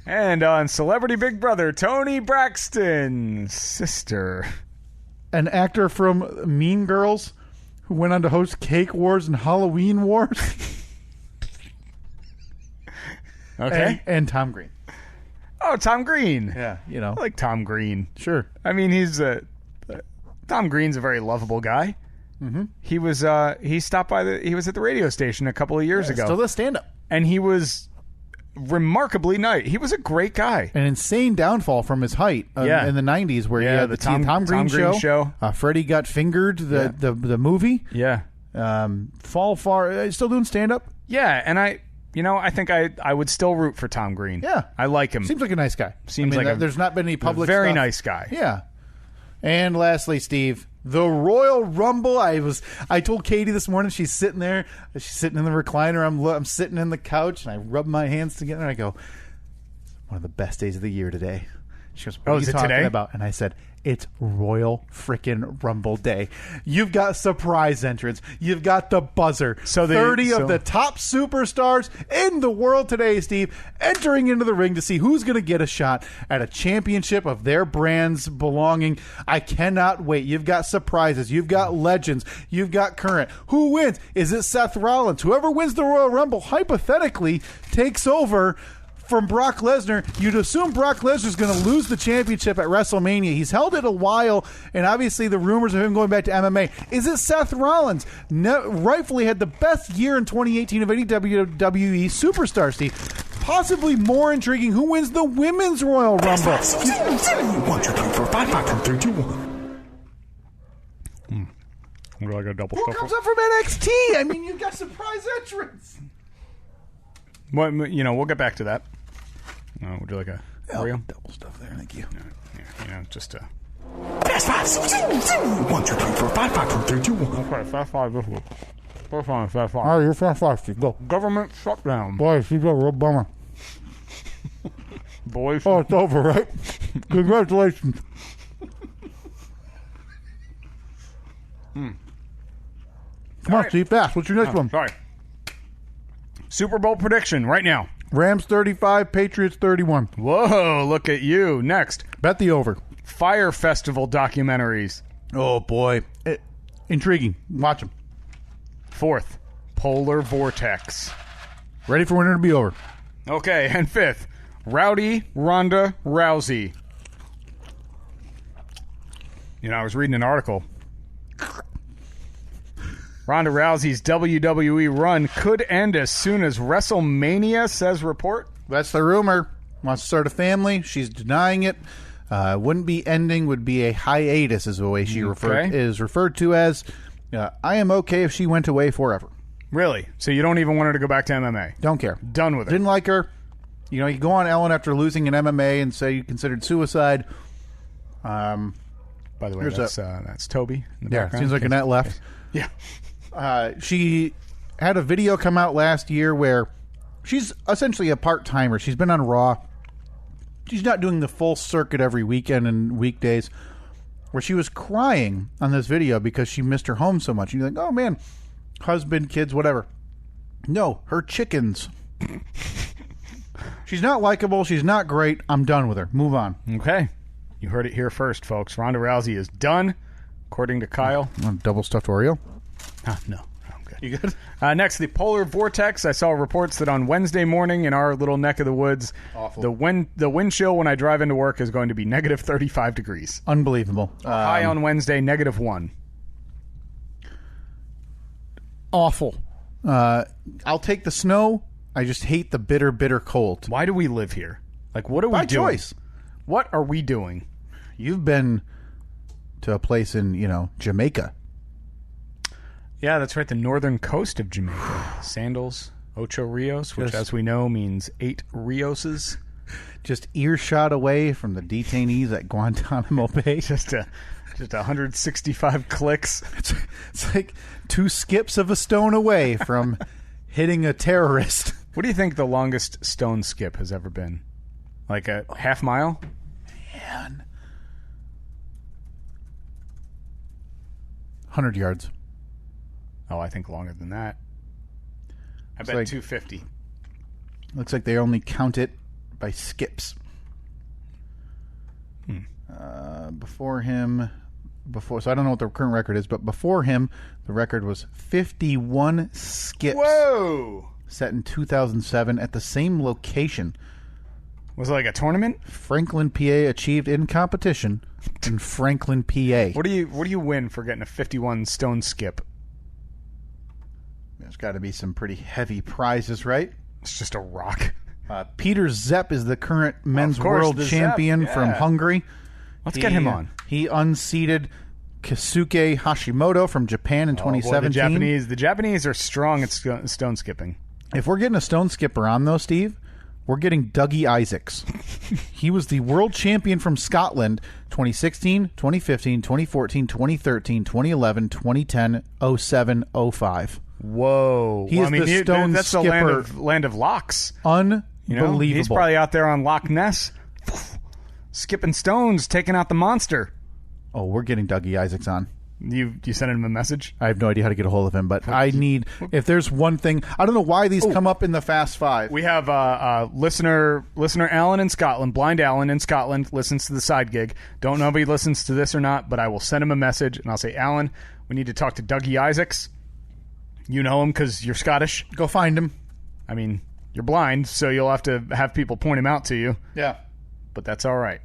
And on Celebrity Big Brother, Tony Braxton's sister. An actor from Mean Girls who went on to host Cake Wars and Halloween Wars. Okay. And Tom Green. Oh, Tom Green. Yeah, I like Tom Green. Sure. I mean, Tom Green's a very lovable guy. Mm-hmm. He was he was at the radio station a couple of years ago. Still does stand up. And he was remarkably nice. He was a great guy. An insane downfall from his height in the 90s where he had the Tom Green show. Freddie Got Fingered, the movie. Yeah. Fall far. Still doing stand up? Yeah, and I think I would still root for Tom Green. Yeah. I like him. Seems like a nice guy. There's not been any public very stuff. nice guy. Yeah. And lastly, Steve, the Royal Rumble. I told Katie this morning, she's sitting there. She's sitting in the recliner. I'm sitting in the couch, and I rub my hands together, and I go, one of the best days of the year today. She goes, what are is you it talking today? about? And I said, it's Royal Frickin' Rumble Day. You've got surprise entrance. You've got the buzzer. So 30 of the top superstars in the world today, Steve, entering into the ring to see who's going to get a shot at a championship of their brand's belonging. I cannot wait. You've got surprises. You've got legends. You've got current. Who wins? Is it Seth Rollins? Whoever wins the Royal Rumble hypothetically takes over from Brock Lesnar. You'd assume Brock Lesnar's going to lose the championship at WrestleMania. He's held it a while, and obviously the rumors of him going back to MMA. Is it Seth Rollins? Rightfully had the best year in 2018 of any WWE superstar, Steve. Possibly more intriguing, who wins the Women's Royal Rumble? 1, 2, 3, 4, 5, 5, 4, 3, 2, 1. What do I got? Double Who stuff? comes up from NXT? I mean, you've got surprise entrance. Well, we'll get back to that. Would you like a Oreo? Double stuff there, thank you. Yeah, just a... Fast 5, 1, 2, 3, 4, 5, 5, 4, 3, 2, 1. Okay, fast five this week. Fast five. All right, you're fast, Steve. Go. Government shutdown. Boy, Steve, a real bummer. Boys. Oh, it's over, right? Congratulations. Come on, Steve, fast. What's your next one? Sorry. Super Bowl prediction right now. Rams 35, Patriots 31. Whoa, look at you. Next, Bet the over. Fire Festival documentaries. Oh, boy. Intriguing. Watch them. Fourth, Polar Vortex. Ready for winter to be over. Okay, and fifth, Rowdy Ronda Rousey. I was reading an article. Ronda Rousey's WWE run could end as soon as WrestleMania, says report. That's the rumor. Wants to start a family. She's denying it. Wouldn't be ending, would be a hiatus is the way she is referred to as. I am okay if she went away forever. Really? So you don't even want her to go back to MMA? Don't care. Done with it. Didn't like her. You go on Ellen after losing in MMA and say you considered suicide. By the way, that's Toby in the background. Seems like Annette left. Yeah. She had a video come out last year where she's essentially a part-timer. She's been on Raw. She's not doing the full circuit every weekend and weekdays, where she was crying on this video because she missed her home so much. And you're like, oh, man, husband, kids, whatever. No, her chickens. She's not likable. She's not great. I'm done with her. Move on. Okay. You heard it here first, folks. Ronda Rousey is done, according to Kyle. Double stuffed Oreo? No, I'm good. You good? Next, the Polar Vortex. I saw reports that on Wednesday morning in our little neck of the woods, awful. The wind chill when I drive into work is going to be negative 35 degrees. Unbelievable. High on Wednesday, -1. Awful. I'll take the snow. I just hate the bitter, bitter cold. Why do we live here? Like, what are we By doing? choice. What are we doing? You've been to a place in, Jamaica. Yeah, that's right. The northern coast of Jamaica. Sandals, Ocho Rios, which, as we know, means 8 Rioses. Just earshot away from the detainees at Guantanamo Bay. Just 165 clicks. It's like 2 skips of a stone away from hitting a terrorist. What do you think the longest stone skip has ever been? Like a half mile? Man. 100 yards. Oh, I think longer than that. I bet like 250. Looks like they only count it by skips. Before him, so I don't know what the current record is, but before him, the record was 51 skips. Whoa! Set in 2007 at the same location. Was it like a tournament? Franklin, PA achieved in competition in Franklin, PA. What do you win for getting a 51 stone skip? There's got to be some pretty heavy prizes, right? It's just a rock. Peter Zepp is the current men's world the champion Zepp, from Hungary. Let's get him on. He unseated Keisuke Hashimoto from Japan in 2017. Boy, the Japanese are strong at stone skipping. If we're getting a stone skipper on, though, Steve, we're getting Dougie Isaacs. He was the world champion from Scotland 2016, 2015, 2014, 2013, 2011, 2010, 07, 05. Whoa. He is the stone that's skipper. the land of locks. Unbelievable. You know, Believable. he's probably out there on Loch Ness, skipping stones, taking out the monster. Oh, we're getting Dougie Isaacs on. You sent him a message? I have no idea how to get a hold of him, but I need, if there's one thing, I don't know why these come up in the Fast Five. We have listener Alan in Scotland, blind Alan in Scotland, listens to the side gig. Don't know if he listens to this or not, but I will send him a message, and I'll say, Alan, we need to talk to Dougie Isaacs. You know him because you're Scottish. Go find him. I mean, you're blind, so you'll have to have people point him out to you. Yeah. But that's all right.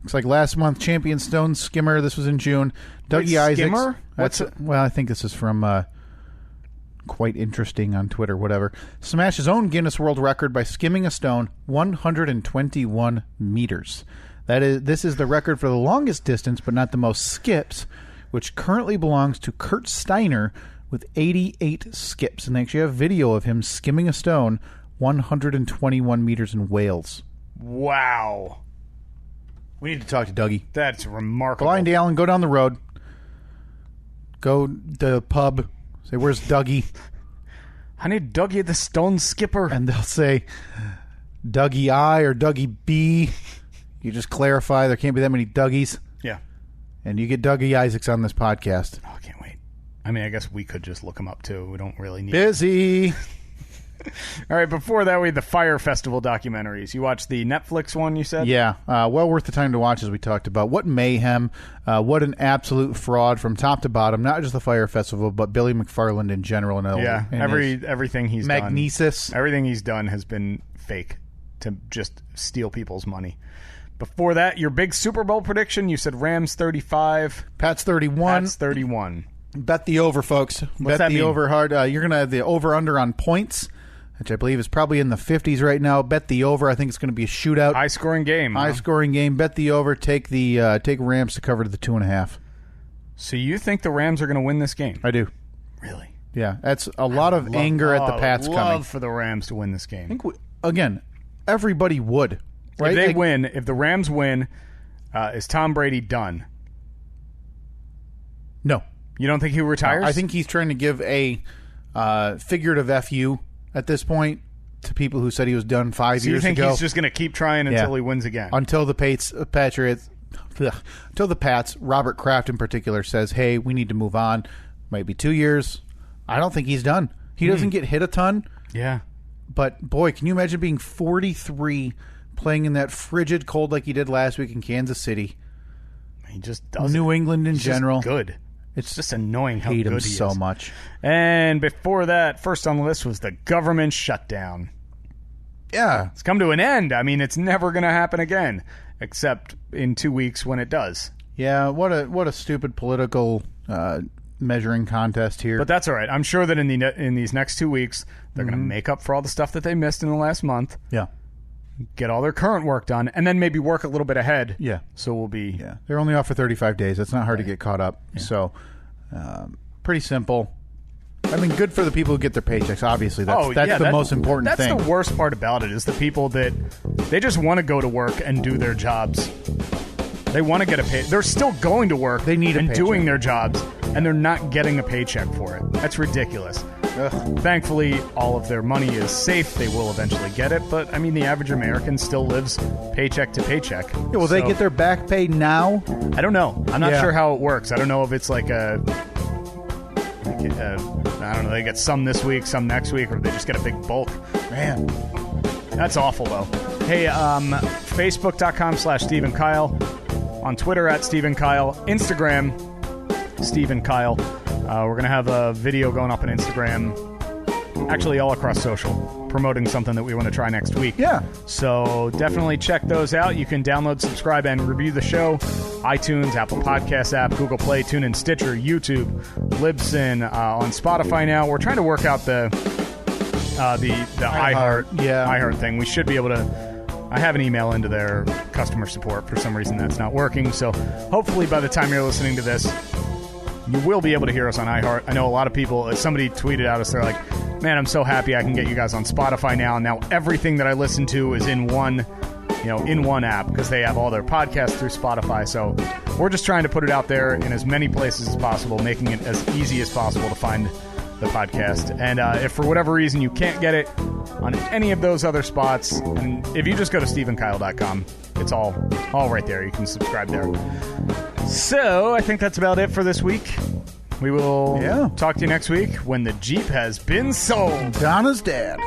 Looks like last month, Champion Stone Skimmer. This was in June. Dougie Wait, Isaacs. Skimmer? Well, I think this is from Quite Interesting on Twitter, whatever. Smashed his own Guinness World Record by skimming a stone 121 meters. This is the record for the longest distance, but not the most skips, which currently belongs to Kurt Steiner with 88 skips. And they actually have video of him skimming a stone 121 meters in Wales. Wow. We need to talk to Dougie. That's remarkable. Blind Alan, go down the road. Go to the pub. Say, where's Dougie? I need Dougie the Stone Skipper. And they'll say, Dougie I or Dougie B. You just clarify there can't be that many Dougies. Yeah. And you get Dougie Isaacs on this podcast. Oh, I can't wait. I mean, I guess we could just look him up, too. We don't really need... Busy. All right, before that, we had the Fire Festival documentaries. You watched the Netflix one, you said? Yeah, well worth the time to watch, as we talked about. What mayhem, what an absolute fraud from top to bottom, not just the Fire Festival, but Billy McFarland in general. Yeah, everything he's magnesis. done. Everything he's done has been fake to just steal people's money. Before that, your big Super Bowl prediction, you said Rams 35. Pats 31. Pats 31. Bet the over, folks. Bet that the mean? over hard. You're going to have the over-under on points, which I believe is probably in the 50s right now. Bet the over. I think it's going to be a shootout. High-scoring game. High-scoring game. Bet the over. Take Rams to cover to the 2.5. So you think the Rams are going to win this game? I do. Really? Yeah, that's a lot of anger at the Pats coming. Love for the Rams to win this game. I think, again, everybody would. Right? If the Rams win, is Tom Brady done? No. You don't think he retires? I think he's trying to give a figurative FU at this point to people who said he was done 5 years ago. You think he's just going to keep trying until he wins again? Until the Patriots, until the Pats, Robert Kraft in particular, says, hey, we need to move on. Might be 2 years. I don't think he's done. He doesn't get hit a ton. Yeah. But, boy, can you imagine being 43, playing in that frigid cold like he did last week in Kansas City? He just does New England in He's general. Just good. It's just annoying how hate good him he so is. much. And before that, first on the list was the government shutdown. Yeah. It's come to an end. I mean, it's never going to happen again, except in 2 weeks when it does. Yeah, what a stupid political measuring contest here. But that's all right. I'm sure that in these next 2 weeks, they're going to make up for all the stuff that they missed in the last month. Yeah. Get all their current work done, and then maybe work a little bit ahead. Yeah. So we'll be... Yeah. They're only off for 35 days. It's not hard to get caught up. Yeah. So, pretty simple. I mean, good for the people who get their paychecks. Obviously, that's the most important thing. That's the worst part about it, is the people that they just want to go to work and do their jobs. They want to get a pay. They're still going to work. They need a and paycheck. doing their jobs, and they're not getting a paycheck for it. That's ridiculous. Ugh. Thankfully, all of their money is safe. They will eventually get it, but I mean, the average American still lives paycheck to paycheck. Yeah, will they get their back pay now? I don't know. I'm not Yeah. sure how it works. I don't know if it's like I don't know. They get some this week, some next week, or they just get a big bulk. Man. That's awful, though. Hey, Facebook.com/Steve and Kyle. On Twitter @Steve and Kyle. Instagram, Steve and Kyle. We're going to have a video going up on Instagram, actually all across social, promoting something that we want to try next week. Yeah. So definitely check those out. You can download, subscribe, and review the show. iTunes, Apple Podcasts app, Google Play, TuneIn, Stitcher, YouTube, Libsyn, on Spotify now. We're trying to work out the iHeart thing. We should be able to... I have an email into their customer support. For some reason, that's not working. So hopefully by the time you're listening to this, you will be able to hear us on iHeart. I know a lot of people, somebody tweeted at us, they're like, man, I'm so happy I can get you guys on Spotify now. Now everything that I listen to is in one app, because they have all their podcasts through Spotify. So we're just trying to put it out there in as many places as possible, making it as easy as possible to find the podcast. And if for whatever reason you can't get it, on any of those other spots. And if you just go to SteveandKyle.com, it's all right there. You can subscribe there. So I think that's about it for this week. We will talk to you next week when the Jeep has been sold. Donna's dad.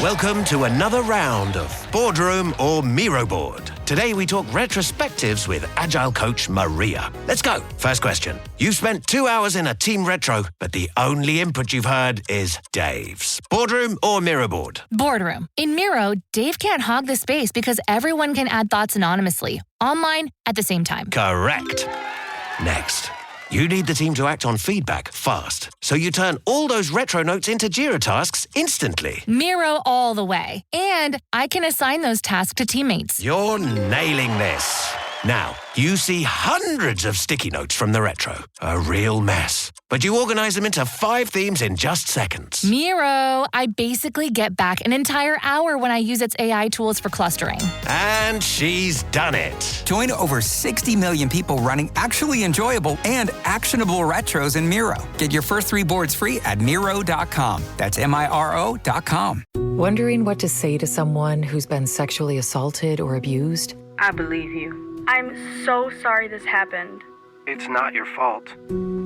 Welcome to another round of Boardroom or Miro Board. Today we talk retrospectives with Agile coach Maria. Let's go. First question. You've spent 2 hours in a team retro, but the only input you've heard is Dave's. Boardroom or Miro Board? Boardroom. In Miro, Dave can't hog the space because everyone can add thoughts anonymously, online, at the same time. Correct. Next. You need the team to act on feedback fast, so you turn all those retro notes into Jira tasks instantly. Miro all the way. And I can assign those tasks to teammates. You're nailing this. Now, you see hundreds of sticky notes from the retro. A real mess. But you organize them into 5 themes in just seconds. Miro, I basically get back an entire hour when I use its AI tools for clustering. And she's done it. Join over 60 million people running actually enjoyable and actionable retros in Miro. Get your first 3 boards free at Miro.com. That's Miro.com. Wondering what to say to someone who's been sexually assaulted or abused? I believe you. I'm so sorry this happened. It's not your fault.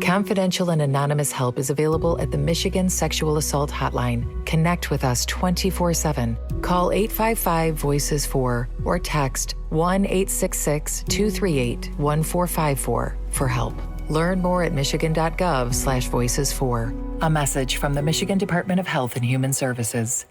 Confidential and anonymous help is available at the Michigan Sexual Assault Hotline. Connect with us 24/7. Call 855-VOICES-4 or text 1-866-238-1454 for help. Learn more at michigan.gov/voices4. A message from the Michigan Department of Health and Human Services.